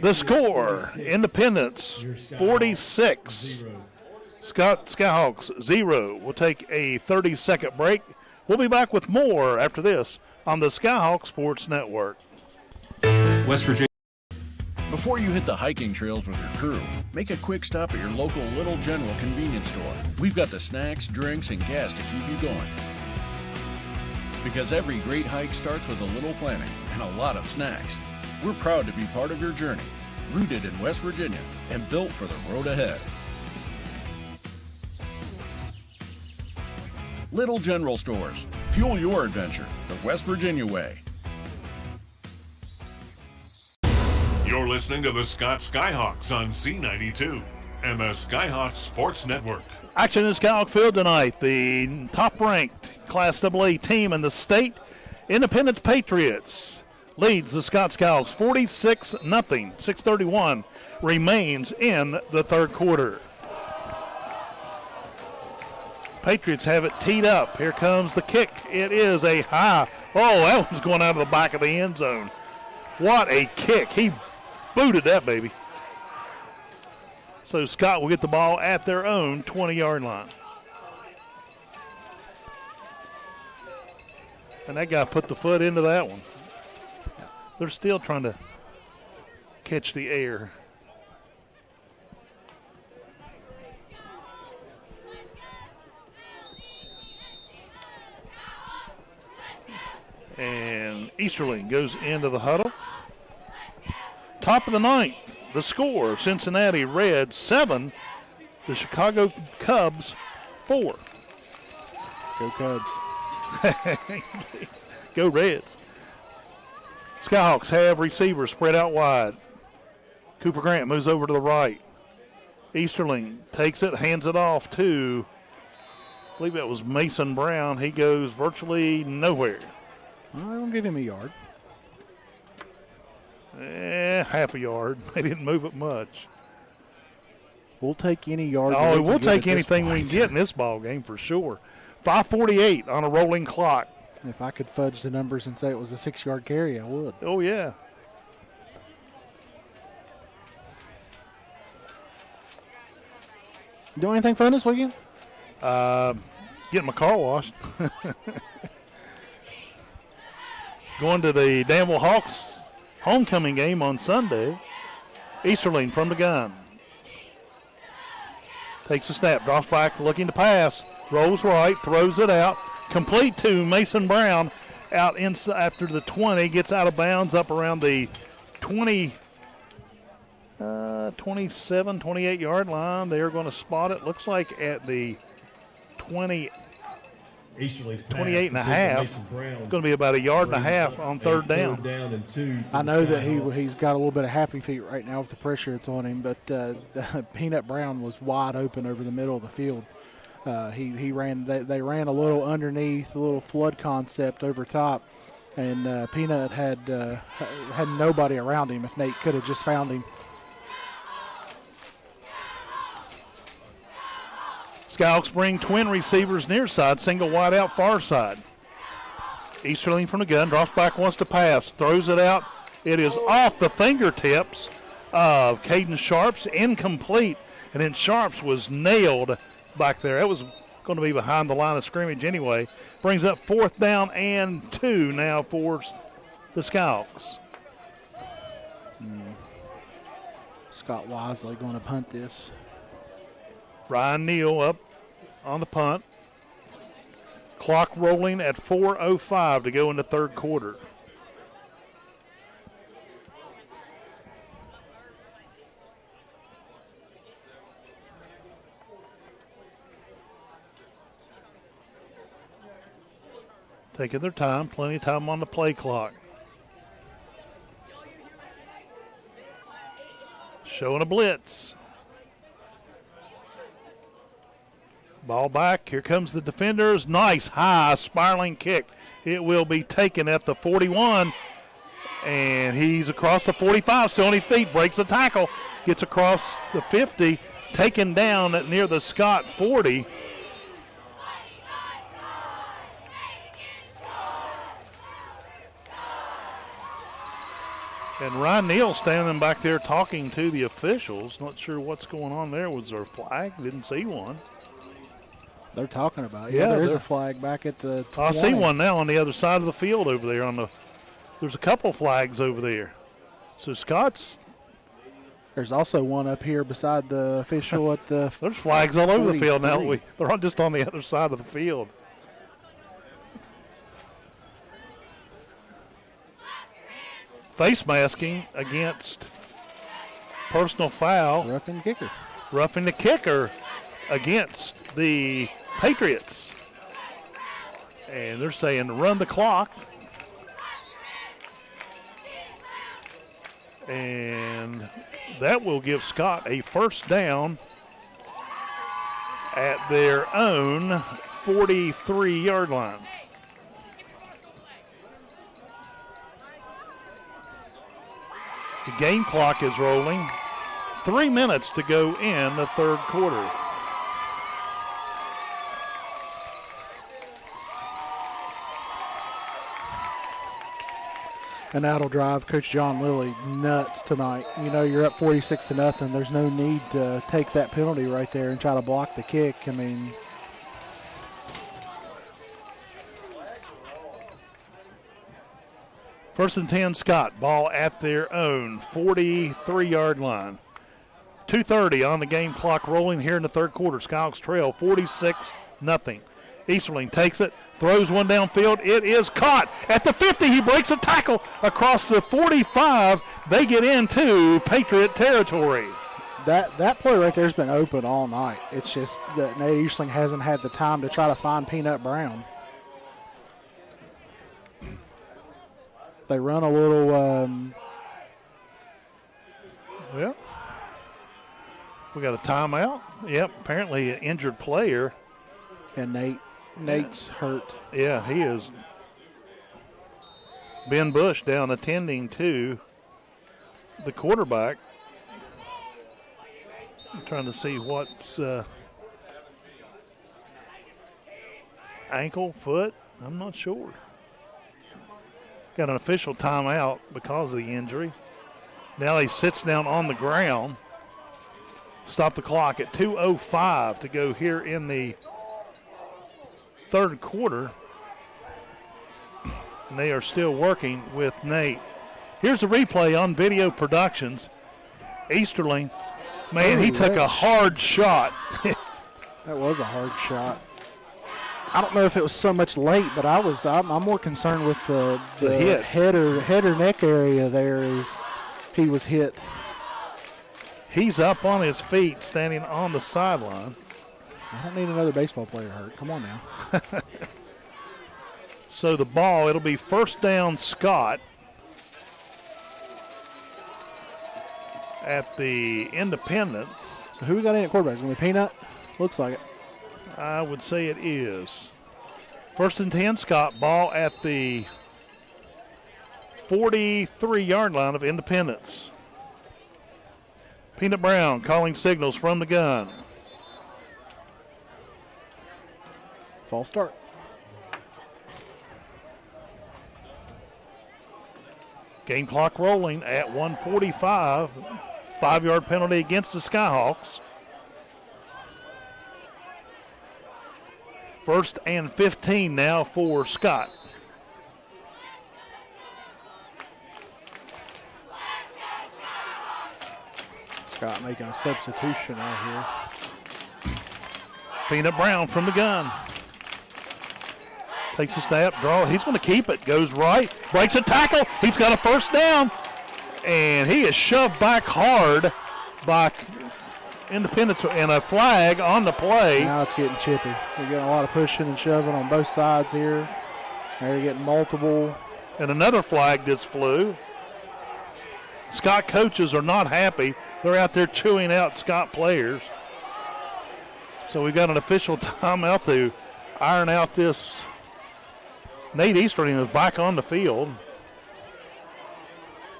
The score, Independence 46, Skyhawks 0. We'll take a 30-second break. We'll be back with more after this on the Skyhawk Sports Network. West Virginia. Before you hit the hiking trails with your crew, make a quick stop at your local Little General convenience store. We've got the snacks, drinks, and gas to keep you going. Because every great hike starts with a little planning and a lot of snacks. We're proud to be part of your journey, rooted in West Virginia and built for the road ahead. Little General Stores. Fuel your adventure the West Virginia way. You're listening to the Scott Skyhawks on Z92, MS Skyhawks Sports Network. Action in Skyhawk Field tonight. The top-ranked Class AA team in the state, Independence Patriots, leads the Scott Skyhawks 46-0. 6:31 remains in the third quarter. Patriots have it teed up. Here comes the kick. It is a high. Oh, that one's going out of the back of the end zone. What a kick. He booted that baby. So Scott will get the ball at their own 20-yard line. And that guy put the foot into that one. They're still trying to catch the air. And Easterling goes into the huddle. Top of the ninth. The score, Cincinnati Reds 7, the Chicago Cubs 4. Go Cubs. Go Reds. Skyhawks have receivers spread out wide. Cooper Grant moves over to the right. Easterling takes it, hands it off to, I believe that was Mason Brown. He goes virtually nowhere. Well, they're going to give him a yard. Half a yard. They didn't move it much. We'll take any yard. Oh, we'll take anything we can get in this ball game for sure. 5:48 on a rolling clock. If I could fudge the numbers and say it was a 6-yard carry, I would. Oh, yeah. Doing anything fun this weekend? Getting my car washed. Going to the Danville Hawks homecoming game on Sunday. Easterling from the gun. Takes a snap, drops back, looking to pass. Rolls right, throws it out. Complete to Mason Brown. Out inside after the 20, gets out of bounds up around the 27, 28-yard line. They're going to spot it. Looks like at the 28 and a half. It's going to be about a yard and a half on third down. I know that he's got a little bit of happy feet right now with the pressure that's on him, but Peanut Brown was wide open over the middle of the field. He ran. They ran a little underneath, a little flood concept over top, and Peanut had nobody around him. If Nate could have just found him. Skyhawks bring twin receivers near side, single wide out far side. Easterling from the gun, drops back, wants to pass, throws it out. It is off the fingertips of Caden Sharps, incomplete, and then Sharps was nailed back there. That was going to be behind the line of scrimmage anyway. Brings up 4th down and 2 now for the Skyhawks. Scott Wisely going to punt this. Ryan Neal up on the punt. Clock rolling at 4:05 to go in the third quarter. Taking their time, plenty of time on the play clock. Showing a blitz. Ball back. Here comes the defenders. Nice high spiraling kick. It will be taken at the 41. And he's across the 45, still on his feet. Breaks the tackle. Gets across the 50. Taken down at near the Scott 40. And Ryan Neal standing back there talking to the officials. Not sure what's going on there. Was there a flag? Didn't see one. They're talking about it. Yeah, there is a flag back at the 20. I see one now on the other side of the field over there. There's a couple flags over there. So Scott's. There's also one up here beside the official at the. There's flags all over the field now. They're just on the other side of the field. Face masking against personal foul. Roughing kicker. Roughing the kicker against the Patriots. And they're saying run the clock. And that will give Scott a first down at their own 43-yard line. The game clock is rolling. 3 minutes to go in the third quarter. And that'll drive Coach John Lilly nuts tonight. You know, you're up 46-0. There's no need to take that penalty right there and try to block the kick. I mean, first and 10, Scott. Ball at their own 43-yard line. 2:30 on the game clock rolling here in the third quarter. Skyhawks trail 46-0. Easterling takes it, throws one downfield. It is caught at the 50. He breaks a tackle across the 45. They get into Patriot territory. That play right there has been open all night. It's just that Nate Easterling hasn't had the time to try to find Peanut Brown. They run a little. Well, we got a timeout. Yep, apparently an injured player. And Nate's hurt. Yeah, he is. Ben Bush down attending to the quarterback. I'm trying to see what's ankle, foot. I'm not sure. Got an official timeout because of the injury. Now he sits down on the ground. Stop the clock at 2:05 to go here in the third quarter. And they are still working with Nate. Here's a replay on Video Productions. Easterling, man, he took a hard shot. That was a hard shot. I don't know if it was so much late, but I'm more concerned with the hit. head or neck area there as he was hit. He's up on his feet, standing on the sideline. I don't need another baseball player hurt. Come on now. So the ball, it'll be first down Scott at the Independence. So who we got in at quarterback? Is it going to be Peanut? Looks like it. I would say it is. First and 10, Scott. Ball at the 43-yard line of Independence. Peanut Brown calling signals from the gun. False start. Game clock rolling at 1:45. 5-yard penalty against the Skyhawks. First and 15 now for Scott. Scott making a substitution out here. Peanut Brown from the gun. Takes a snap, draw. He's going to keep it. Goes right, breaks a tackle. He's got a first down. And he is shoved back hard by Independence, and a flag on the play. Now it's getting chippy. We're getting a lot of pushing and shoving on both sides here. Now you're getting multiple. And another flag just flew. Scott coaches are not happy. They're out there chewing out Scott players. So we got an official timeout to iron out this. Nate Easterling is back on the field.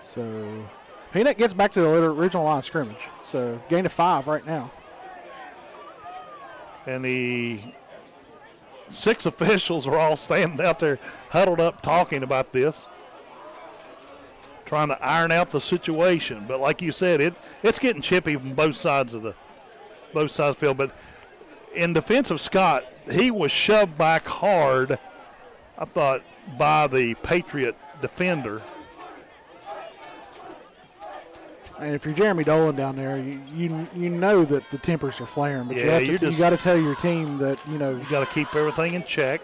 So Peanut gets back to the original line of scrimmage. So gain of 5 right now. And the 6 officials are all standing out there huddled up talking about this, trying to iron out the situation. But like you said, it's getting chippy from both sides of the field. But in defense of Scott, he was shoved back hard, I thought, by the Patriot defender. And if you're Jeremy Dolan down there, you know that the tempers are flaring, but Yeah, you got to tell your team that you got to keep everything in check.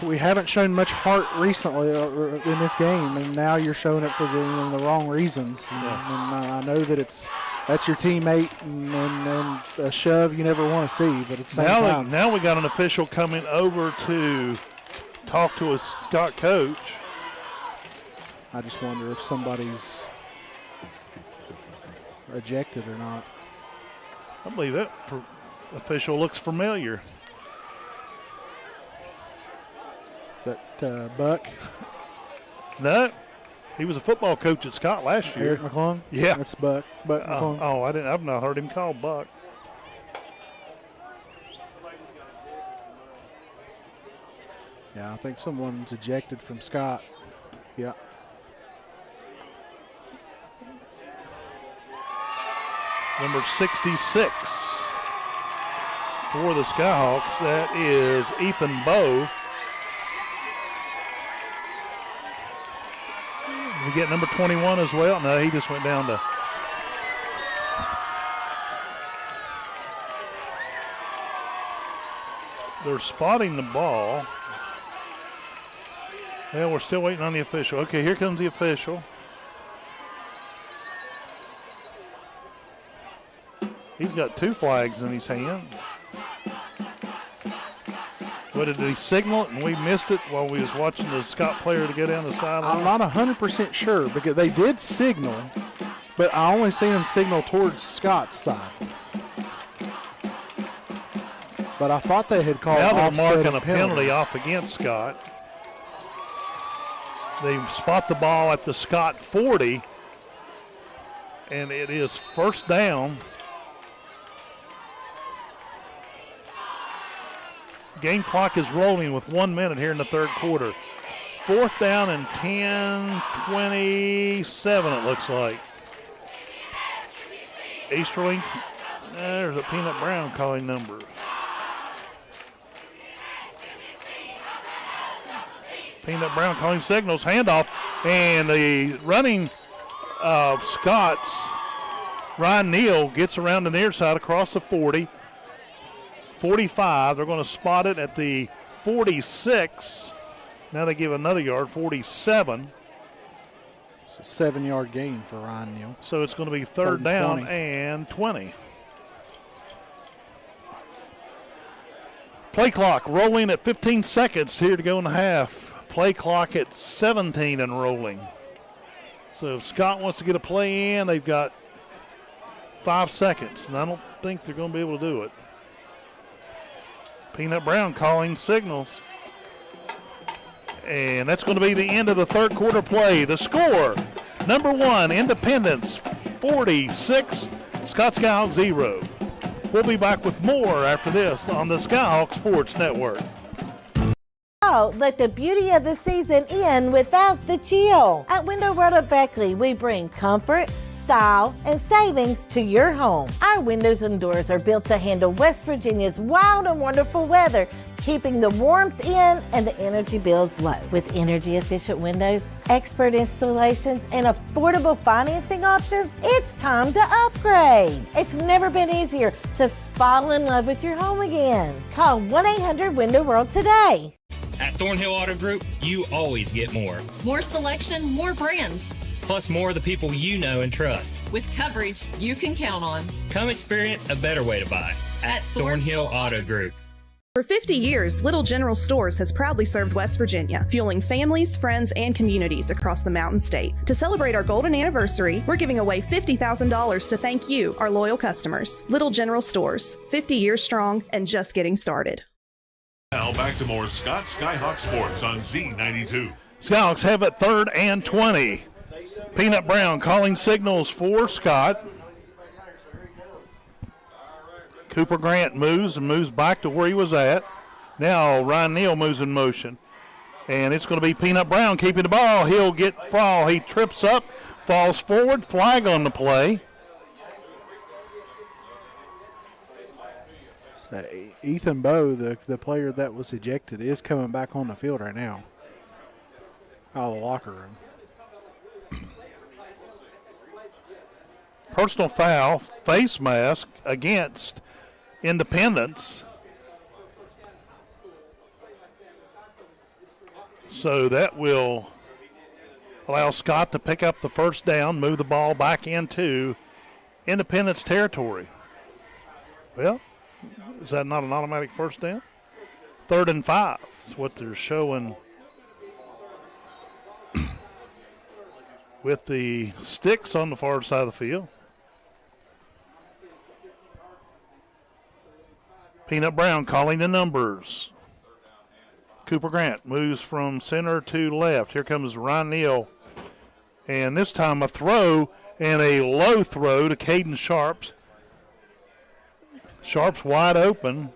We haven't shown much heart recently in this game, and now you're showing it for the wrong reasons. And I know that that's your teammate, and a shove you never want to see, but at the same time. Now we got an official coming over to talk to a Scott coach. I just wonder if somebody's ejected or not. I believe that official looks familiar. Is that Buck? No, he was a football coach at Scott last year. Eric McClung? Yeah, that's Buck. Buck McClung. Oh, I've not heard him called Buck. Yeah, I think someone's ejected from Scott. Yeah. Number 66 for the Skyhawks. That is Ethan Bowe. Did we get number 21 as well? No, he just went down to. They're spotting the ball. Well, we're still waiting on the official. Okay, here comes the official. He's got 2 flags in his hand. What, did he signal it and we missed it while we was watching the Scott player to go down the sideline? I'm not 100% sure because they did signal, but I only seen them signal towards Scott's side. But I thought they had called now they're offset marking a penalty off against Scott. They spot the ball at the Scott 40, and it is first down Game clock is rolling with 1 minute here in the third quarter. 4th down and 10, 27 it looks like. Easterling, there's a Peanut Brown calling numbers. Peanut Brown calling signals, handoff, and the running of Scott's Ryan Neal gets around the near side across the 40. 45, they're going to spot it at the 46. Now they give another yard, 47. It's a 7-yard gain for Ryan Neal. So it's going to be third down and 20. Play clock rolling at 15 seconds here to go in the half. Play clock at 17 and rolling. So if Scott wants to get a play in, they've got 5 seconds, and I don't think they're going to be able to do it. Peanut Brown calling signals. And that's going to be the end of the third quarter play. The score, number 1, Independence 46, Scott Skyhawks 0. We'll be back with more after this on the Skyhawk Sports Network. Oh, let the beauty of the season in without the chill. At Window World of Beckley, we bring comfort, style, and savings to your home. Our windows and doors are built to handle West Virginia's wild and wonderful weather, keeping the warmth in and the energy bills low. With energy-efficient windows, expert installations, and affordable financing options, it's time to upgrade. It's never been easier to fall in love with your home again. Call 1-800-WINDOW-WORLD today. At Thornhill Auto Group, you always get more. More selection, more brands. Plus more of the people you know and trust. With coverage you can count on. Come experience a better way to buy at Thornhill Auto Group. For 50 years, Little General Stores has proudly served West Virginia, fueling families, friends, and communities across the Mountain State. To celebrate our golden anniversary, we're giving away $50,000 to thank you, our loyal customers. Little General Stores, 50 years strong and just getting started. Now back to more Scott Skyhawk Sports on Z92. Skyhawks have it 3rd and 20. Peanut Brown calling signals for Scott. Cooper Grant moves back to where he was at. Now Ryan Neal moves in motion. And it's going to be Peanut Brown keeping the ball. He'll fall. He trips up, falls forward, flag on the play. Ethan Bowe, the player that was ejected, is coming back on the field right now out of the locker room. Personal foul, face mask against Independence. So that will allow Scott to pick up the first down, move the ball back into Independence territory. Well, is that not an automatic first down? 3rd and 5 is what they're showing with the sticks on the far side of the field. Peanut Brown calling the numbers. Cooper Grant moves from center to left. Here comes Ryan Neal. And this time a throw and a low throw to Caden Sharps. Sharps wide open,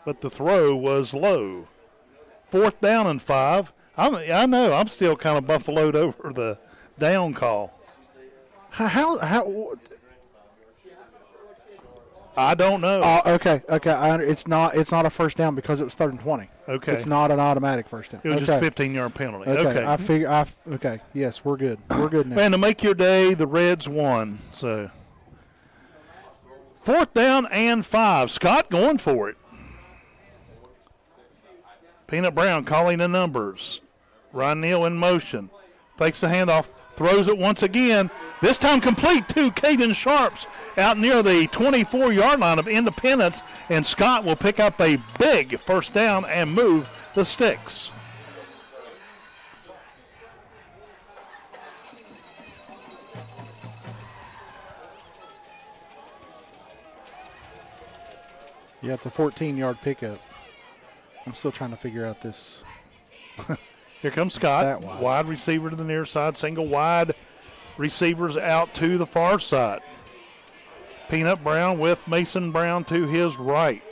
but the throw was low. 4th down and 5. I know I'm still kind of buffaloed over the down call. How I don't know. Okay. It's not a first down because it was 3rd and 20. Okay. It's not an automatic first down. It was just a 15-yard penalty. Okay. Okay. Yes, we're good. We're good now. And to make your day, the Reds won. So 4th down and 5. Scott going for it. Peanut Brown calling the numbers. Ryan Neal in motion. Fakes the handoff. Throws it once again. This time complete to Caden Sharps out near the 24-yard line of Independence. And Scott will pick up a big first down and move the sticks. Yeah, it's a 14-yard pickup. I'm still trying to figure out this. Here comes Scott, wide receiver to the near side, single wide receivers out to the far side. Peanut Brown with Mason Brown to his right.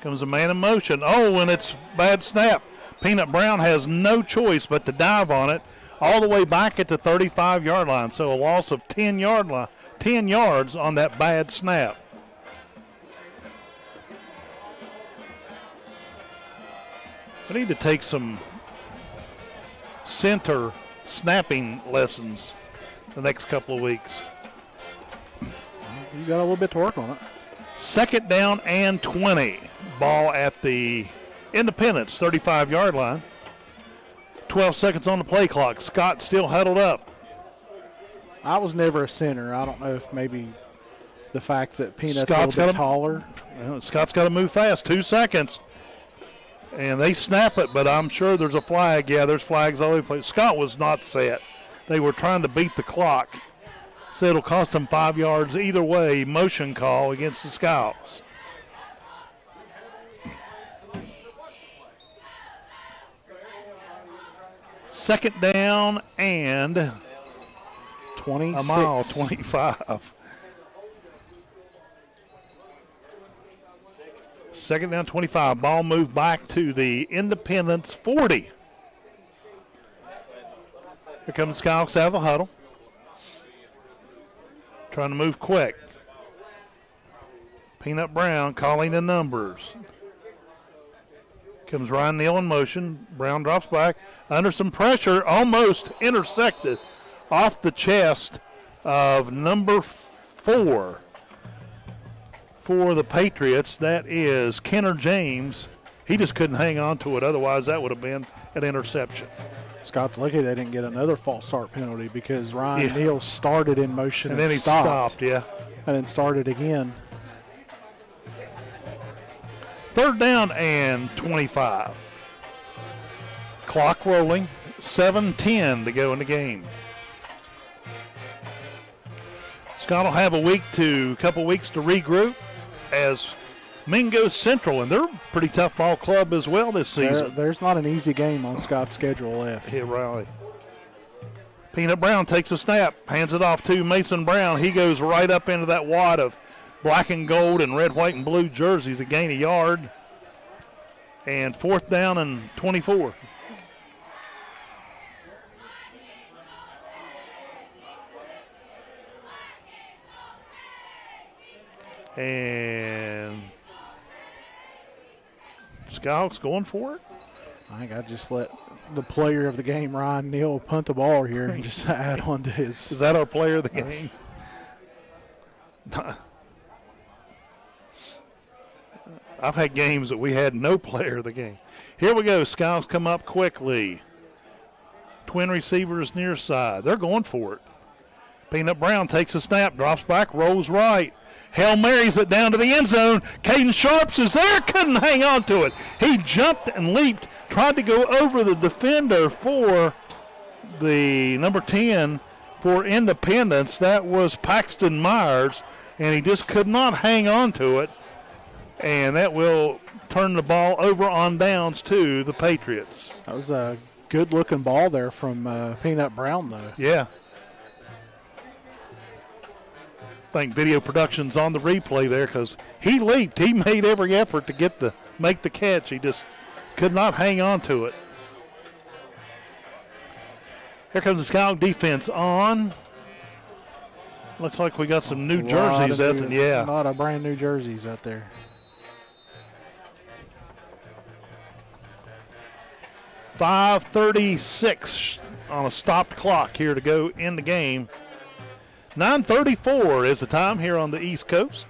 Comes a man in motion. Oh, and it's bad snap. Peanut Brown has no choice but to dive on it all the way back at the 35-yard line. So a loss of 10 yards on that bad snap. We need to take some center snapping lessons the next couple of weeks. You got a little bit to work on it. 2nd down and 20. Ball at the Independence 35-yard line. 12 seconds on the play clock. Scott still huddled up. I was never a center. I don't know if maybe the fact that Peanut's a little bit taller. Well, Scott's got to move fast. 2 seconds. And they snap it, but I'm sure there's a flag. Yeah, there's flags all over the place. Scott was not set. They were trying to beat the clock. So it'll cost them 5 yards either way. Motion call against the Skyhawks. Second down and 26. A mile, 25. Second down, 25. Ball moved back to the Independence 40. Here comes the Skyhawks out of the huddle. Trying to move quick. Peanut Brown calling the numbers. Comes Ryan Neal in motion. Brown drops back. Under some pressure, almost intersected off the chest of number 4 for the Patriots. That is Kenner James. He just couldn't hang on to it. Otherwise, that would have been an interception. Scott's lucky they didn't get another false start penalty because Ryan Neal started in motion and then he stopped, yeah. And then started again. 3rd down and 25. Clock rolling. 7:10 to go in the game. Scott will have a couple weeks to regroup as Mingo Central, and they're a pretty tough ball club as well this season. There's not an easy game on Scott's schedule left. Yeah, right. Peanut Brown takes a snap, hands it off to Mason Brown. He goes right up into that wad of black and gold and red, white, and blue jerseys to gain a yard. And 4th down and 24. And Skyhawks going for it. I think I just let the player of the game, Ryan Neal, punt the ball here and just add on to his. Is that our player of the game? I've had games that we had no player of the game. Here we go. Skyhawks come up quickly. Twin receivers near side. They're going for it. Peanut Brown takes a snap, drops back, rolls right. Hail Marys it down to the end zone. Caden Sharps is there, couldn't hang on to it. He jumped and leaped, tried to go over the defender for the number 10 for Independence. That was Paxton Myers, and he just could not hang on to it. And that will turn the ball over on downs to the Patriots. That was a good-looking ball there from Peanut Brown, though. Yeah. I think video production's on the replay there because he leaped. He made every effort to make the catch. He just could not hang on to it. Here comes the Skyhawk defense on. Looks like we got some new jerseys out there. Yeah. A lot of brand new jerseys out there. .536 on a stopped clock here to go in the game. 9:34 is the time here on the East Coast.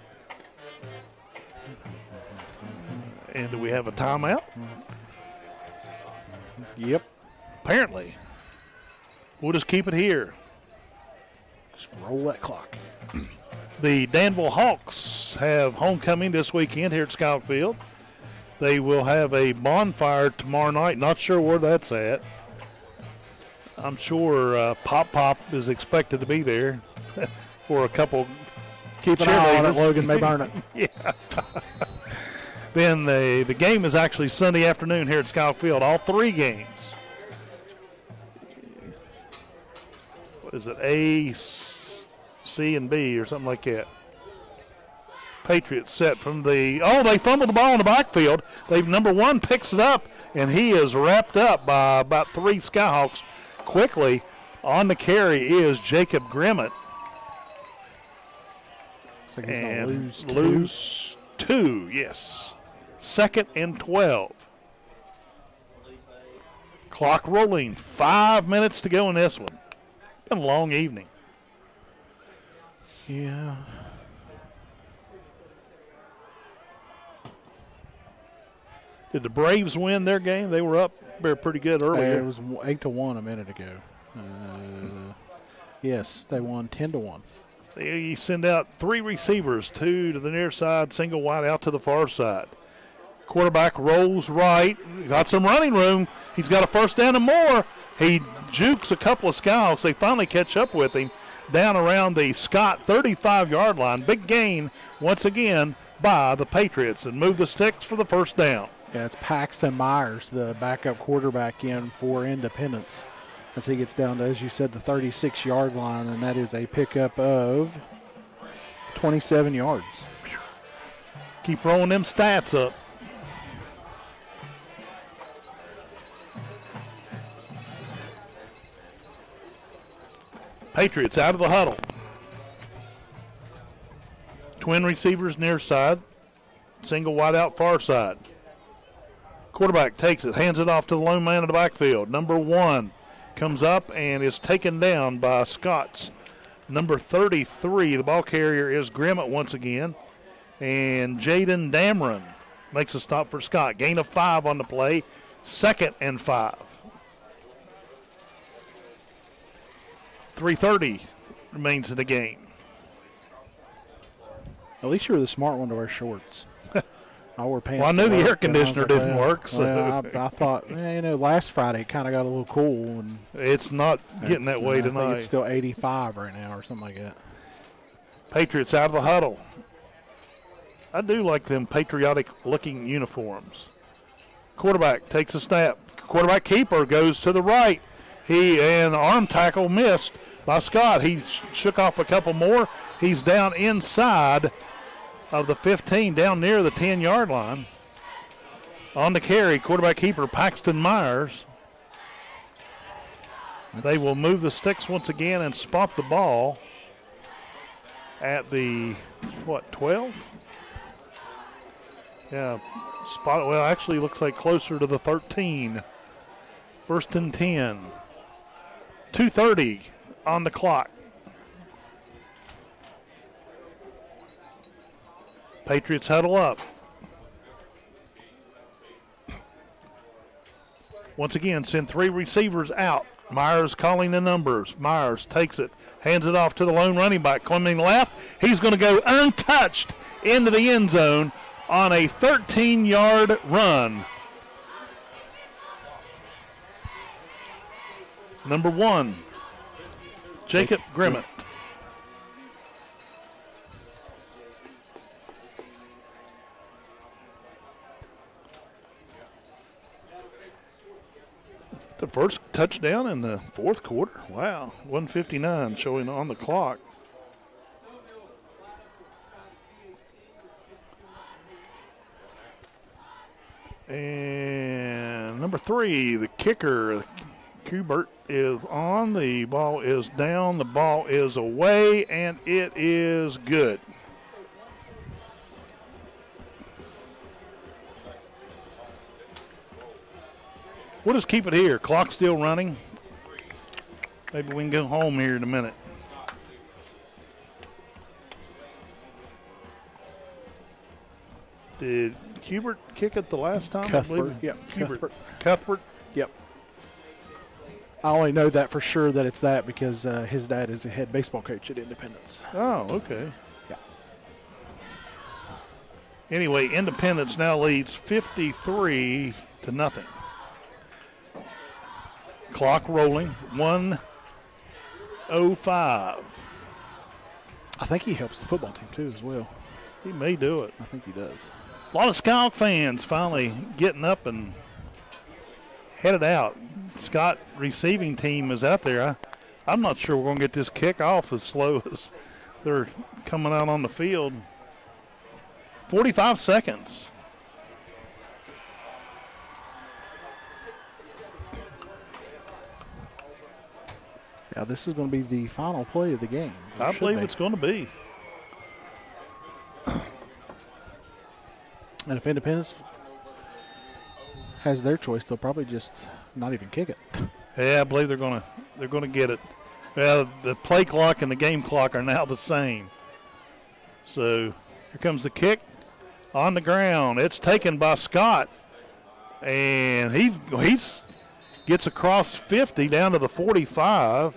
And do we have a timeout? Yep. Apparently. We'll just keep it here. Just roll that clock. The Danville Hawks have homecoming this weekend here at Skyhawk Field. They will have a bonfire tomorrow night. Not sure where that's at. I'm sure Pop is expected to be there for a couple. Keep an eye on it, Logan may burn it. Yeah. Then the game is actually Sunday afternoon here at Skyhawk Field. All 3 games. What is it? A, C, and B or something like that. Patriots set from the, they fumbled the ball in the backfield. Number 1 picks it up, and he is wrapped up by about 3 Skyhawks quickly. On the carry is Jacob Grimmett. Like he's and lose 2, yes. 2nd and 12. Clock rolling. 5 minutes to go in this one. Been a long evening. Yeah. Did the Braves win their game? They were up there pretty good earlier. It was 8-1 a minute ago. Yes, they won 10-1. You send out 3 receivers, 2 to the near side, single wide out to the far side. Quarterback rolls right, got some running room. He's got a first down and more. He jukes a couple of Skyhawks. They finally catch up with him down around the Scott 35-yard line. Big gain once again by the Patriots and move the sticks for the first down. Yeah, it's Paxton Myers, the backup quarterback in for Independence, as he gets down to, as you said, the 36-yard line, and that is a pickup of 27 yards. Keep rolling them stats up. Patriots out of the huddle. Twin receivers near side. Single wide out far side. Quarterback takes it, hands it off to the lone man in the backfield. Number 1 comes up and is taken down by Scott's number 33. The ball carrier is Grimmett once again. And Jaden Dameron makes a stop for Scott. Gain of 5 on the play. 2nd and 5. 3:30 remains in the game. At least you were the smart one to wear shorts. I wore pants. Well, I knew the air conditioner didn't work. So well, I thought, last Friday it kind of got a little cool. And it's not getting that way tonight. I think it's still 85 right now or something like that. Patriots out of the huddle. I do like them patriotic-looking uniforms. Quarterback takes a snap. Quarterback keeper goes to the right. And arm tackle missed by Scott. He shook off a couple more. He's down inside of the 15, down near the 10-yard line. On the carry, quarterback keeper Paxton Myers. They will move the sticks once again and spot the ball at the, 12? Yeah, spot. Well, actually looks like closer to the 13. 1st and 10. 2:30 on the clock. Patriots huddle up. Once again, send 3 receivers out. Myers calling the numbers. Myers takes it, hands it off to the lone running back. Coming left, he's going to go untouched into the end zone on a 13-yard run. Number 1, Jacob Grimmett. The first touchdown in the 4th quarter. Wow, 1:59 showing on the clock. And number 3, the kicker, Kubert, is on. The ball is down. The ball is away, and it is good. We'll just keep it here. Clock still running. Maybe we can go home here in a minute. Did Kubert kick it the last time? Cuthbert. Yep. Cuthbert. Yep. I only know that for sure that it's that because his dad is the head baseball coach at Independence. Oh, okay. Yeah. Anyway, Independence now leads 53-0. Clock rolling. 1:05. I think he helps the football team too as well. He may do it. I think he does. A lot of Skyhawk fans finally getting up and headed out. Scott receiving team is out there. I'm not sure we're going to get this kick off as slow as they're coming out on the field. 45 seconds. Yeah, this is going to be the final play of the game. I believe it's going to be. And if Independence has their choice, they'll probably just not even kick it. Yeah, I believe they're going to get it. Well, the play clock and the game clock are now the same. So here comes the kick on the ground. It's taken by Scott, and he gets across 50 down to the 45.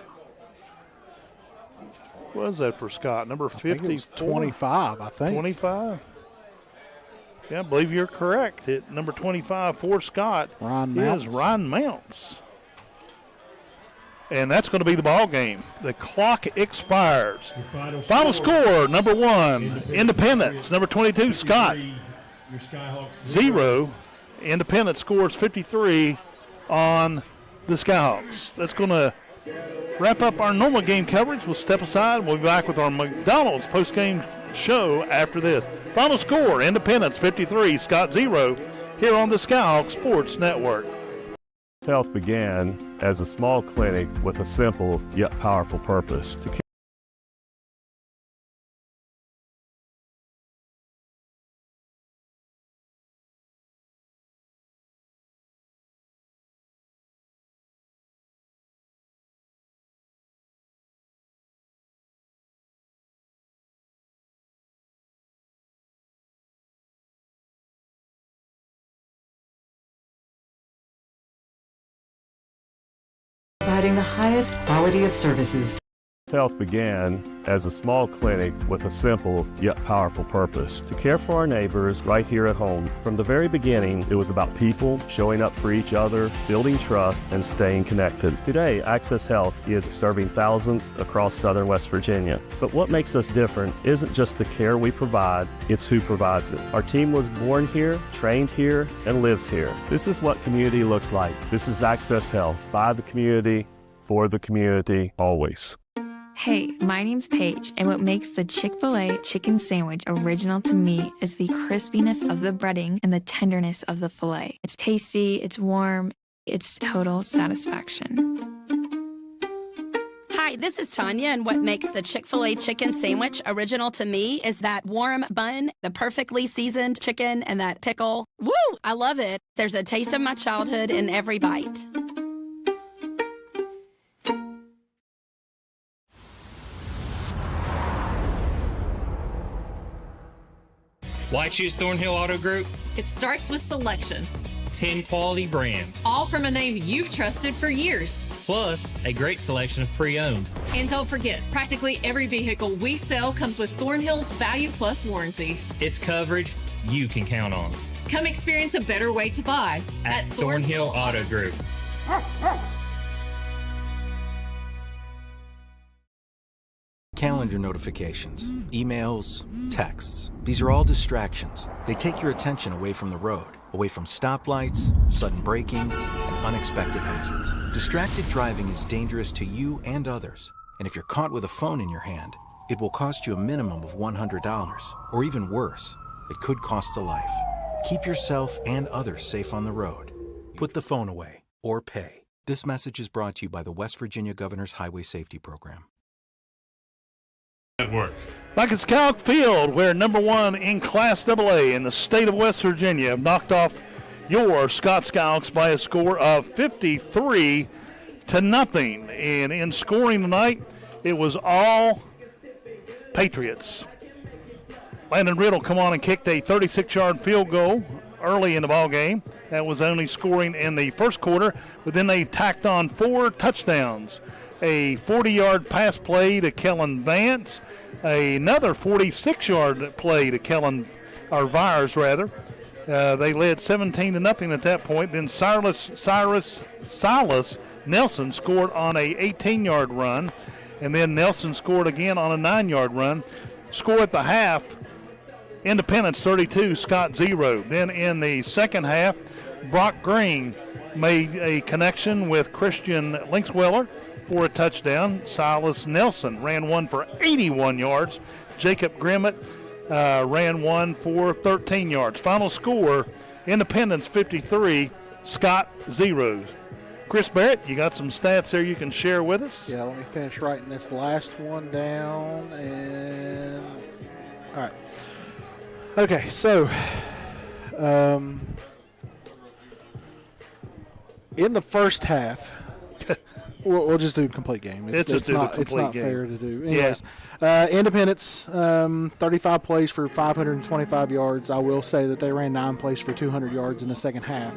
What was that for Scott? Number 50? I think it was 25, I think. 25? Yeah, I believe you're correct. Hit number 25 for Scott is Ryan Mounts. And that's going to be the ball game. The clock expires. Final score, number 1, Independence. Number 22, Scott. 0. Independence scores 53 on the Skyhawks. That's going to wrap up our normal game coverage. We'll step aside. We'll be back with our McDonald's post-game show after this. Final score, Independence 53, Scott 0, here on the Skyhawks Sports Network. Health began as a small clinic with a simple yet powerful purpose to care. Providing the highest quality of services. Health began as a small clinic with a simple yet powerful purpose to care for our neighbors right here at home. From the very beginning, it was about people showing up for each other, building trust, and staying connected. Today, Access Health is serving thousands across southern West Virginia. But what makes us different isn't just the care we provide, it's who provides it. Our team was born here, trained here, and lives here. This is what community looks like. This is Access Health, by the community, for the community, always. Hey, my name's Paige, and what makes the Chick-fil-A chicken sandwich original to me is the crispiness of the breading and the tenderness of the filet. It's tasty, it's warm, it's total satisfaction. Hi, this is Tanya, and what makes the Chick-fil-A chicken sandwich original to me is that warm bun, the perfectly seasoned chicken, and that pickle. Woo! I love it. There's a taste of my childhood in every bite. Why choose Thornhill Auto Group? It starts with selection. 10 quality brands. All from a name you've trusted for years. Plus, a great selection of pre-owned. And don't forget, practically every vehicle we sell comes with Thornhill's Value Plus warranty. It's coverage you can count on. Come experience a better way to buy at Thornhill Auto Group. Calendar notifications, emails, texts. These are all distractions. They take your attention away from the road, away from stoplights, sudden braking, and unexpected hazards. Distracted driving is dangerous to you and others. And if you're caught with a phone in your hand, it will cost you a minimum of $100. Or even worse, it could cost a life. Keep yourself and others safe on the road. Put the phone away or pay. This message is brought to you by the West Virginia Governor's Highway Safety Program. Network. Back at Skyhawk Field, where number 1 in Class AA in the state of West Virginia have knocked off your Scott Skyhawks by a score of 53-0. And in scoring tonight, it was all Patriots. Landon Riddle come on and kicked a 36-yard field goal early in the ball game. That was only scoring in the first quarter, but then they tacked on 4 touchdowns. A 40-yard pass play to Kellen Vance, another 46-yard play to Kellen, or Vires rather. They led 17-0 at that point. Then Silas Nelson scored on a 18-yard run, and then Nelson scored again on a 9-yard run. Score at the half, Independence 32, Scott 0. Then in the second half, Brock Green made a connection with Christian Linksweller for a touchdown. Silas Nelson ran one for 81 yards. Jacob Grimmett ran one for 13 yards. Final score, Independence 53, Scott 0. Chris Barrett, you got some stats there you can share with us? Yeah, let me finish writing this last one down. And all right. Okay, so in the first half, we'll just do a complete game. It's not fair to do. Anyways, Independence, 35 plays for 525 yards. I will say that they ran 9 plays for 200 yards in the second half.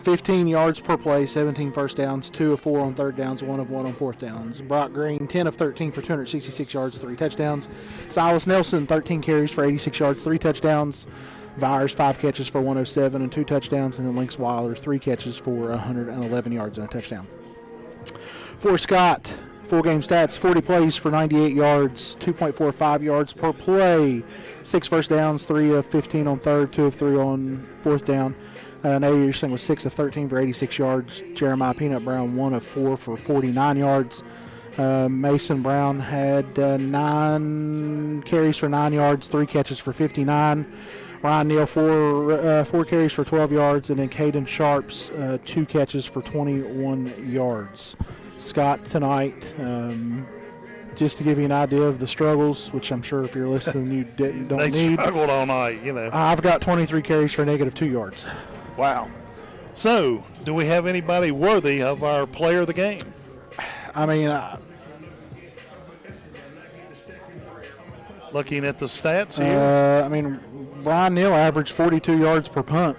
15 yards per play, 17 first downs, 2 of 4 on third downs, 1 of 1 on fourth downs. Brock Green, 10 of 13 for 266 yards, 3 touchdowns. Silas Nelson, 13 carries for 86 yards, 3 touchdowns. Vyers, 5 catches for 107 and 2 touchdowns. And then Lynx Wilder, 3 catches for 111 yards and a touchdown. For Scott, full game stats, 40 plays for 98 yards, 2.45 yards per play, 6 first downs, 3 of 15 on third, 2 of 3 on fourth down. Nate Anderson was 6 of 13 for 86 yards. Jeremiah Peanut Brown, 1 of 4 for 49 yards. Mason Brown had 9 carries for 9 yards, 3 catches for 59. Ryan Neal, 4 carries for 12 yards. And then Caden Sharps, 2 catches for 21 yards. Scott tonight, just to give you an idea of the struggles, which I'm sure if you're listening you don't need. They struggled all night, you know. I've got 23 carries for -2 yards. Wow. So, do we have anybody worthy of our player of the game? I mean, looking at the stats here. I mean, Brian Neal averaged 42 yards per punt.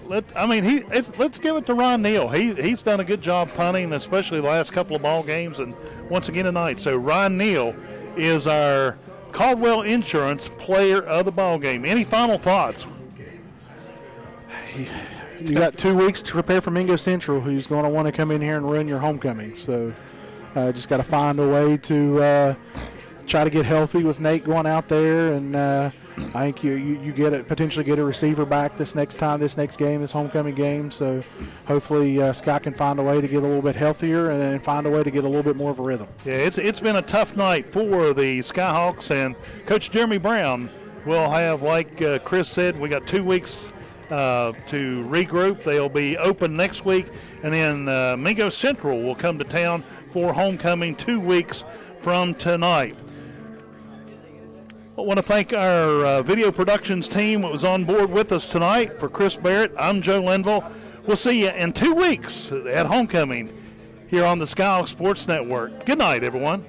Let's give it to Ron Neal. He's done a good job punting, especially the last couple of ball games, and once again tonight. So Ron Neal is our Caldwell Insurance player of the ball game. Any final thoughts? You got 2 weeks to prepare for Mingo Central, who's going to want to come in here and ruin your homecoming. So just got to find a way to try to get healthy with Nate going out there, and I think you potentially get a receiver back this next game, this homecoming game. So hopefully Scott can find a way to get a little bit healthier and find a way to get a little bit more of a rhythm. Yeah, it's been a tough night for the Skyhawks, and Coach Jeremy Brown will have, like Chris said, we got 2 weeks to regroup. They'll be open next week, and then Mingo Central will come to town for homecoming 2 weeks from tonight. I want to thank our video productions team that was on board with us tonight. For Chris Barrett, I'm Joe Linville. We'll see you in 2 weeks at homecoming here on the Skyhawks Sports Network. Good night, everyone.